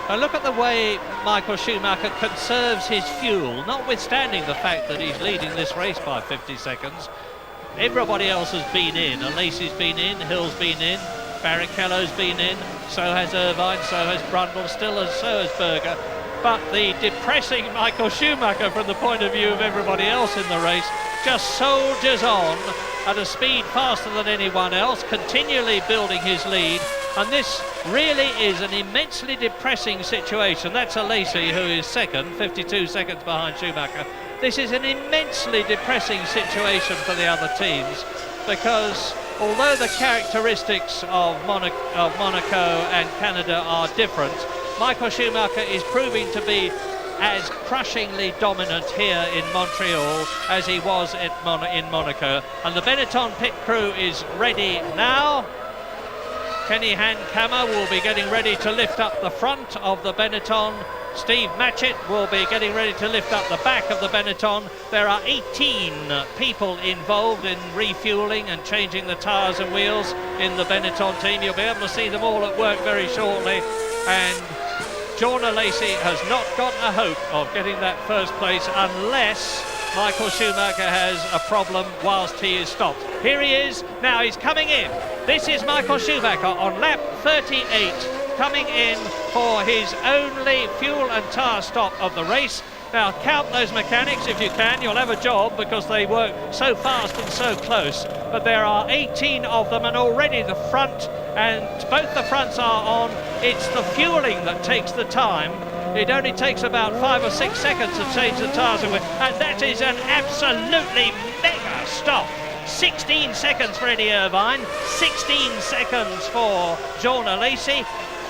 And look at the way Michael Schumacher conserves his fuel, notwithstanding the fact that he's leading this race by 50 seconds. Everybody else has been in. Alesi's been in, Hill's been in, Barrichello's been in, so has Irvine, so has Brundle, so has Berger. But the depressing Michael Schumacher, from the point of view of everybody else in the race, just soldiers on at a speed faster than anyone else, continually building his lead. And this really is an immensely depressing situation. That's Alesi, who is second, 52 seconds behind Schumacher. This is an immensely depressing situation for the other teams, because although the characteristics of Monaco and Canada are different, Michael Schumacher is proving to be as crushingly dominant here in Montreal as he was in Monaco. And the Benetton pit crew is ready now. Kenny Handkammer will be getting ready to lift up the front of the Benetton. Steve Matchett will be getting ready to lift up the back of the Benetton. There are 18 people involved in refueling and changing the tyres and wheels in the Benetton team. You'll be able to see them all at work very shortly. And John Alesi has not got a hope of getting that first place unless Michael Schumacher has a problem whilst he is stopped. Here he is, now he's coming in. This is Michael Schumacher on lap 38, coming in for his only fuel and tyre stop of the race. Now count those mechanics if you can, you'll have a job because they work so fast and so close. But there are 18 of them, and already the front and both the fronts are on. It's the fueling that takes the time. It only takes about 5 or 6 seconds to change the tyres, and that is an absolutely mega stop. 16 seconds for Eddie Irvine, 16 seconds for Jean Alesi,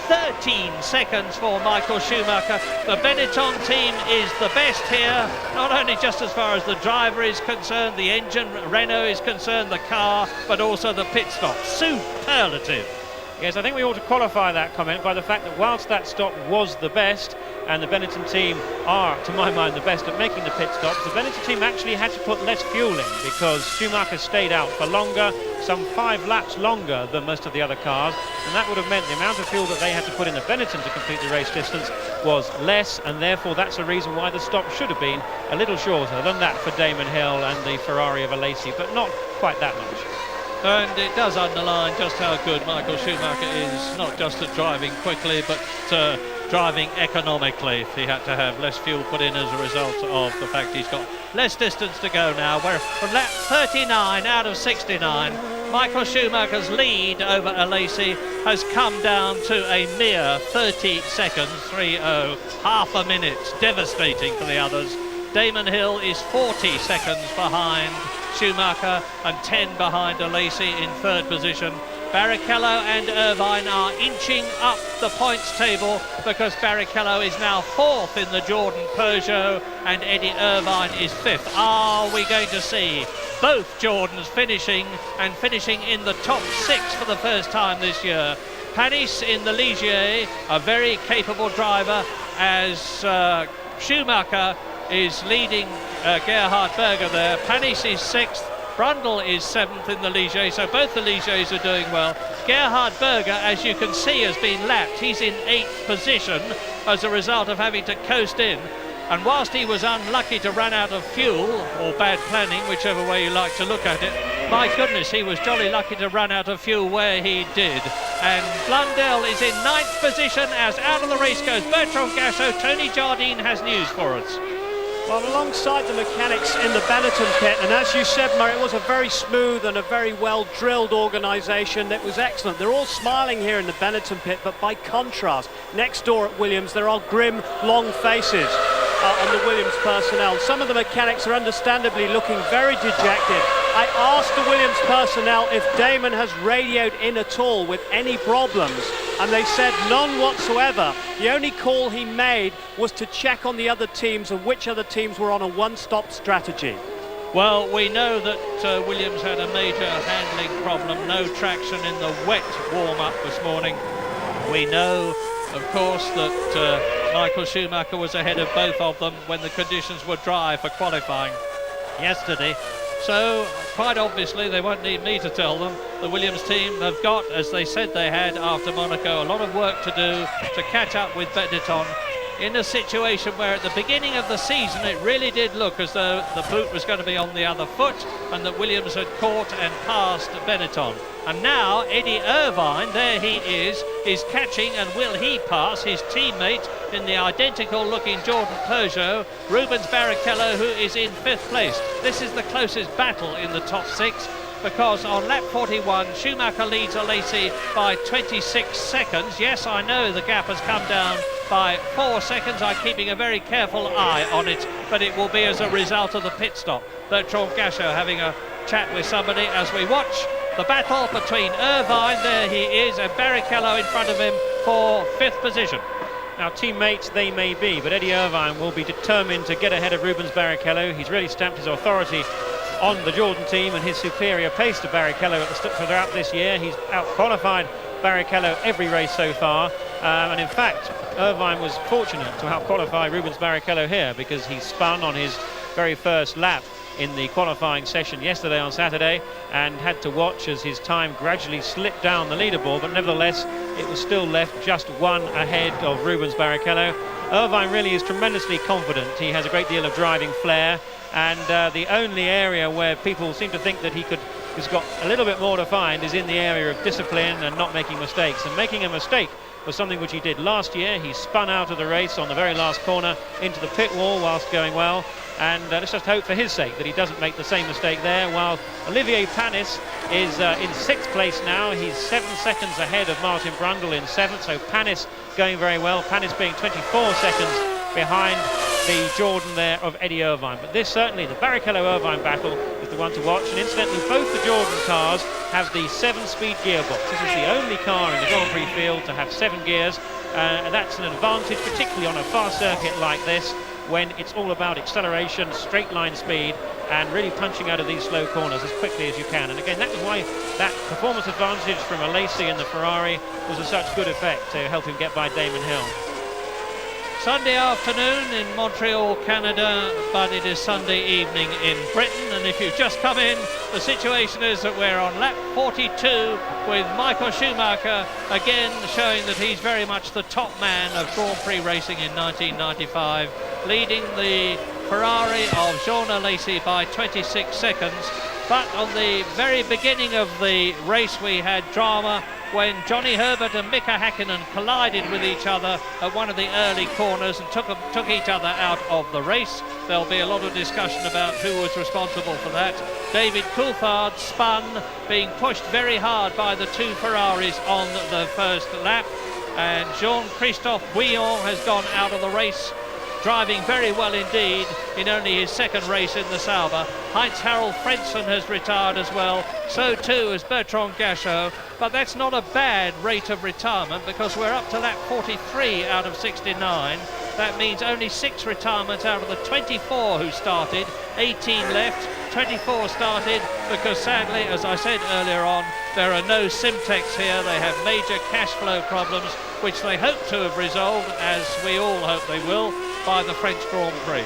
13 seconds for Michael Schumacher. The Benetton team is the best here, not only just as far as the driver is concerned, the engine, Renault is concerned, the car, but also the pit stop. Superlative. Yes, I think we ought to qualify that comment by the fact that whilst that stop was the best, and the Benetton team are, to my mind, the best at making the pit stops, the Benetton team actually had to put less fuel in because Schumacher stayed out for longer, some 5 laps longer than most of the other cars, and that would have meant the amount of fuel that they had to put in the Benetton to complete the race distance was less, and therefore that's a reason why the stop should have been a little shorter than that for Damon Hill and the Ferrari of Alesi, but not quite that much. And it does underline just how good Michael Schumacher is, not just at driving quickly, but driving economically. He had to have less fuel put in as a result of the fact he's got less distance to go now. Where from lap 39 out of 69, Michael Schumacher's lead over Alesi has come down to a mere 30 seconds, 3-0, half a minute, devastating for the others. Damon Hill is 40 seconds behind Schumacher and 10 behind Alesi in third position. Barrichello and Irvine are inching up the points table because Barrichello is now fourth in the Jordan Peugeot and Eddie Irvine is fifth. Are we going to see both Jordans finishing in the top 6 for the first time this year? Panis in the Ligier, a very capable driver, as Schumacher is leading Gerhard Berger there. Panis is 6th, Brundle is 7th in the Ligier, so both the Ligiers are doing well. Gerhard Berger, as you can see, has been lapped. He's in 8th position as a result of having to coast in. And whilst he was unlucky to run out of fuel, or bad planning, whichever way you like to look at it, my goodness, he was jolly lucky to run out of fuel where he did. And Blundell is in 9th position as out of the race goes Bertrand Gachot. Tony Jardine has news for us. Well, alongside the mechanics in the Benetton pit, and as you said, Murray, it was a very smooth and a very well-drilled organisation. It was excellent. They're all smiling here in the Benetton pit, but by contrast, next door at Williams, there are grim, long faces on the Williams personnel. Some of the mechanics are understandably looking very dejected. I asked the Williams personnel if Damon has radioed in at all with any problems, and they said none whatsoever. The only call he made was to check on the other teams and which other teams were on a one-stop strategy. Well, we know that Williams had a major handling problem, no traction in the wet warm-up this morning. We know, of course, that Michael Schumacher was ahead of both of them when the conditions were dry for qualifying yesterday. So, quite obviously, they won't need me to tell them, the Williams team have got, as they said they had after Monaco, a lot of work to do to catch up with Benetton. in a situation where at the beginning of the season it really did look as though the boot was going to be on the other foot and that Williams had caught and passed Benetton. And now Eddie Irvine, there he is catching, and will he pass his teammate in the identical looking Jordan Peugeot, Rubens Barrichello, who is in 5th place. This is the closest battle in the top 6, because on lap 41 Schumacher leads Alesi by 26 seconds. Yes, I know the gap has come down by 4 seconds. I'm keeping a very careful eye on it, but it will be as a result of the pit stop. Bertrand Gachot having a chat with somebody as we watch the battle between Irvine, there he is, and Barrichello in front of him for 5th position. Now, teammates they may be, but Eddie Irvine will be determined to get ahead of Rubens Barrichello. He's really stamped his authority on the Jordan team and his superior pace to Barrichello throughout this year. He's out-qualified Barrichello every race so far, and in fact Irvine was fortunate to out-qualify Rubens Barrichello here, because he spun on his very first lap in the qualifying session yesterday on Saturday and had to watch as his time gradually slipped down the leaderboard, but nevertheless it was still left just 1 ahead of Rubens Barrichello. Irvine really is tremendously confident. He has a great deal of driving flair, and the only area where people seem to think that he's got a little bit more to find is in the area of discipline and not making mistakes. And making a mistake was something which he did last year. He spun out of the race on the very last corner into the pit wall whilst going well, and let's just hope for his sake that he doesn't make the same mistake there. While Olivier Panis is in 6th place now. He's 7 seconds ahead of Martin Brundle in 7th, so Panis going very well. Panis being 24 seconds behind the Jordan there of Eddie Irvine. But this certainly, the Barrichello-Irvine battle, is the one to watch. And incidentally, both the Jordan cars have the 7-speed gearbox. This is the only car in the Grand Prix field to have 7 gears, and that's an advantage, particularly on a fast circuit like this, when it's all about acceleration, straight line speed, and really punching out of these slow corners as quickly as you can. And again, that was why that performance advantage from Alesi in the Ferrari was of such good effect to help him get by Damon Hill. Sunday afternoon in Montreal, Canada, but it is Sunday evening in Britain. And if you've just come in, the situation is that we're on lap 42 with Michael Schumacher again showing that he's very much the top man of Grand Prix racing in 1995, leading the Ferrari of Jean Alesi by 26 seconds. But on the very beginning of the race we had drama when Johnny Herbert and Mika Häkkinen collided with each other at one of the early corners and took each other out of the race. There'll be a lot of discussion about who was responsible for that. David Coulthard spun, being pushed very hard by the 2 Ferraris on the first lap, and Jean-Christophe Bouillon has gone out of the race, driving very well indeed in only his 2nd race in the Sauber. Heinz-Harald Frentzen has retired as well, so too has Bertrand Gachot, but that's not a bad rate of retirement because we're up to lap 43 out of 69. That means only 6 retirements out of the 24 who started, 18 left, 24 started because sadly, as I said earlier on, there are no Simtex here. They have major cash flow problems, which they hope to have resolved, as we all hope they will, by the French Grand Prix.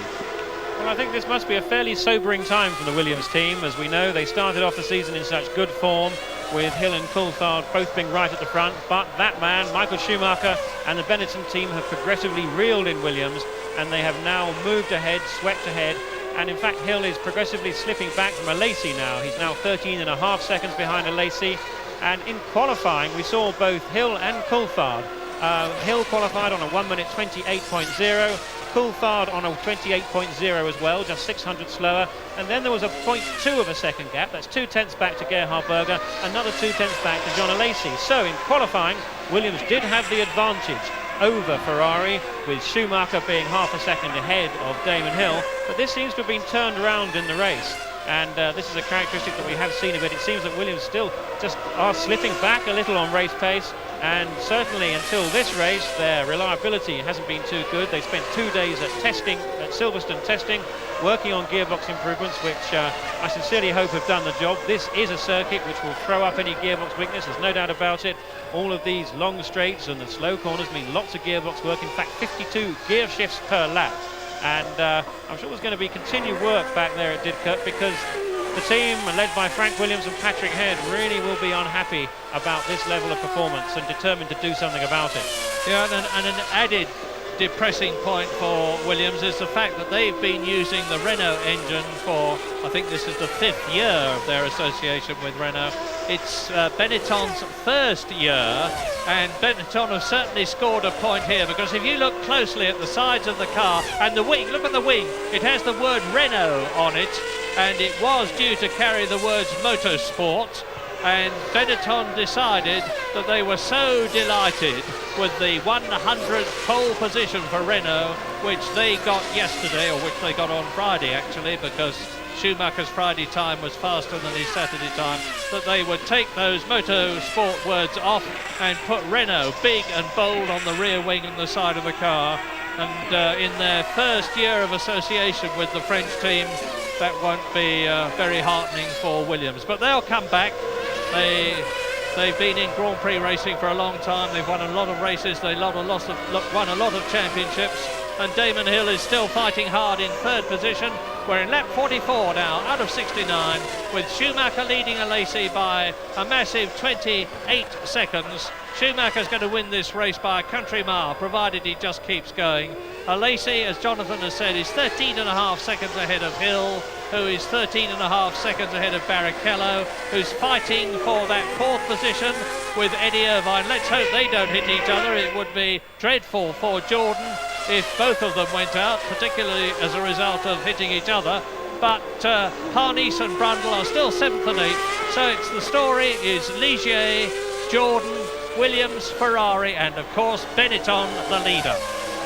Well, I think this must be a fairly sobering time for the Williams team. As we know, they started off the season in such good form, with Hill and Coulthard both being right at the front, but that man, Michael Schumacher, and the Benetton team have progressively reeled in Williams, and they have now moved ahead, swept ahead, and in fact Hill is progressively slipping back from Alesi now. He's now 13.5 seconds behind Alesi, and in qualifying we saw both Hill and Coulthard. Hill qualified on a 1 minute 28.0, Coulthard on a 28.0 as well, just 600 slower, and then there was a 0.2 of a second gap. That's 2/10 back to Gerhard Berger, another 2/10 back to John Alesi. So in qualifying, Williams did have the advantage over Ferrari, with Schumacher being half a second ahead of Damon Hill, but this seems to have been turned around in the race, and this is a characteristic that we have seen a bit. It seems that Williams still just are slipping back a little on race pace, and certainly until this race their reliability hasn't been too good. They spent 2 days at Silverstone testing, working on gearbox improvements, which I sincerely hope have done the job. This is a circuit which will throw up any gearbox weakness, there's no doubt about it. All of these long straights and the slow corners mean lots of gearbox work, in fact 52 gear shifts per lap, and I'm sure there's going to be continued work back there at Didcot, because the team, led by Frank Williams and Patrick Head, really will be unhappy about this level of performance and determined to do something about it. Yeah, and an added depressing point for Williams is the fact that they've been using the Renault engine for, I think this is the 5th year of their association with Renault. It's Benetton's first year, and Benetton have certainly scored a point here, because if you look closely at the sides of the car and the wing, look at the wing, it has the word Renault on it, and it was due to carry the words Motorsport. And Benetton decided that they were so delighted with the 100th pole position for Renault, which they got yesterday, or which they got on Friday actually, because Schumacher's Friday time was faster than his Saturday time, that they would take those Motorsport words off and put Renault big and bold on the rear wing and the side of the car. And in their first year of association with the French team, that won't be very heartening for Williams. But they'll come back. They've been in Grand Prix racing for a long time. They've won a lot of races. They won a lot of championships. And Damon Hill is still fighting hard in 3rd position. We're in lap 44 now, out of 69, with Schumacher leading Alesi by a massive 28 seconds. Schumacher's going to win this race by a country mile, provided he just keeps going. Alesi, as Jonathan has said, is 13.5 seconds ahead of Hill, who is 13.5 seconds ahead of Barrichello, who's fighting for that 4th position with Eddie Irvine. Let's hope they don't hit each other. It would be dreadful for Jordan if both of them went out, particularly as a result of hitting each other. But Harness and Brundle are still 7th and 8th, so it's the story is Ligier, Jordan, Williams, Ferrari, and of course Benetton, the leader.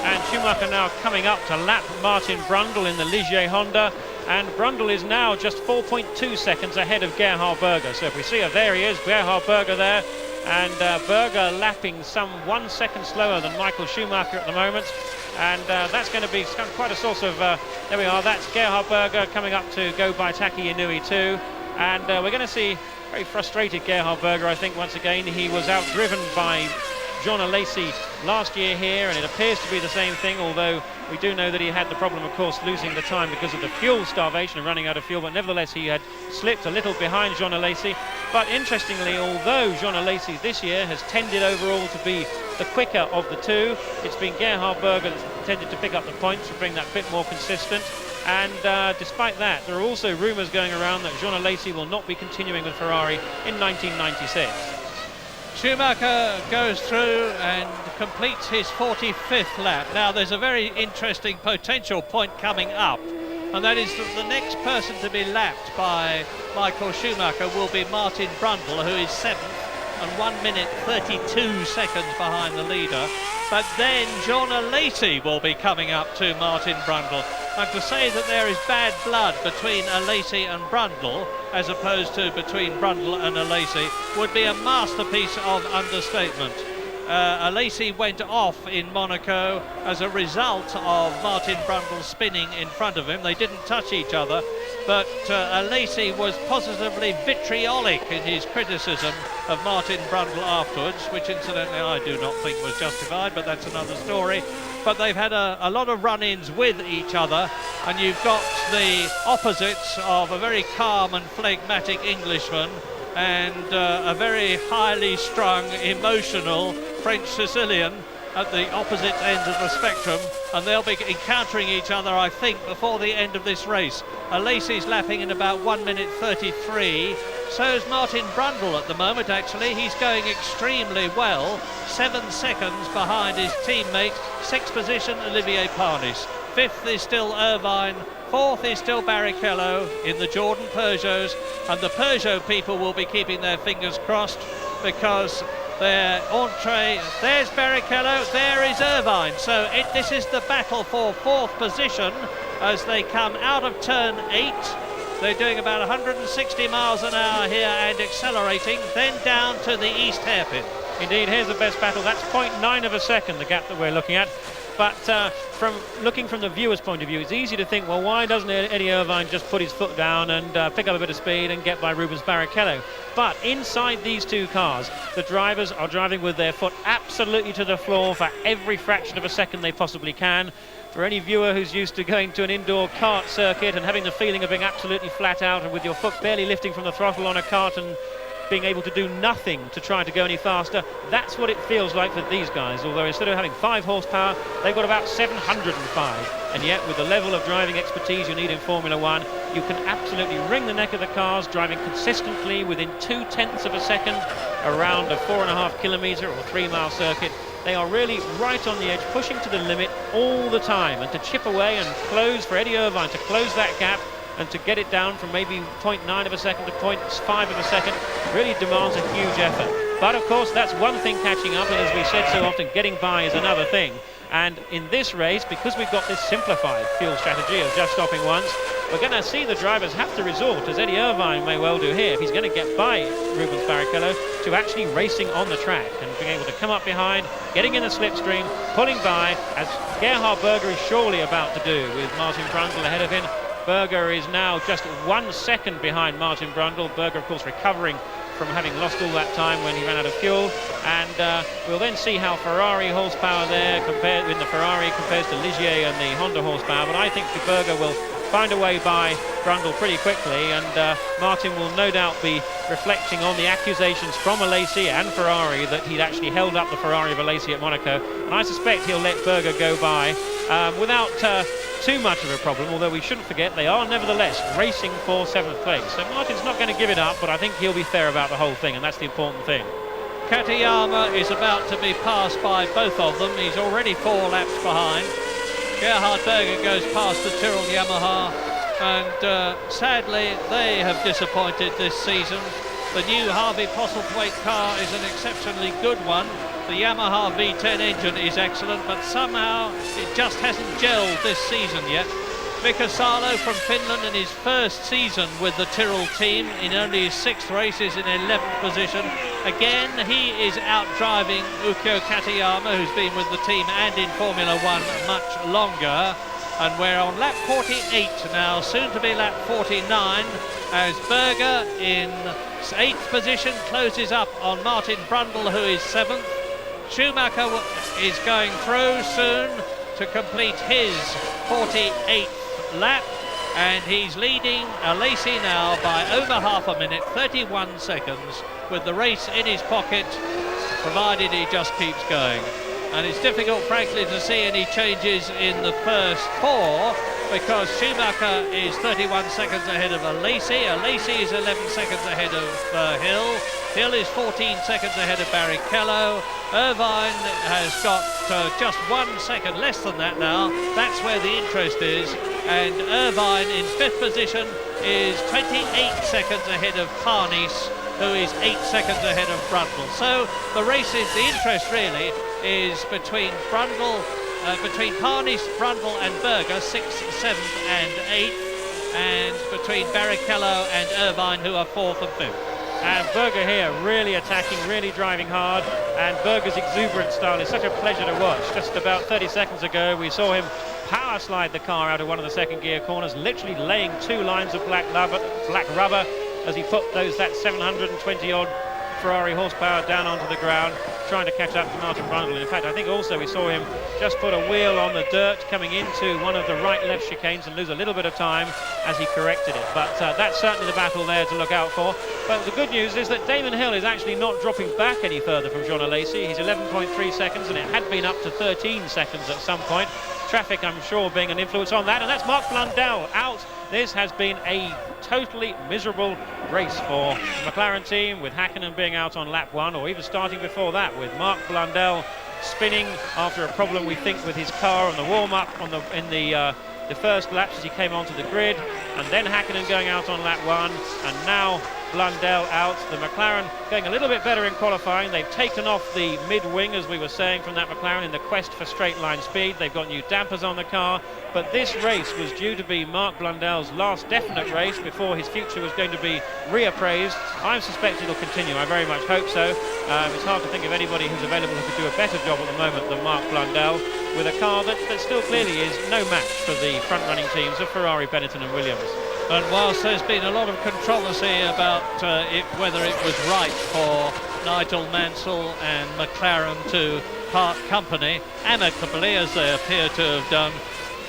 And Schumacher now coming up to lap Martin Brundle in the Ligier Honda, and Brundle is now just 4.2 seconds ahead of Gerhard Berger. So if we see her, there he is, Gerhard Berger there, and Berger lapping some 1 second slower than Michael Schumacher at the moment, and that's going to be quite a source of, there we are, that's Gerhard Berger coming up to go by Taki Inui too, and we're going to see very frustrated Gerhard Berger, I think, once again. He was outdriven by John Alesi last year here, and it appears to be the same thing, although we do know that he had the problem, of course, losing the time because of the fuel starvation and running out of fuel, but nevertheless he had slipped a little behind John Alesi. But interestingly, although John Alesi this year has tended overall to be the quicker of the two, it's been Gerhard Berger that's tended to pick up the points to bring that bit more consistent. And despite that, there are also rumours going around that Jean Alesi will not be continuing with Ferrari in 1996. Schumacher goes through and completes his 45th lap. Now there's a very interesting potential point coming up, and that is that the next person to be lapped by Michael Schumacher will be Martin Brundle, who is 7th and 1 minute 32 seconds behind the leader. But then John Alesi will be coming up to Martin Brundle. And to say that there is bad blood between Alesi and Brundle, as opposed to between Brundle and Alesi, would be a masterpiece of understatement. Alesi went off in Monaco as a result of Martin Brundle spinning in front of him. They didn't touch each other, but Alesi was positively vitriolic in his criticism of Martin Brundle afterwards, which incidentally I do not think was justified, but that's another story. But they've had a lot of run-ins with each other, and you've got the opposites of a very calm and phlegmatic Englishman and a very highly strung, emotional French Sicilian at the opposite ends of the spectrum, and they'll be encountering each other, I think, before the end of this race. Alesi's lapping in about 1 minute 33. So's Martin Brundle at the moment, actually. He's going extremely well. 7 seconds behind his teammate. 6th position, Olivier Panis. 5th is still Irvine. 4th is still Barrichello in the Jordan Peugeots. And the Peugeot people will be keeping their fingers crossed, because their entree, there's Barrichello, there is Irvine. So this is the battle for 4th position as they come out of turn 8. They're doing about 160 miles an hour here and accelerating, then down to the east hairpin. Indeed, here's the best battle. That's 0.9 of a second, the gap that we're looking at. But from looking from the viewer's point of view, it's easy to think, well, why doesn't Eddie Irvine just put his foot down and pick up a bit of speed and get by Rubens Barrichello? But inside these two cars, the drivers are driving with their foot absolutely to the floor for every fraction of a second they possibly can. For any viewer who's used to going to an indoor kart circuit and having the feeling of being absolutely flat out and with your foot barely lifting from the throttle on a kart and being able to do nothing to try to go any faster. That's what it feels like for these guys, although instead of having 5 horsepower, they've got about 705. And yet, with the level of driving expertise you need in Formula One, you can absolutely wring the neck of the cars, driving consistently within 0.2 of a second around a 4.5 kilometre or 3-mile circuit. They are really right on the edge, pushing to the limit all the time, and to chip away and close for Eddie Irvine to close that gap and to get it down from maybe 0.9 of a second to 0.5 of a second really demands a huge effort. But of course, that's one thing catching up, and as we said so often, getting by is another thing. And in this race, because we've got this simplified fuel strategy of just stopping once, we're going to see the drivers have to resort, as Eddie Irvine may well do here, if he's going to get by Rubens Barrichello, to actually racing on the track and being able to come up behind, getting in the slipstream, pulling by, as Gerhard Berger is surely about to do with Martin Brundle ahead of him. Berger is now just 1 second behind Martin Brundle. Berger, of course, recovering from having lost all that time when he ran out of fuel. And we'll then see how Ferrari horsepower there compared with the Ferrari compares to Ligier and the Honda horsepower. But I think Berger will find a way by Brundle pretty quickly, and Martin will no doubt be reflecting on the accusations from Alesi and Ferrari that he'd actually held up the Ferrari of Alesi at Monaco. And I suspect he'll let Berger go by without too much of a problem, although we shouldn't forget they are nevertheless racing for 7th place. So Martin's not going to give it up, but I think he'll be fair about the whole thing, and that's the important thing. Katayama is about to be passed by both of them. He's already 4 laps behind. Gerhard Berger goes past the Tyrrell Yamaha, and sadly they have disappointed this season. The new Harvey Postlethwaite car is an exceptionally good one. The Yamaha V10 engine is excellent, but somehow it just hasn't gelled this season yet. Mika Salo from Finland in his first season with the Tyrrell team, in only his 6th races in 11th position. Again, he is out driving Ukko Katayama, who's been with the team and in Formula One much longer. And we're on lap 48 now, soon to be lap 49, as Berger in 8th position closes up on Martin Brundle, who is 7th. Schumacher is going through soon to complete his 48th lap, and he's leading Alesi now by over half a minute, 31 seconds, with the race in his pocket, provided he just keeps going. And it's difficult, frankly, to see any changes in the first 4, because Schumacher is 31 seconds ahead of Alesi. Alesi is 11 seconds ahead of Hill. Hill is 14 seconds ahead of Barrichello. Irvine has got just 1 second less than that now. That's where the interest is. And Irvine in 5th position is 28 seconds ahead of Parnis, who is 8 seconds ahead of Brundle. So the race is, the interest really is between between Parnis, Brundle and Berger, 6th, 7th and 8th, and between Barrichello and Irvine, who are 4th and 5th. And Berger here really attacking, really driving hard, and Berger's exuberant style is such a pleasure to watch. Just about 30 seconds ago we saw him power slide the car out of one of the second gear corners, literally laying 2 lines of black rubber as he put that 720 odd Ferrari horsepower down onto the ground, trying to catch up to Martin Brundle. In fact, I think also we saw him just put a wheel on the dirt coming into one of the right-left chicanes and lose a little bit of time as he corrected it. But that's certainly the battle there to look out for. But the good news is that Damon Hill is actually not dropping back any further from Jean Alesi. He's 11.3 seconds, and it had been up to 13 seconds at some point. Traffic, I'm sure, being an influence on that. And that's Mark Blundell out. This has been a totally miserable race for the McLaren team, with Hakkinen being out on lap 1, or even starting before that with Mark Blundell spinning after a problem, we think, with his car on the warm-up in the first laps as he came onto the grid, and then Hakkinen going out on lap 1, and now Blundell out. The McLaren going a little bit better in qualifying. They've taken off the mid-wing, as we were saying, from that McLaren in the quest for straight line speed. They've got new dampers on the car, but this race was due to be Mark Blundell's last definite race before his future was going to be reappraised. I suspect it'll continue. I very much hope so. It's hard to think of anybody who's available who could do a better job at the moment than Mark Blundell, with a car that still clearly is no match for the front-running teams of Ferrari, Benetton and Williams. And whilst there's been a lot of controversy about whether it was right for Nigel Mansell and McLaren to part company amicably, as they appear to have done,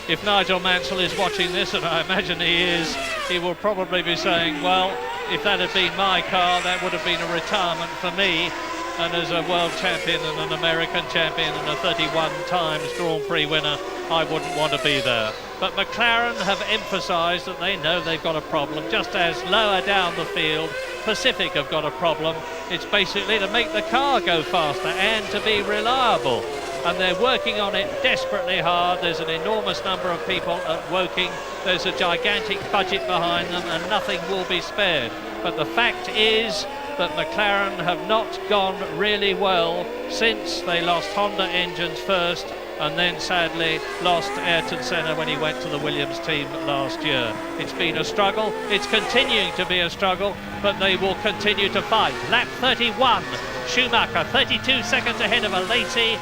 if Nigel Mansell is watching this, and I imagine he is, he will probably be saying, well, if that had been my car, that would have been a retirement for me. And as a world champion and an American champion and a 31 times Grand Prix winner, I wouldn't want to be there. But McLaren have emphasised that they know they've got a problem, just as lower down the field Pacific have got a problem. It's basically to make the car go faster and to be reliable. And they're working on it desperately hard. There's an enormous number of people at Woking. There's a gigantic budget behind them and nothing will be spared. But the fact is that McLaren have not gone really well since they lost Honda engines first and then sadly lost Ayrton Senna when he went to the Williams team last year. It's been a struggle, it's continuing to be a struggle, but they will continue to fight. Lap 31, Schumacher 32 seconds ahead of Alesi.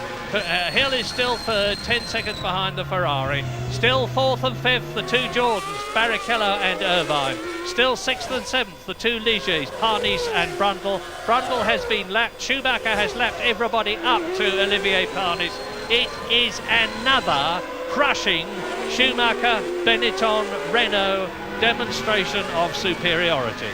Hill is still third, 10 seconds behind the Ferrari. Still fourth and fifth, the two Jordans, Barrichello and Irvine. Still sixth and seventh, the two Ligers, Parnis and Brundle. Brundle has been lapped. Schumacher has lapped everybody up to Olivier Parnis. It is another crushing Schumacher, Benetton, Renault demonstration of superiority.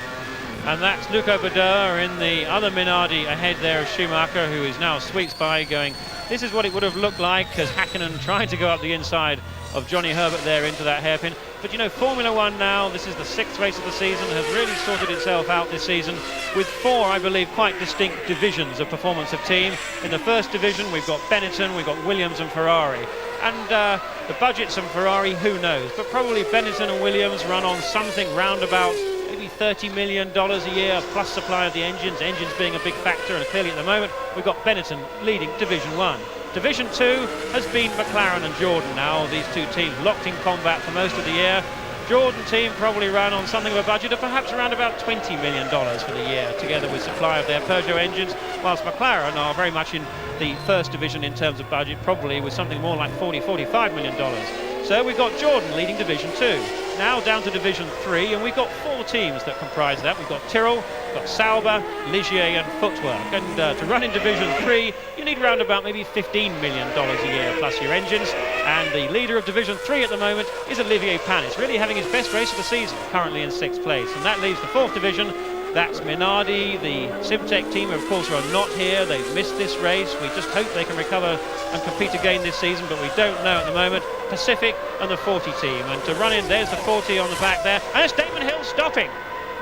And that's Luca Badoer in the other Minardi ahead there of Schumacher, who is now sweeps by going, this is what it would have looked like as Hakkinen trying to go up the inside of Johnny Herbert there into that hairpin. But you know, Formula One now, this is the 6th race of the season, has really sorted itself out this season with 4, I believe, quite distinct divisions of performance of team. In the first division, we've got Benetton, we've got Williams and Ferrari. And the budgets of Ferrari, who knows? But probably Benetton and Williams run on something round about maybe $30 million a year plus supply of the engines being a big factor, and clearly at the moment we've got Benetton leading Division 1. Division 2 has been McLaren and Jordan now, these two teams locked in combat for most of the year. Jordan team probably ran on something of a budget of perhaps around about $20 million for the year, together with supply of their Peugeot engines, whilst McLaren are very much in the first division in terms of budget, probably with something more like $40–45 million. So we've got Jordan leading Division 2. Now down to Division 3, and we've got 4 teams that comprise that. We've got Tyrrell, we've got Sauber, Ligier and Footwork. And to run in Division 3, you need around about maybe $15 million a year plus your engines. And the leader of Division 3 at the moment is Olivier Panis, really having his best race of the season, currently in 6th place. And that leaves the 4th division. That's Minardi, the Simtech team, of course, are not here. They've missed this race. We just hope they can recover and compete again this season, but we don't know at the moment. Pacific and the 40 team. And to run in, there's the 40 on the back there. And it's Damon Hill stopping.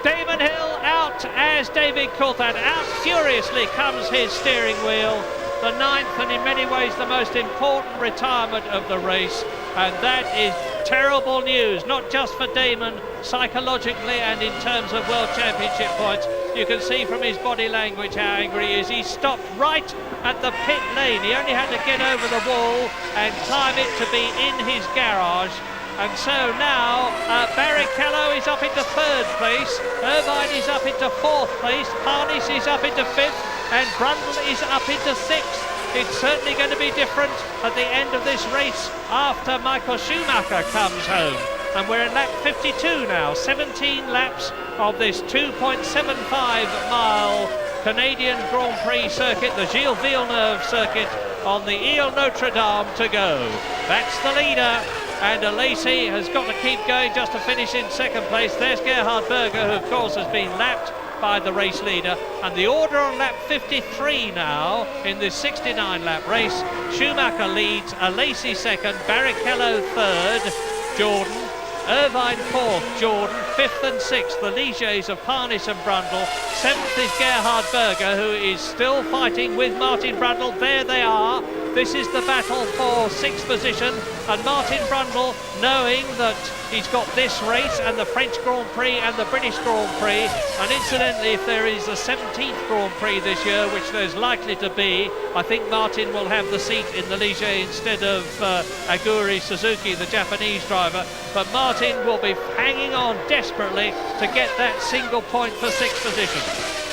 Damon Hill out as David Coulthard. Out furiously comes his steering wheel. The 9th and in many ways the most important retirement of the race. And that is terrible news, not just for Damon psychologically and in terms of World Championship points. You can see from his body language how angry he is. He stopped right at the pit lane. He only had to get over the wall and climb it to be in his garage. And so now Barrichello is up into 3rd place, Irvine is up into 4th place, Parnis is up into 5th, and Brundle is up into 6th. It's certainly going to be different at the end of this race after Michael Schumacher comes home. And we're in lap 52 now, 17 laps of this 2.75-mile Canadian Grand Prix circuit, the Gilles Villeneuve circuit on the Ile Notre Dame to go. That's the leader. And Alesi has got to keep going just to finish in 2nd place. There's Gerhard Berger, who of course has been lapped by the race leader. And the order on lap 53 now in this 69-lap race. Schumacher leads, Alesi 2nd, Barrichello 3rd, Jordan, Irvine 4th, Jordan, 5th and 6th, the Ligers of Parnis and Brundle. 7th is Gerhard Berger, who is still fighting with Martin Brundle. There they are. This is the battle for 6th position, and Martin Brundle, knowing that he's got this race and the French Grand Prix and the British Grand Prix, and incidentally, if there is a 17th Grand Prix this year, which there's likely to be, I think Martin will have the seat in the Ligier instead of Aguri Suzuki, the Japanese driver, but Martin will be hanging on desperately to get that single point for 6th position.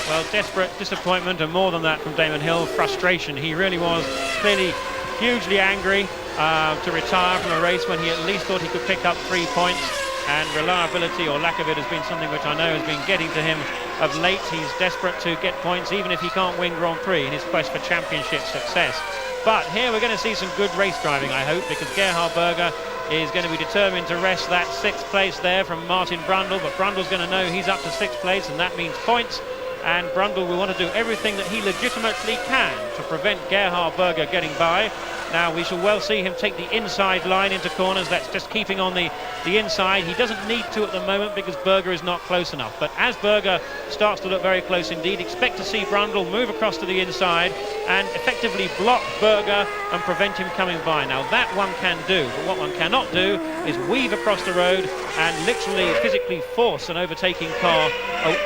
Well, desperate disappointment, and more than that from Damon Hill, frustration. He really was clearly hugely angry to retire from a race when he at least thought he could pick up 3 points, and reliability or lack of it has been something which I know has been getting to him of late. He's desperate to get points even if he can't win Grand Prix in his quest for championship success. But here we're going to see some good race driving, I hope, because Gerhard Berger is going to be determined to wrest that 6th place there from Martin Brundle, but Brundle's going to know he's up to 6th place, and that means points. And Brundle will want to do everything that he legitimately can to prevent Gerhard Berger getting by. Now we shall well see him take the inside line into corners. That's just keeping on the inside. He doesn't need to at the moment because Berger is not close enough. But as Berger starts to look very close indeed, expect to see Brundle move across to the inside and effectively block Berger and prevent him coming by. Now that one can do, but what one cannot do is weave across the road and literally physically force an overtaking car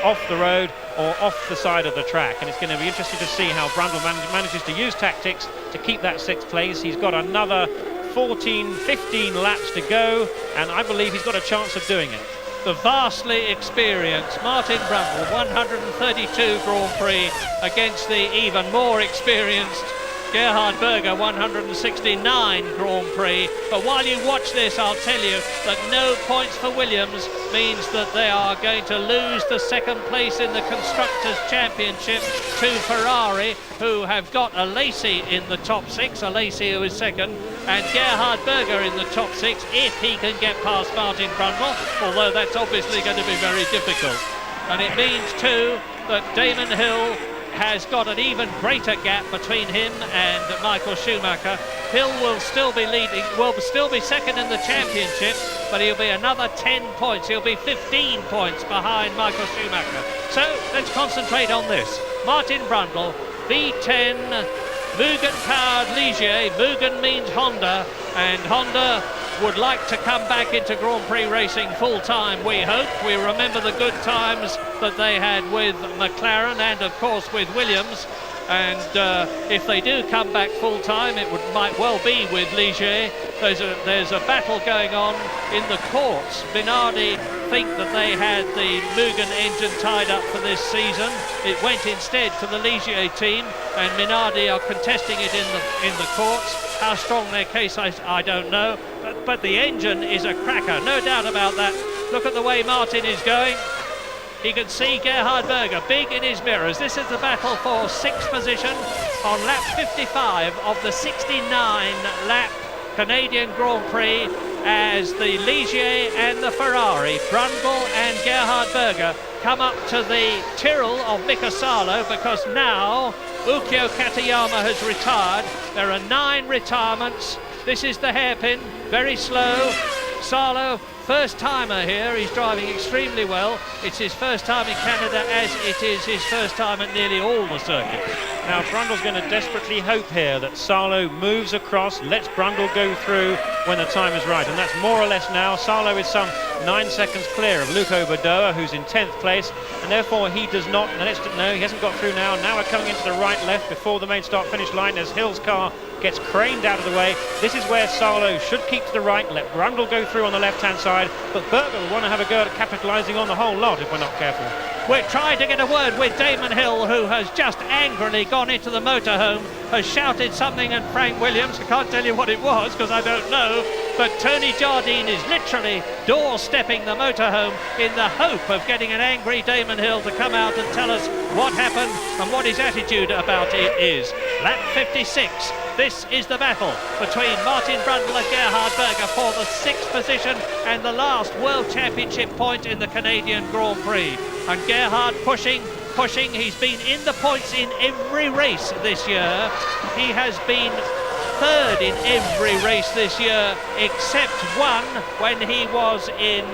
off the road or off the side of the track. And it's going to be interesting to see how Brundle manages to use tactics to keep that 6th place. He's got another 14, 15 laps to go, and I believe he's got a chance of doing it. The vastly experienced Martin Brundle, 132 Grand Prix, against the even more experienced Gerhard Berger, 169 Grand Prix. But while you watch this, I'll tell you that no points for Williams means that they are going to lose the 2nd place in the Constructors' Championship to Ferrari, who have got Alesi in the top 6, Alesi who is 2nd, and Gerhard Berger in the top 6 if he can get past Martin Brundle, although that's obviously going to be very difficult. And it means too that Damon Hill has got an even greater gap between him and Michael Schumacher. Hill will still be leading, will still be 2nd in the championship, but he'll be another 10 points. He'll be 15 points behind Michael Schumacher. So let's concentrate on this. Martin Brundle, V10, Mugen-powered Ligier. Mugen means Honda, and Honda would like to come back into Grand Prix racing full-time, we hope. We remember the good times that they had with McLaren and, of course, with Williams. And if they do come back full-time, it might well be with Ligier. There's a battle going on in the courts. Minardi think that they had the Mugen engine tied up for this season. It went instead to the Ligier team, and Minardi are contesting it in the courts. How strong their case, I don't know. But the engine is a cracker, no doubt about that. Look at the way Martin is going. He can see Gerhard Berger big in his mirrors. This is the battle for 6th position on lap 55 of the 69-lap Canadian Grand Prix, as the Ligier and the Ferrari, Brundle and Gerhard Berger, come up to the Tyrrell of Mika Salo, because now Ukyo Katayama has retired. There are 9 retirements. This is the hairpin, very slow. Salo, first timer here, he's driving extremely well. It's his first time in Canada, as it is his first time at nearly all the circuits. Now Brundle's going to desperately hope here that Salo moves across, lets Brundle go through when the time is right, and that's more or less now. Salo is some 9 seconds clear of Luco Badoa, who's in 10th place, and therefore he does not, no, he hasn't got through now. Now we're coming into the right-left before the main start-finish line as Hill's car gets craned out of the way. This is where Salo should keep to the right, let Brundle go through on the left-hand side, but Berger will want to have a go at capitalising on the whole lot if we're not careful. We're trying to get a word with Damon Hill, who has just angrily gone into the motorhome, has shouted something at Frank Williams. I can't tell you what it was because I don't know, but Tony Jardine is literally doorstepping the motorhome in the hope of getting an angry Damon Hill to come out and tell us what happened and what his attitude about it is. Lap 56. This is the battle between Martin Brundle and Gerhard Berger for the 6th position and the last World Championship point in the Canadian Grand Prix. And Gerhard pushing. He's been in the points in every race this year. He has been 3rd in every race this year except one when he was in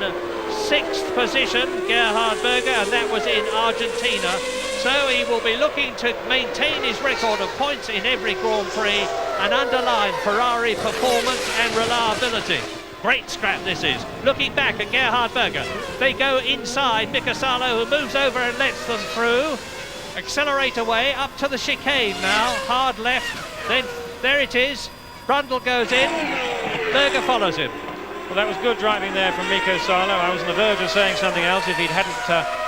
6th position, Gerhard Berger, and that was in Argentina. So he will be looking to maintain his record of points in every Grand Prix and underline Ferrari performance and reliability. Great scrap this is. Looking back at Gerhard Berger. They go inside Mika Salo, who moves over and lets them through. Accelerate away up to the chicane now. Hard left. Then there it is. Brundle goes in. Berger follows him. Well, that was good driving there from Mika Salo. I was on the verge of saying something else if he hadn't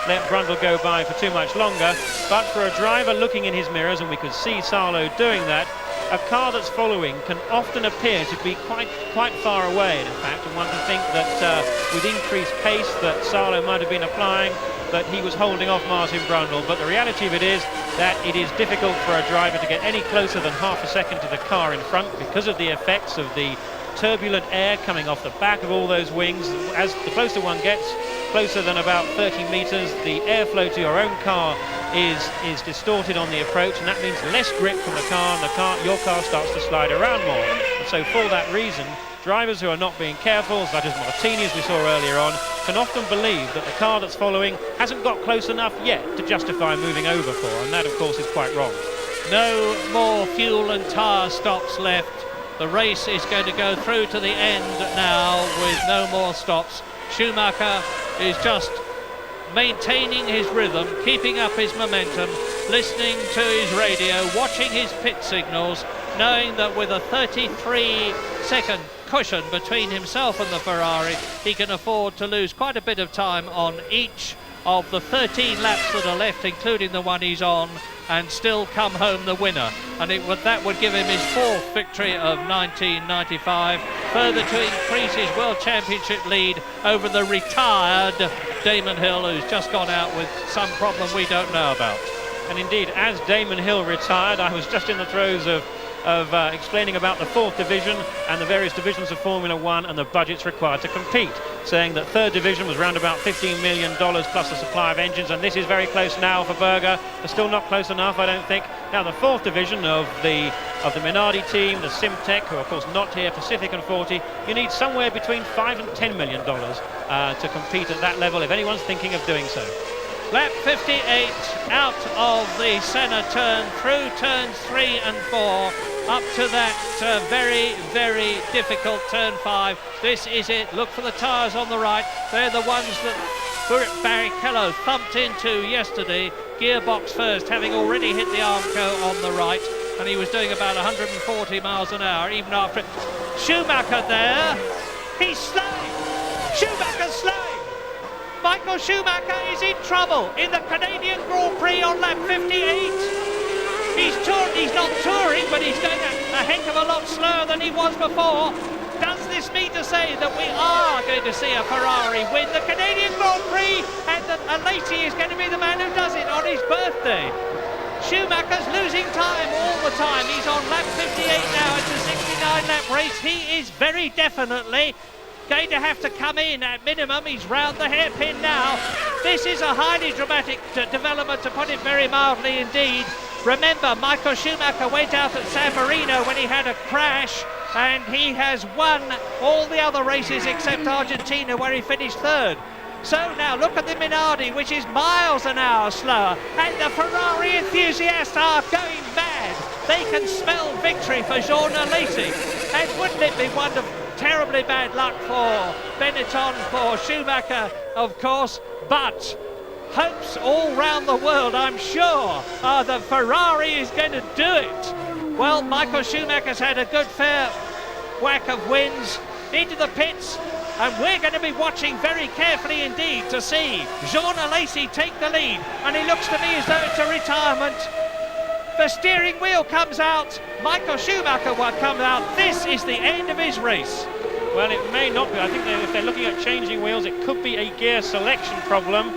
let Brundle go by for too much longer. But for a driver looking in his mirrors, and we could see Salo doing that, a car that's following can often appear to be quite far away, in fact, and one can think that with increased pace that Salo might have been applying, that he was holding off Martin Brundle. But the reality of it is that it is difficult for a driver to get any closer than half a second to the car in front because of the effects of the turbulent air coming off the back of all those wings. As the closer one gets, closer than about 30 metres, the airflow to your own car is distorted on the approach, and that means less grip from the car, and your car starts to slide around more. And so for that reason, drivers who are not being careful, such as Martini, as we saw earlier on, can often believe that the car that's following hasn't got close enough yet to justify moving over for, and that of course is quite wrong. No more fuel and tyre stops left. The race is going to go through to the end now with no more stops. Schumacher is just maintaining his rhythm, keeping up his momentum, listening to his radio, watching his pit signals, knowing that with a 33-second cushion between himself and the Ferrari, he can afford to lose quite a bit of time on each of the 13 laps that are left, including the one he's on, and still come home the winner. And that would give him his 4th victory of 1995, further to increase his World Championship lead over the retired Damon Hill, who's just gone out with some problem we don't know about. And indeed, as Damon Hill retired, I was just in the throes of explaining about the 4th division and the various divisions of Formula One and the budgets required to compete, saying that 3rd division was around about $15 million plus the supply of engines, and this is very close now for Berger, but still not close enough, I don't think. Now the 4th division of the Minardi team, the Simtech, who are of course not here, Pacific and 40, you need somewhere between $5 and $10 million to compete at that level if anyone's thinking of doing so. Lap 58 out of the Senna turn, through turns 3 and 4, up to that very, very difficult turn 5. This is it. Look for the tyres on the right. They're the ones that Barrichello thumped into yesterday. Gearbox first, having already hit the Armco on the right, and he was doing about 140 miles an hour even after it. Schumacher there. He's slowing. Schumacher's slowing. Michael Schumacher is in trouble in the Canadian Grand Prix on lap 58. He's not touring, but he's going a heck of a lot slower than he was before. Does this mean to say that we are going to see a Ferrari win the Canadian Grand Prix, and that Alesi is going to be the man who does it on his birthday? Schumacher's losing time all the time. He's on lap 58 now. It's a 69-lap race. He is very definitely going to have to come in at minimum. He's round the hairpin now. This is a highly dramatic development, to put it very mildly indeed. Remember, Michael Schumacher went out at San Marino when he had a crash, and he has won all the other races except Argentina, where he finished 3rd. So now look at the Minardi, which is miles an hour slower, and the Ferrari enthusiasts are going mad. They can smell victory for Jean Alesi. And wouldn't it be wonderful? Terribly bad luck for Benetton, for Schumacher, of course, but hopes all round the world, I'm sure, the Ferrari is going to do it. Well, Michael Schumacher's had a good fair whack of wins into the pits, and we're going to be watching very carefully indeed to see Jean Alesi take the lead, and it looks to me as though it's a retirement. The steering wheel comes out, Michael Schumacher one comes out. This is the end of his race. Well, it may not be. I think if they're looking at changing wheels, it could be a gear selection problem.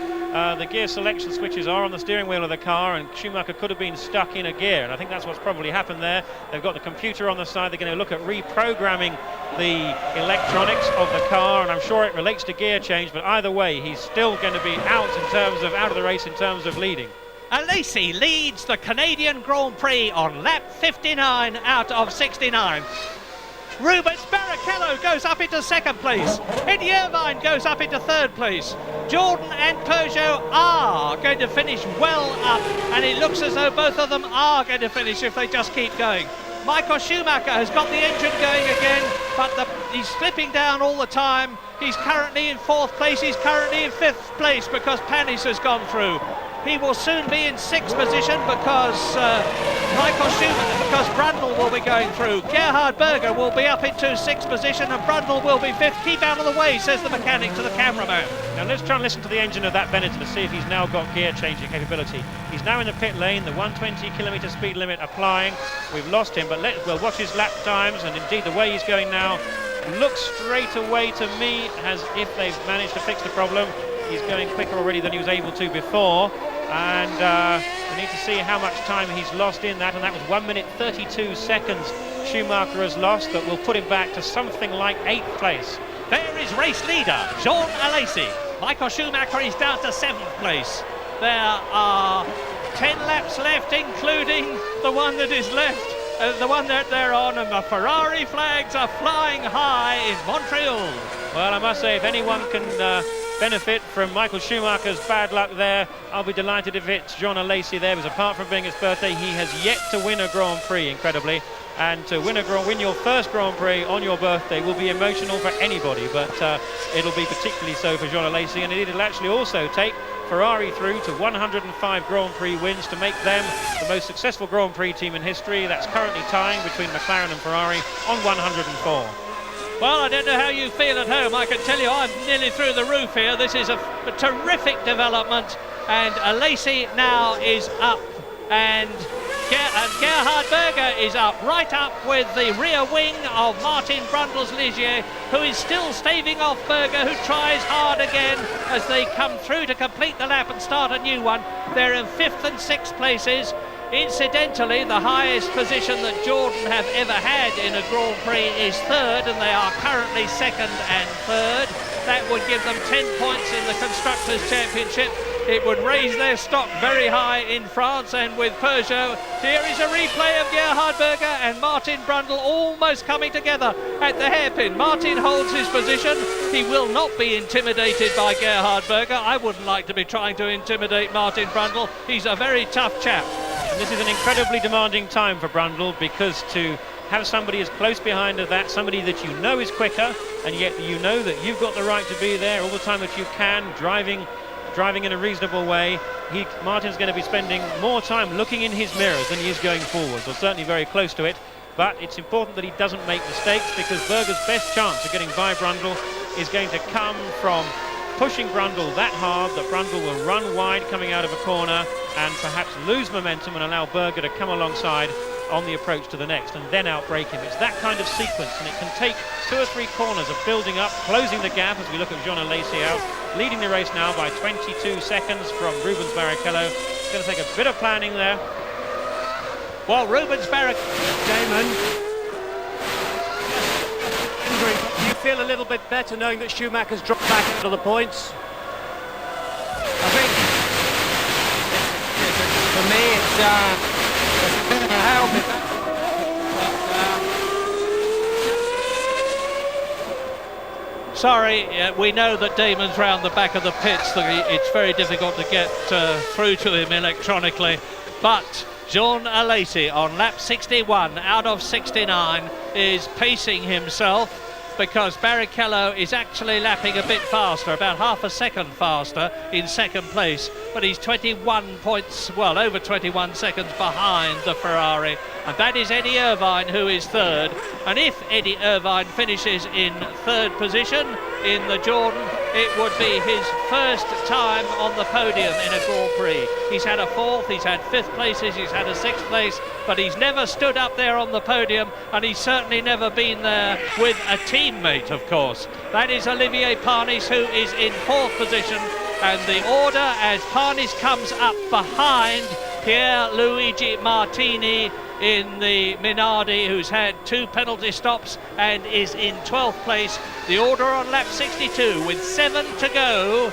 The gear selection switches are on the steering wheel of the car, and Schumacher could have been stuck in a gear, and I think that's what's probably happened there. They've got the computer on the side. They're going to look at reprogramming the electronics of the car, and I'm sure it relates to gear change, but either way, he's still going to be out of the race in terms of leading. Alesi leads the Canadian Grand Prix on lap 59 out of 69. Rubens Barrichello goes up into 2nd place. Eddie Irvine goes up into 3rd place. Jordan and Peugeot are going to finish well up, and it looks as though both of them are going to finish if they just keep going. Michael Schumacher has got the engine going again, but he's slipping down all the time. He's currently in 4th place. He's currently in 5th place because Panis has gone through. He will soon be in 6th position because Michael Schumacher, because Brundle will be going through. Gerhard Berger will be up into 6th position, and Brundle will be 5th. Keep out of the way, says the mechanic to the cameraman. Now let's try and listen to the engine of that Benetton to see if he's now got gear changing capability. He's now in the pit lane, the 120km speed limit applying. We've lost him, but we'll watch his lap times, and indeed the way he's going now looks straight away to me as if they've managed to fix the problem. He's going quicker already than he was able to before. and we need to see how much time he's lost in that, and that was 1 minute 32 seconds Schumacher has lost. That will put him back to something like 8th place. There is race leader Jean Alesi. Michael Schumacher is down to 7th place. There are 10 laps left, including the one that is left, the one that they're on, and the Ferrari flags are flying high in Montreal. Well, I must say, if anyone can benefit from Michael Schumacher's bad luck there, I'll be delighted if it's Jean Alesi there, because apart from being his birthday, he has yet to win a Grand Prix, incredibly. And to win your first Grand Prix on your birthday will be emotional for anybody, but it'll be particularly so for Jean Alesi, and it'll actually also take Ferrari through to 105 Grand Prix wins to make them the most successful Grand Prix team in history. That's currently tying between McLaren and Ferrari on 104. Well, I don't know how you feel at home. I can tell you I'm nearly through the roof here. This is a terrific development, and Alesi now is up, and Gerhard Berger is up, right up with the rear wing of Martin Brundle's Ligier, who is still staving off Berger, who tries hard again as they come through to complete the lap and start a new one. They're in 5th and 6th places. Incidentally, the highest position that Jordan have ever had in a Grand Prix is 3rd, and they are currently 2nd and 3rd. That would give them 10 points in the Constructors' Championship. It would raise their stock very high in France, and with Peugeot, here is a replay of Gerhard Berger and Martin Brundle almost coming together at the hairpin. Martin holds his position. He will not be intimidated by Gerhard Berger. I wouldn't like to be trying to intimidate Martin Brundle. He's a very tough chap. And this is an incredibly demanding time for Brundle, because to have somebody as close behind as that, somebody that you know is quicker, and yet you know that you've got the right to be there all the time that you can, driving in a reasonable way. Martin's going to be spending more time looking in his mirrors than he is going forwards, or certainly very close to it. But it's important that he doesn't make mistakes, because Berger's best chance of getting by Brundle is going to come from pushing Brundle that hard that Brundle will run wide coming out of a corner and perhaps lose momentum and allow Berger to come alongside on the approach to the next and then outbrake him. It's that kind of sequence, and it can take 2 or 3 corners of building up, closing the gap as we look at Jean Alesi out, leading the race now by 22 seconds from Rubens Barrichello. It's going to take a bit of planning there. Well, Rubens Barrichello, Damon, do you feel a little bit better knowing that Schumacher's dropped back into the points? I think for me it's a help if that, sorry, we know that Damon's round the back of the pits. It's very difficult to get through to him electronically, but Jean Alesi on lap 61 out of 69 is pacing himself, because Barrichello is actually lapping a bit faster, about half a second faster in 2nd place, but he's 21 points, well, over 21 seconds behind the Ferrari, and that is Eddie Irvine, who is 3rd. And if Eddie Irvine finishes in 3rd position in the Jordan, it would be his first time on the podium in a Grand Prix. He's had a 4th, he's had 5th places, he's had a 6th place, but he's never stood up there on the podium, and he's certainly never been there with a teammate, of course. That is Olivier Panis, who is in 4th position, and the order as Panis comes up behind Pierluigi Martini in the Minardi, who's had 2 penalty stops and is in 12th place. The order on lap 62 with 7 to go,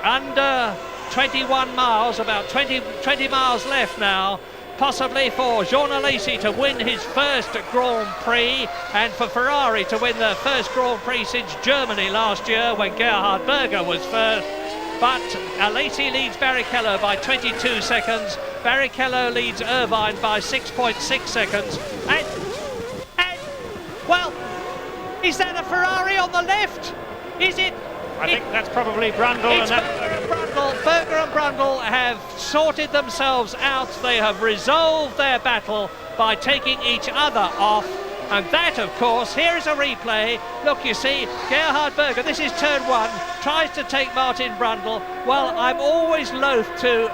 under 21 miles, about 20 miles left now, possibly for Jean Alesi to win his first Grand Prix, and for Ferrari to win their first Grand Prix since Germany last year when Gerhard Berger was first. But Alesi leads Barrichello by 22 seconds. Barrichello leads Irvine by 6.6 seconds. And, well, is that a Ferrari on the left? Is it? I think that's probably Brundle. It's Berger and Brundle have sorted themselves out. They have resolved their battle by taking each other off. And that, of course, here is a replay. Look, you see, Gerhard Berger, this is turn 1, tries to take Martin Brundle. Well, I'm always loath to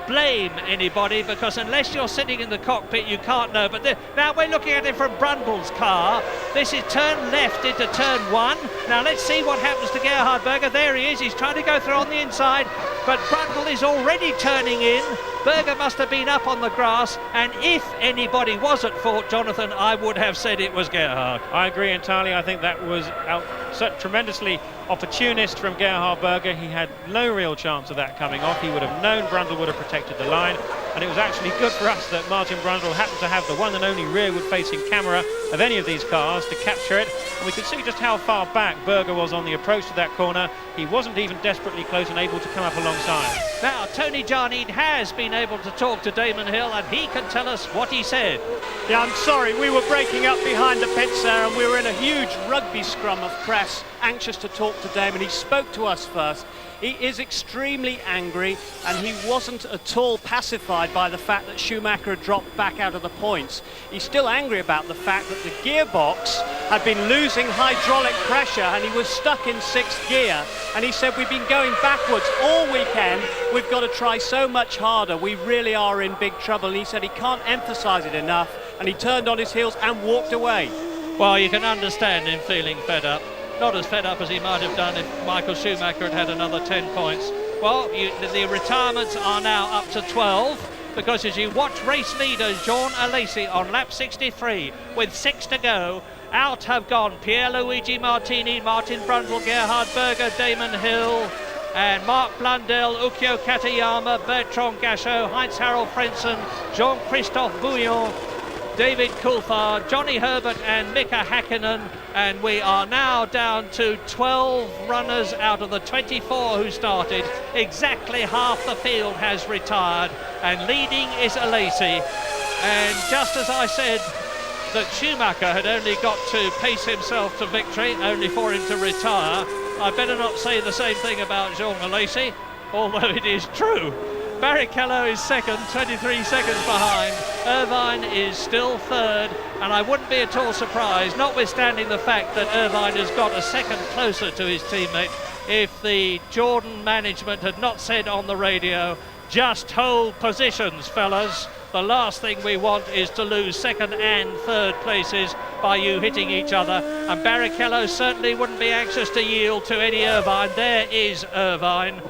blame anybody, because unless you're sitting in the cockpit, you can't know. But now we're looking at it from Brundle's car. This is turn left into turn 1. Now let's see what happens to Gerhard Berger. There he is. He's trying to go through on the inside. but Brundle is already turning in. Berger must have been up on the grass, and if anybody was at fault, Jonathan, I would have said it was Gerhard. I agree entirely. I think that was tremendously opportunist from Gerhard Berger. He had no real chance of that coming off. He would have known Brundle would have protected the line, and it was actually good for us that Martin Brundle happened to have the one and only rearward-facing camera of any of these cars to capture it, and we could see just how far back Berger was on the approach to that corner. He wasn't even desperately close and able to come up alongside. Now, Tony Jarnine has been able to talk to Damon Hill, and he can tell us what he said. Yeah, I'm sorry, we were breaking up behind the pits there, and we were in a huge rugby scrum of press, anxious to talk to Damon. He spoke to us first. He is extremely angry, and he wasn't at all pacified by the fact that Schumacher had dropped back out of the points. He's still angry about the fact that the gearbox had been losing hydraulic pressure, and he was stuck in 6th gear. And he said, we've been going backwards all weekend. We've got to try so much harder. We really are in big trouble. And he said he can't emphasize it enough. And he turned on his heels and walked away. Well, you can understand him feeling fed up. Not as fed up as he might have done if Michael Schumacher had had another 10 points. Well, the retirements are now up to 12, because as you watch race leader Jean Alesi on lap 63 with 6 to go, out have gone Pierluigi Martini, Martin Brundle, Gerhard Berger, Damon Hill, and Mark Blundell, Ukyo Katayama, Bertrand Gachot, Heinz-Harald Frentzen, Jean-Christophe Bouillon, David Coulthard, Johnny Herbert and Mika Hakkinen, and we are now down to 12 runners out of the 24 who started. Exactly half the field has retired, and leading is Alesi. And just as I said that Schumacher had only got to pace himself to victory, only for him to retire, I better not say the same thing about Jean Alesi, although it is true. Barrichello is second, 23 seconds behind. Irvine is still third, and I wouldn't be at all surprised, notwithstanding the fact that Irvine has got a second closer to his teammate, if the Jordan management had not said on the radio, just hold positions, fellas. The last thing we want is to lose second and third places by you hitting each other. And Barrichello certainly wouldn't be anxious to yield to any Irvine. There is Irvine.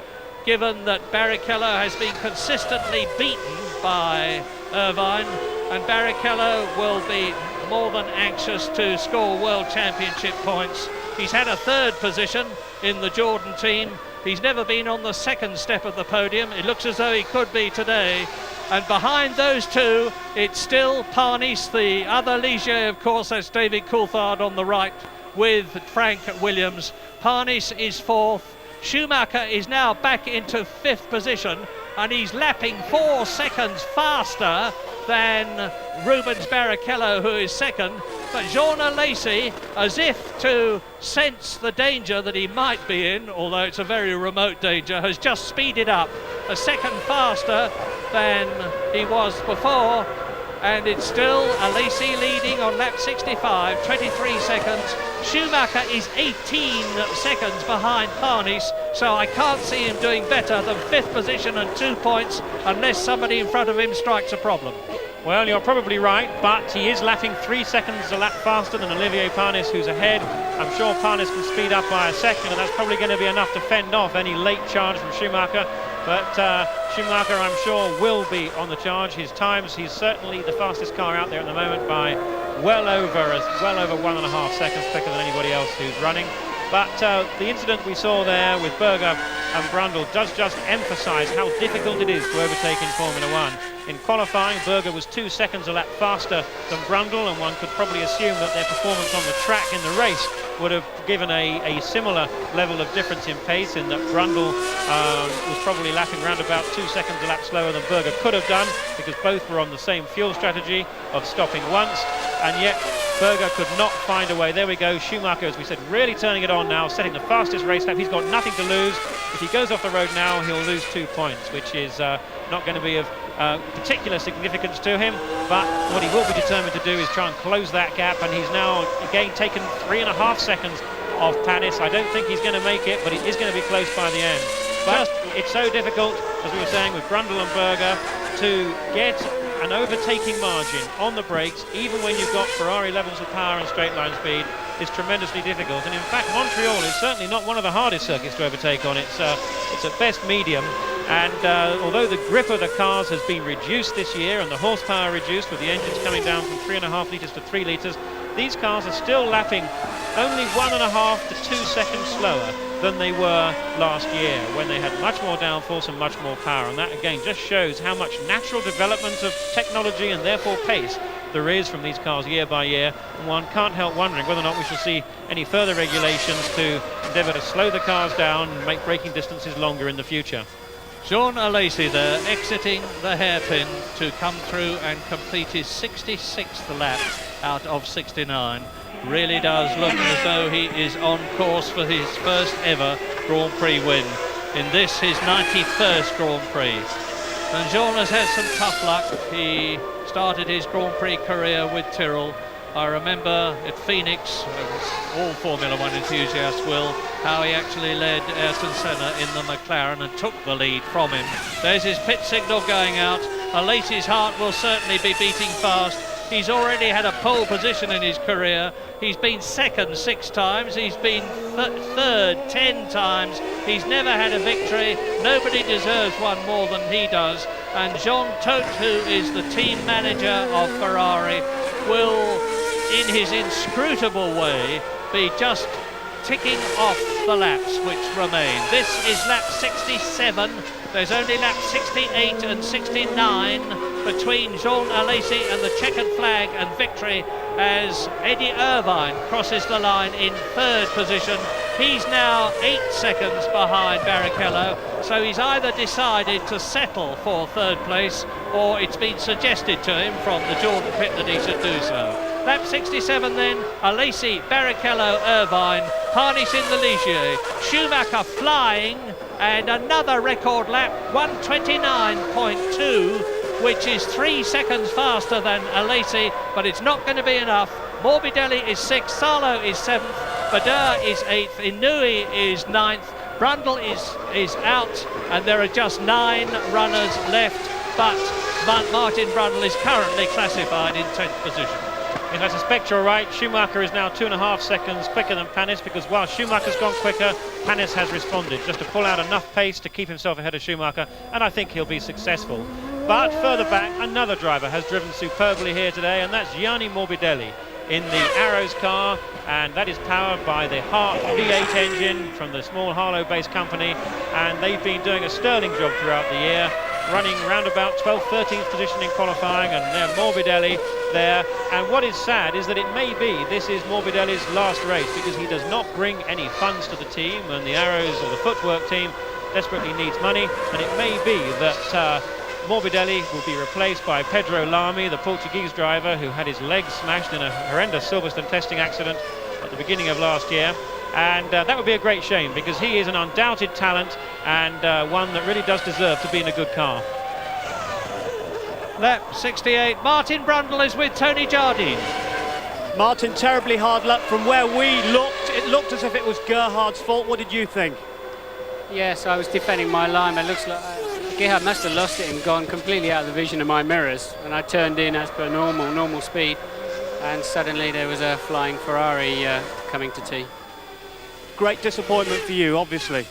Given that Barrichello has been consistently beaten by Irvine, and Barrichello will be more than anxious to score World Championship points. He's had a third position in the Jordan team. He's never been on the second step of the podium. It looks as though he could be today. And behind those two, it's still Parnis, the other Ligier, of course, that's David Coulthard on the right with Frank Williams. Parnis is fourth. Schumacher is now back into fifth position, and he's lapping 4 seconds faster than Rubens Barrichello, who is second. But Jean Alesi, as if to sense the danger that he might be in, although it's a very remote danger, has just speeded up a second faster than he was before. And it's still Alesi leading on lap 65, 23 seconds. Schumacher is 18 seconds behind Parnis, so I can't see him doing better than fifth position and 2 points unless somebody in front of him strikes a problem. Well, you're probably right, but he is lapping 3 seconds a lap faster than Olivier Parnis, who's ahead. I'm sure Parnis can speed up by a second, and that's probably going to be enough to fend off any late charge from Schumacher. But Schumacher, I'm sure, will be on the charge. His times, he's certainly the fastest car out there at the moment by well over 1.5 seconds quicker than anybody else who's running. But the incident we saw there with Berger and Brundle does just emphasise how difficult it is to overtake in Formula One. In qualifying, Berger was 2 seconds a lap faster than Brundle, and one could probably assume that their performance on the track in the race would have given a similar level of difference in pace, in that Brundle was probably lapping around about 2 seconds a lap slower than Berger could have done, because both were on the same fuel strategy of stopping once, and yet Berger could not find a way. There we go, Schumacher, as we said, really turning it on now, setting the fastest race lap. He's got nothing to lose. If he goes off the road now, he'll lose 2 points, which is not going to be of particular significance to him, but what he will be determined to do is try and close that gap, and he's now again taken 3.5 seconds off Parnis. I don't think he's going to make it, but it is going to be close by the end. But it's so difficult, as we were saying, with Brundle and Berger to get an overtaking margin on the brakes, even when you've got Ferrari levels of power and straight line speed, is tremendously difficult. And in fact, Montreal is certainly not one of the hardest circuits to overtake on. It's at best medium. And although the grip of the cars has been reduced this year and the horsepower reduced with the engines coming down from 3.5 litres to 3 litres, these cars are still lapping only 1.5 to 2 seconds slower than they were last year, when they had much more downforce and much more power. And that again just shows how much natural development of technology and therefore pace there is from these cars year by year, and one can't help wondering whether or not we shall see any further regulations to endeavour to slow the cars down and make braking distances longer in the future. Jean Alesi there, exiting the hairpin to come through and complete his 66th lap out of 69. Really does look as though he is on course for his first ever Grand Prix win. In this, his 91st Grand Prix. And Jean has had some tough luck. He started his Grand Prix career with Tyrrell. I remember at Phoenix, as all Formula One enthusiasts will, how he actually led Ayrton Senna in the McLaren and took the lead from him. There's his pit signal going out. Alesi's heart will certainly be beating fast. He's already had a pole position in his career. He's been second 6 times. He's been third 10 times. He's never had a victory. Nobody deserves one more than he does. And Jean Todt, who is the team manager of Ferrari, will, in his inscrutable way, be just ticking off the laps which remain. This is lap 67. There's only lap 68 and 69 between Jean Alesi and the checkered flag and victory, as Eddie Irvine crosses the line in 3rd position. He's now 8 seconds behind Barrichello, so he's either decided to settle for 3rd place, or it's been suggested to him from the Jordan pit that he should do so. Lap 67 then, Alesi, Barrichello, Irvine, Harness in the Ligier, Schumacher flying, and another record lap, 1:29.2, which is 3 seconds faster than Alesi, but it's not going to be enough. Morbidelli is 6th, Salo is 7th, Badeur is 8th, Inouye is 9th, Brundle is out, and there are just 9 runners left, but Martin Brundle is currently classified in 10th position. If I suspect you're right, Schumacher is now 2.5 seconds quicker than Panis, because while Schumacher's gone quicker, Panis has responded just to pull out enough pace to keep himself ahead of Schumacher, and I think he'll be successful. But further back, another driver has driven superbly here today, and that's Gianni Morbidelli in the Arrows car, and that is powered by the Hart V8 engine from the small Harlow-based company, and they've been doing a sterling job throughout the year, running round about 12th, 13th position in qualifying, and now Morbidelli there. And what is sad is that it may be this is Morbidelli's last race, because he does not bring any funds to the team, and the Arrows or the footwork team desperately needs money, and it may be that Morbidelli will be replaced by Pedro Lamy, the Portuguese driver who had his leg smashed in a horrendous Silverstone testing accident at the beginning of last year. And that would be a great shame, because he is an undoubted talent, and one that really does deserve to be in a good car. Lap 68, Martin Brundle is with Tony Jardine. Martin, terribly hard luck. From where we looked, it looked as if it was Gerhard's fault. What did you think? Yes, I was defending my line. It looks like Gerhard must have lost it and gone completely out of the vision of my mirrors. And I turned in as per normal speed, and suddenly there was a flying Ferrari coming to tee. Great disappointment for you, obviously.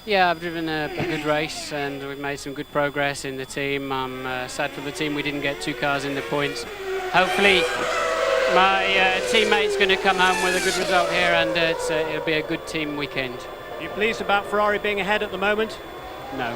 Yeah, I've driven a good race, and we've made some good progress in the team. I'm sad for the team we didn't get 2 cars in the points. Hopefully my teammate's going to come home with a good result here, and it'll be a good team weekend. Are you pleased about Ferrari being ahead at the moment? No.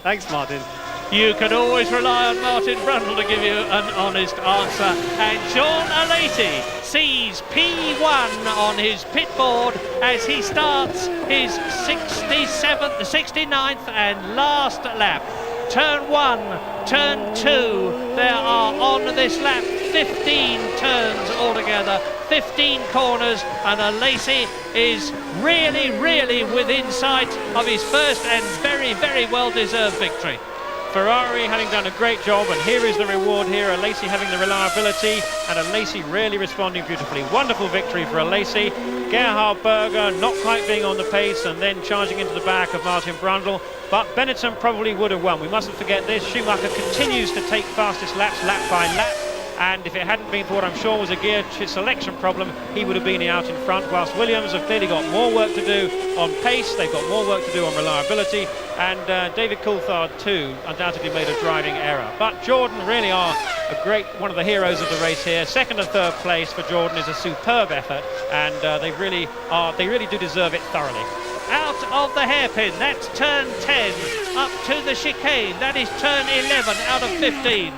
Thanks, Martin. You can always rely on Martin Brundle to give you an honest answer. And Jean Alesi sees P1 on his pit board as he starts his 69th and last lap. Turn 1, turn 2, there are on this lap 15 turns altogether, 15 corners, and Alesi is really within sight of his first and very well-deserved victory. Ferrari having done a great job, and here is the reward here. Alesi having the reliability, and Alesi really responding beautifully. Wonderful victory for Alesi. Gerhard Berger not quite being on the pace, and then charging into the back of Martin Brundle. but Benetton probably would have won. We mustn't forget this. Schumacher continues to take fastest laps, lap by lap, and if it hadn't been for what I'm sure was a gear selection problem, he would have been out in front, whilst Williams have clearly got more work to do on pace, they've got more work to do on reliability, and David Coulthard too undoubtedly made a driving error. But Jordan really are one of the heroes of the race here. Second and third place for Jordan is a superb effort, and they really do deserve it thoroughly. Out of the hairpin, that's turn 10, up to the chicane, that is turn 11 out of 15.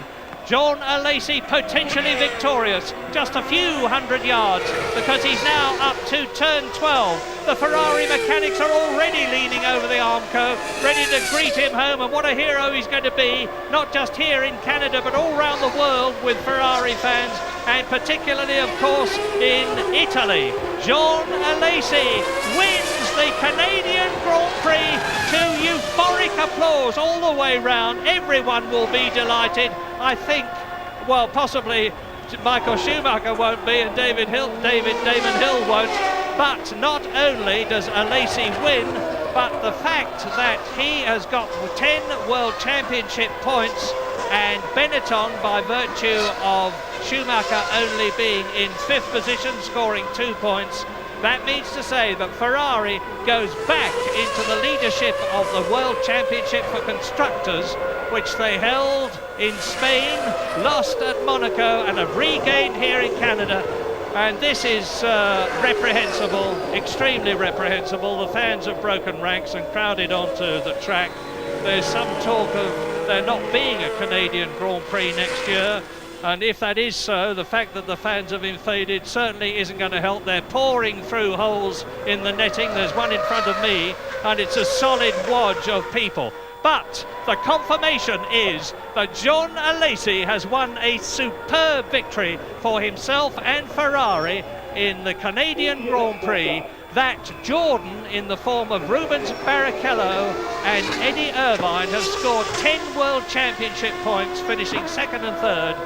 John Alesi potentially victorious, just a few hundred yards, because he's now up to turn 12. The Ferrari mechanics are already leaning over the Armco, ready to greet him home, and what a hero he's going to be, not just here in Canada, but all around the world with Ferrari fans, and particularly, of course, in Italy. John Alesi wins the Canadian Grand Prix to euphoric applause all the way round. Everyone will be delighted. I think, well, possibly Michael Schumacher won't be, and Damon Hill won't. But not only does Alesi win, but the fact that he has got 10 World Championship points, and Benetton, by virtue of Schumacher only being in 5th position, scoring 2 points, that means to say that Ferrari goes back into the leadership of the World Championship for Constructors, which they held in Spain, lost at Monaco, and have regained here in Canada. And this is reprehensible, extremely reprehensible. The fans have broken ranks and crowded onto the track. There's some talk of there not being a Canadian Grand Prix next year. And if that is so, the fact that the fans have invaded certainly isn't going to help. They're pouring through holes in the netting. There's one in front of me, and it's a solid wodge of people. But the confirmation is that John Alesi has won a superb victory for himself and Ferrari in the Canadian Grand Prix, that Jordan, in the form of Rubens Barrichello and Eddie Irvine, have scored 10 World Championship points, finishing 2nd and 3rd.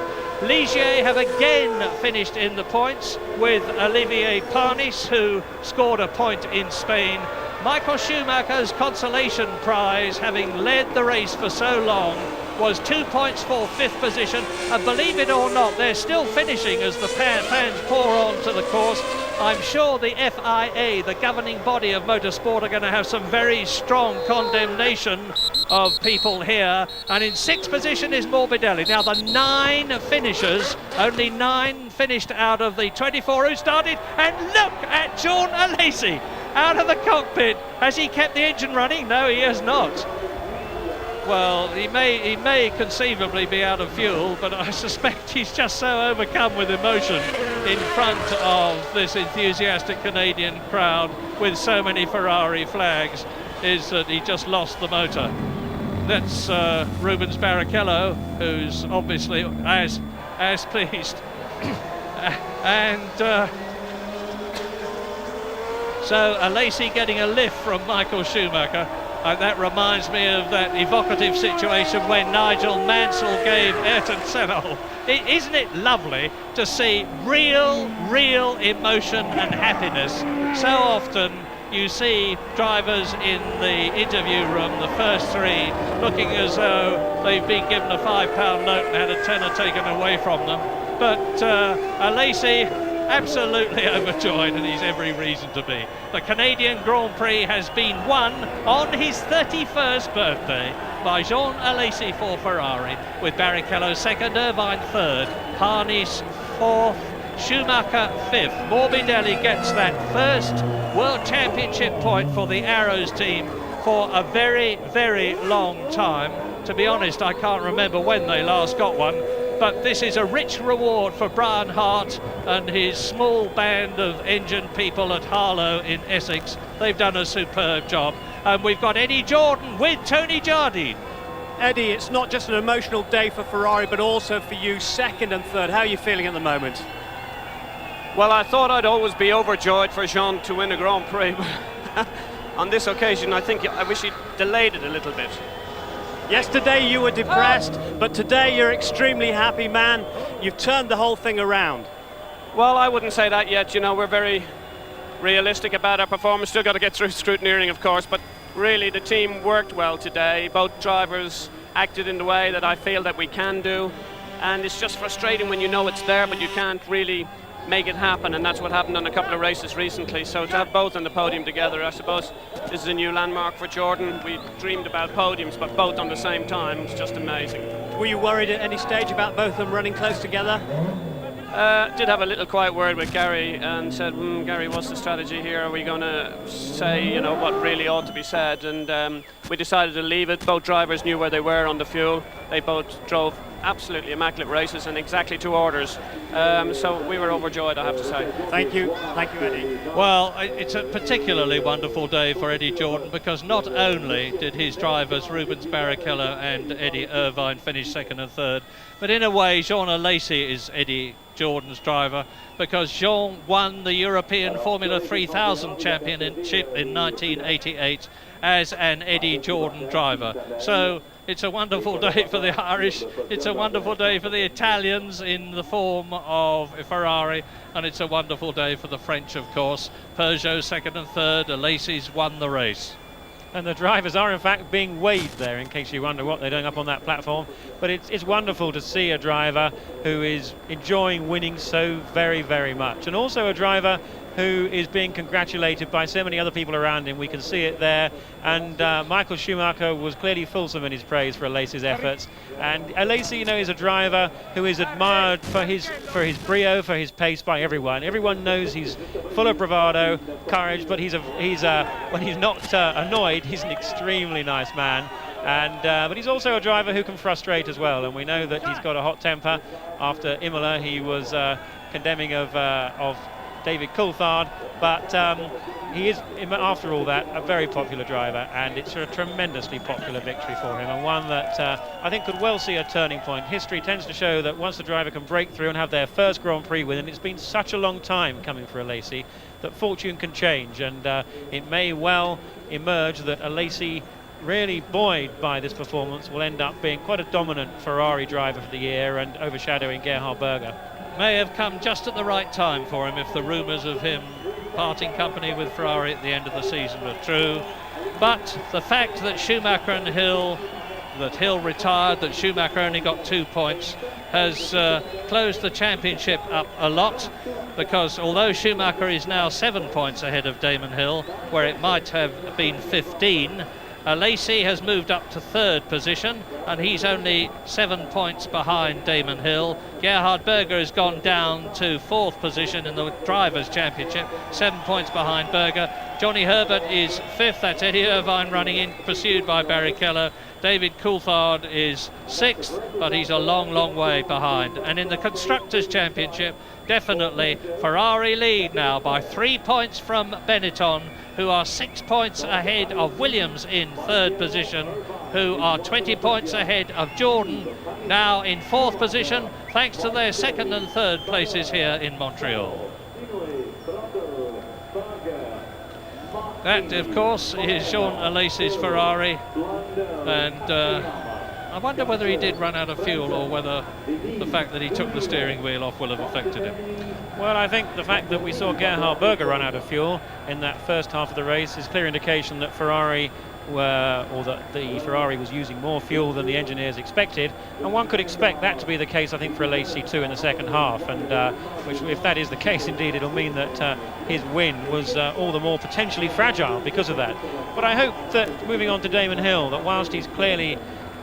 Ligier have again finished in the points with Olivier Panis, who scored a point in Spain. Michael Schumacher's consolation prize, having led the race for so long, was 2 points for 5th position, and believe it or not, they're still finishing as the fans pour onto the course. I'm sure the FIA, the governing body of motorsport, are going to have some very strong condemnation of people here. And in 6th position is Morbidelli. Now the 9 finishers, only 9 finished out of the 24 who started, and look at John Alesi out of the cockpit. Has he kept the engine running? No, he has not. Well, he may conceivably be out of fuel, but I suspect he's just so overcome with emotion in front of this enthusiastic Canadian crowd with so many Ferrari flags, is that he just lost the motor. That's Rubens Barrichello, who's obviously as pleased. So Alesi getting a lift from Michael Schumacher. That reminds me of that evocative situation when Nigel Mansell gave Ayrton Senna. Isn't it lovely to see real emotion and happiness? So often you see drivers in the interview room, the first 3, looking as though they've been given a £5 note and had a tenner taken away from them. But Alesi, absolutely overjoyed, and he's every reason to be. The Canadian Grand Prix has been won on his 31st birthday by Jean Alesi for Ferrari, with Barrichello 2nd, Irvine 3rd, Panis 4th, Schumacher 5th. Morbidelli gets that first World Championship point for the Arrows team for a very long time. To be honest, I can't remember when they last got one. But this is a rich reward for Brian Hart and his small band of engine people at Harlow in Essex. They've done a superb job. And we've got Eddie Jordan with Tony Jardine. Eddie, it's not just an emotional day for Ferrari, but also for you, 2nd and 3rd. How are you feeling at the moment? Well, I thought I'd always be overjoyed for Jean to win a Grand Prix, but on this occasion I wish he'd delayed it a little bit. Yesterday you were depressed, but today you're extremely happy, man. You've turned the whole thing around. Well, I wouldn't say that yet. You know, we're very realistic about our performance. Still got to get through scrutineering, of course, but really the team worked well today. Both drivers acted in the way that I feel that we can do, and it's just frustrating when you know it's there but you can't really make it happen, and that's what happened on a couple of races recently. So to have both on the podium together, I suppose this is a new landmark for Jordan. We dreamed about podiums, but both on the same time, it's just amazing. Were you worried at any stage about both of them running close together? Did have a little quiet word with Gary and said, Gary, what's the strategy here? Are we going to say, you know, what really ought to be said? And we decided to leave it. Both drivers knew where they were on the fuel. They both drove absolutely immaculate races and exactly to orders. So we were overjoyed, I have to say. Thank you, Eddie. Well, it's a particularly wonderful day for Eddie Jordan, because not only did his drivers Rubens Barrichello and Eddie Irvine finish second and third, but in a way Jean Alesi is Eddie Jordan's driver, because Jean won the European Formula 3000 Championship in 1988 as an Eddie Jordan driver. So it's a wonderful day for the Irish, it's a wonderful day for the Italians in the form of Ferrari, and it's a wonderful day for the French, of course. Peugeot second and third, Alesi's won the race. And the drivers are in fact being waved there, in case you wonder what they're doing up on that platform. But it's wonderful to see a driver who is enjoying winning so very, very much, and also a driver who is being congratulated by so many other people around him. We can see it there, and Michael Schumacher was clearly fulsome in his praise for Alesi's efforts. And Alesi, you know, is a driver who is admired for his brio, for his pace by everyone. Everyone knows he's full of bravado, courage, but when he's not annoyed, he's an extremely nice man. And but he's also a driver who can frustrate as well, and we know that he's got a hot temper. After Imola, he was condemning of David Coulthard, but he is, after all that, a very popular driver, and it's a tremendously popular victory for him, and one that I think could well see a turning point. History tends to show that once the driver can break through and have their first Grand Prix win, and it's been such a long time coming for Alesi, that fortune can change, and it may well emerge that Alesi, really buoyed by this performance, will end up being quite a dominant Ferrari driver for the year and overshadowing Gerhard Berger. May have come just at the right time for him if the rumours of him parting company with Ferrari at the end of the season were true. But the fact that Schumacher and Hill retired, that Schumacher only got 2 points, has closed the championship up a lot, because although Schumacher is now 7 points ahead of Damon Hill, where it might have been 15, Alesi has moved up to third position, and he's only 7 points behind Damon Hill. Gerhard Berger has gone down to fourth position in the Drivers' Championship, 7 points behind Berger. Johnny Herbert is fifth, that's Eddie Irvine running in, pursued by Barrichello. David Coulthard is sixth, but he's a long, long way behind. And in the Constructors' Championship, definitely Ferrari lead now by 3 points from Benetton, who are 6 points ahead of Williams in third position, who are 20 points ahead of Jordan, now in fourth position, thanks to their second and third places here in Montreal. That, of course, is Jean Alesi's Ferrari, and I wonder whether he did run out of fuel, or whether the fact that he took the steering wheel off will have affected him. Well, I think the fact that we saw Gerhard Berger run out of fuel in that first half of the race is clear indication that Ferrari the Ferrari was using more fuel than the engineers expected, and one could expect that to be the case, I think, for Alesi too in the second half, and which, if that is the case indeed, it'll mean that his win was all the more potentially fragile because of that. But I hope that, moving on to Damon Hill, that whilst he's clearly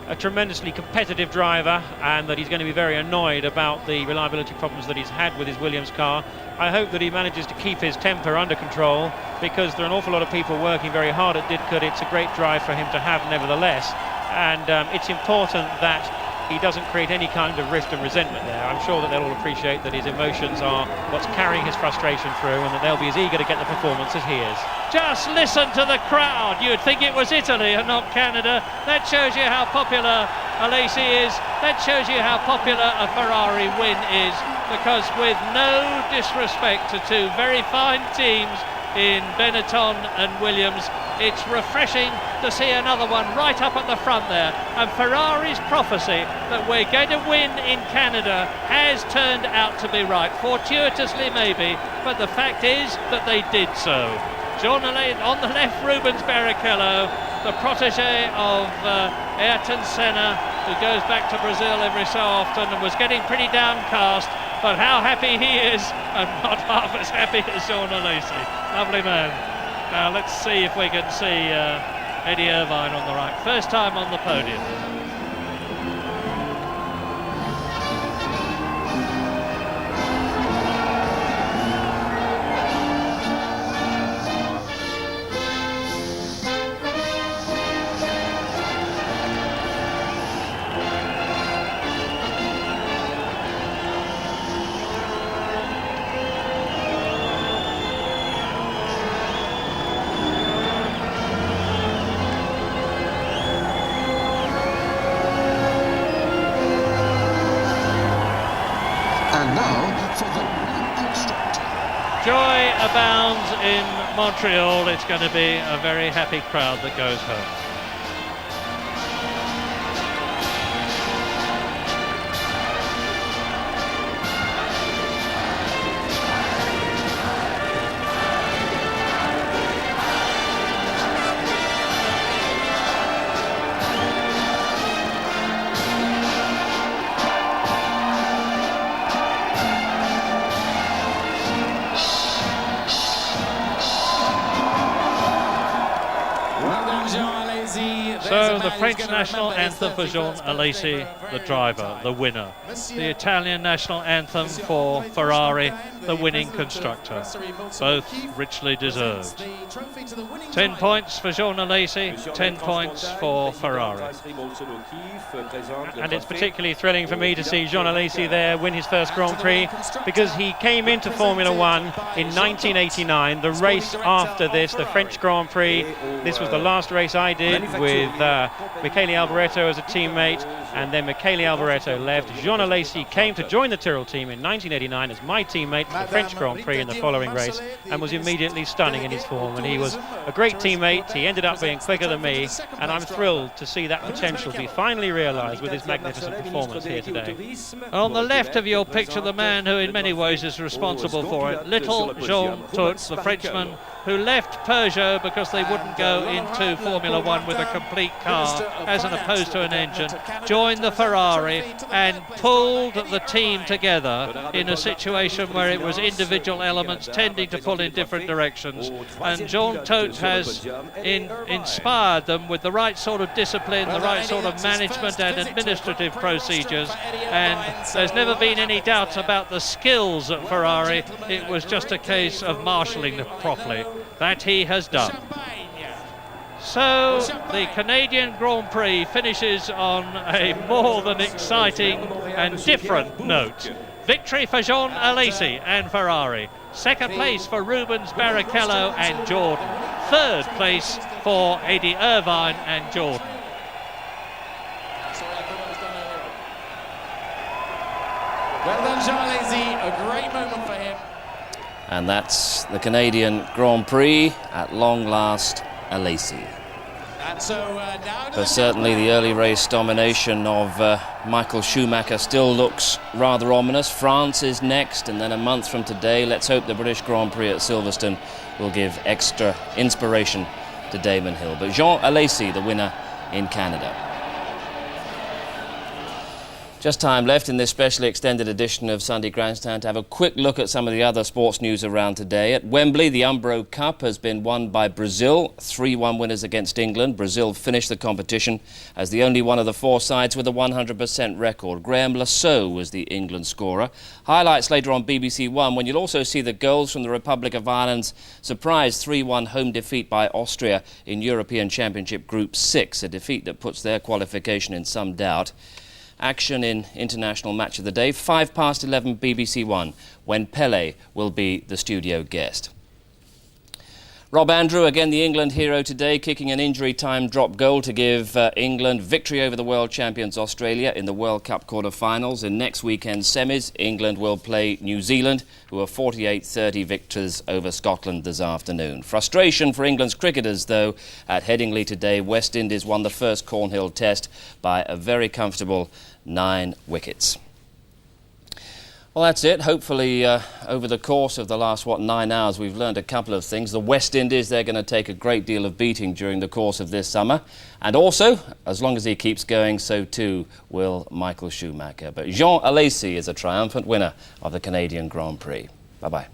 a tremendously competitive driver, and that he's going to be very annoyed about the reliability problems that he's had with his Williams car, I hope that he manages to keep his temper under control, because there are an awful lot of people working very hard at Didcot. It's a great drive for him to have nevertheless, and it's important that he doesn't create any kind of rift and resentment there. I'm sure that they'll all appreciate that his emotions are what's carrying his frustration through, and that they'll be as eager to get the performance as he is. Just listen to the crowd. You'd think it was Italy and not Canada. That shows you how popular Alesi is. That shows you how popular a Ferrari win is, because with no disrespect to two very fine teams in Benetton and Williams, it's refreshing to see another one right up at the front there. And Ferrari's prophecy that we're going to win in Canada has turned out to be right, fortuitously maybe, but the fact is that they did so. Jean Alesi on the left, Rubens Barrichello, the protege of Ayrton Senna, who goes back to Brazil every so often and was getting pretty downcast, but how happy he is, and not half as happy as Jean Alesi. Lovely man. Now let's see if we can see Eddie Irvine on the right. First time on the podium. Joy abounds in Montreal. It's going to be a very happy crowd that goes home. So the French national anthem for Jean Alesi, the driver, the winner. The Italian national anthem for Ferrari, the winning constructor. Both richly deserved. 10 points for Jean Alesi, 10 points for Ferrari. And it's particularly thrilling for me to see Jean Alesi there win his first Grand Prix, because he came into Formula One in 1989, the race after this, the French Grand Prix. This was the last race I did with Michele Alboreto as a teammate, and then Michele Alboreto left. Jean Alesi came to join the Tyrrell team in 1989 as my teammate for the French Grand Prix in the following race, and was immediately stunning in his form, and he was a great teammate. He ended up being quicker than me, and I'm thrilled to see that potential be finally realised with his magnificent performance here today. On the left of your picture, the man who in many ways is responsible for it, little Jean Todt, the Frenchman who left Peugeot because they wouldn't go into Formula One with a complete car as opposed to an engine, joined the Ferrari and pulled the team together in a situation where it was individual elements tending to pull in different directions, and Jean Todt has inspired them with the right sort of discipline, the right sort of management and administrative procedures, and there's never been any doubts about the skills at Ferrari. It was just a case of marshalling them properly. That he has done. So the Canadian Grand Prix finishes on a more than exciting and different note. Victory for Jean Alesi and Ferrari. Second place for Rubens Barrichello and Jordan. Third place for Eddie Irvine and Jordan. Well done, Jean Alesi. A great moment for him. And that's the Canadian Grand Prix. At long last, Alesi. But certainly the early race domination of Michael Schumacher still looks rather ominous. France is next, and then a month from today, let's hope the British Grand Prix at Silverstone will give extra inspiration to Damon Hill. But Jean Alesi, the winner in Canada. Just time left in this specially extended edition of Sunday Grandstand to have a quick look at some of the other sports news around today. At Wembley, the Umbro Cup has been won by Brazil, 3-1 winners against England. Brazil finished the competition as the only one of the four sides with a 100% record. Graham Lasso was the England scorer. Highlights later on BBC One, when you'll also see the goals from the Republic of Ireland's surprise 3-1 home defeat by Austria in European Championship Group 6, a defeat that puts their qualification in some doubt. Action in international match of the day, 11:05 BBC One, when Pelé will be the studio guest. Rob Andrew, again the England hero today, kicking an injury-time drop goal to give England victory over the world champions Australia in the World Cup quarter-finals. In next weekend's semis, England will play New Zealand, who are 48-30 victors over Scotland this afternoon. Frustration for England's cricketers, though. At Headingley today, West Indies won the first Cornhill Test by a very comfortable 9 wickets. Well, that's it. Hopefully, over the course of the last, 9 hours, we've learned a couple of things. The West Indies, they're going to take a great deal of beating during the course of this summer. And also, as long as he keeps going, so too will Michael Schumacher. But Jean Alesi is a triumphant winner of the Canadian Grand Prix. Bye-bye.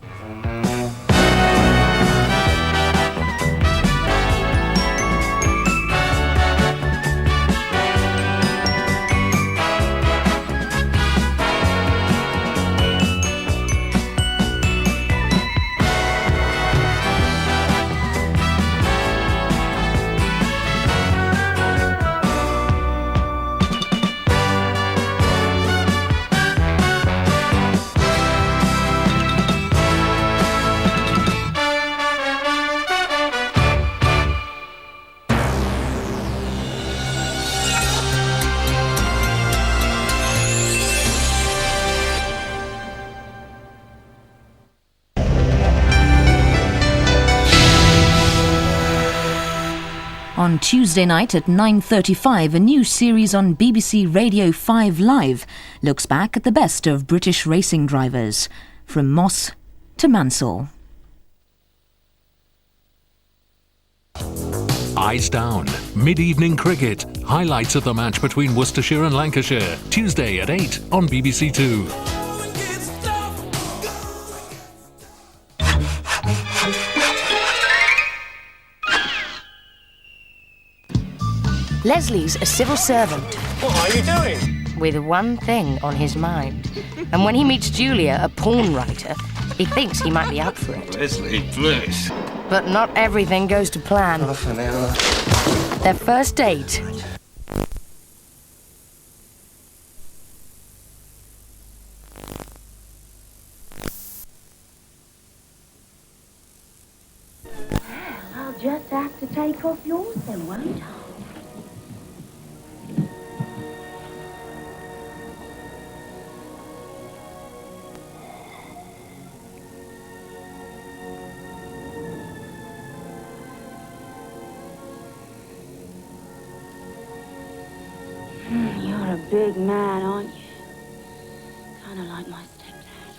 On Tuesday night at 9:35, a new series on BBC Radio 5 Live looks back at the best of British racing drivers, from Moss to Mansell. Eyes Down, mid-evening cricket, highlights of the match between Worcestershire and Lancashire, Tuesday at 8 on BBC Two. Leslie's a civil servant. What are you doing? With one thing on his mind. And when he meets Julia, a porn writer, he thinks he might be up for it. Leslie, please. But not everything goes to plan. Half an hour. Their first date. I'll just have to take off yours then, won't I? You're a big man, aren't you? Kind of like my stepdad.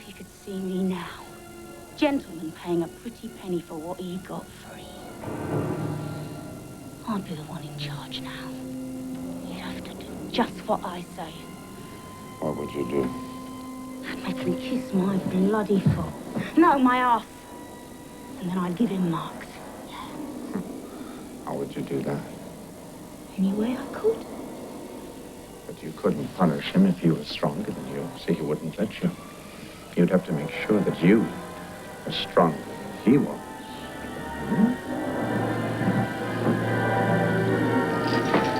If you could see me now. Gentleman paying a pretty penny for what he got free. I'd be the one in charge now. You'd have to do just what I say. What would you do? I'd make him kiss my bloody foot. No, my ass. And then I'd give him marks. How would you do that? Any way I could. But you couldn't punish him if he was stronger than you, so he wouldn't let you. You'd have to make sure that you were stronger than he was.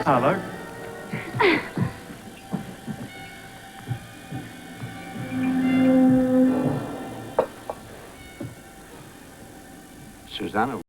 Hello. Susanna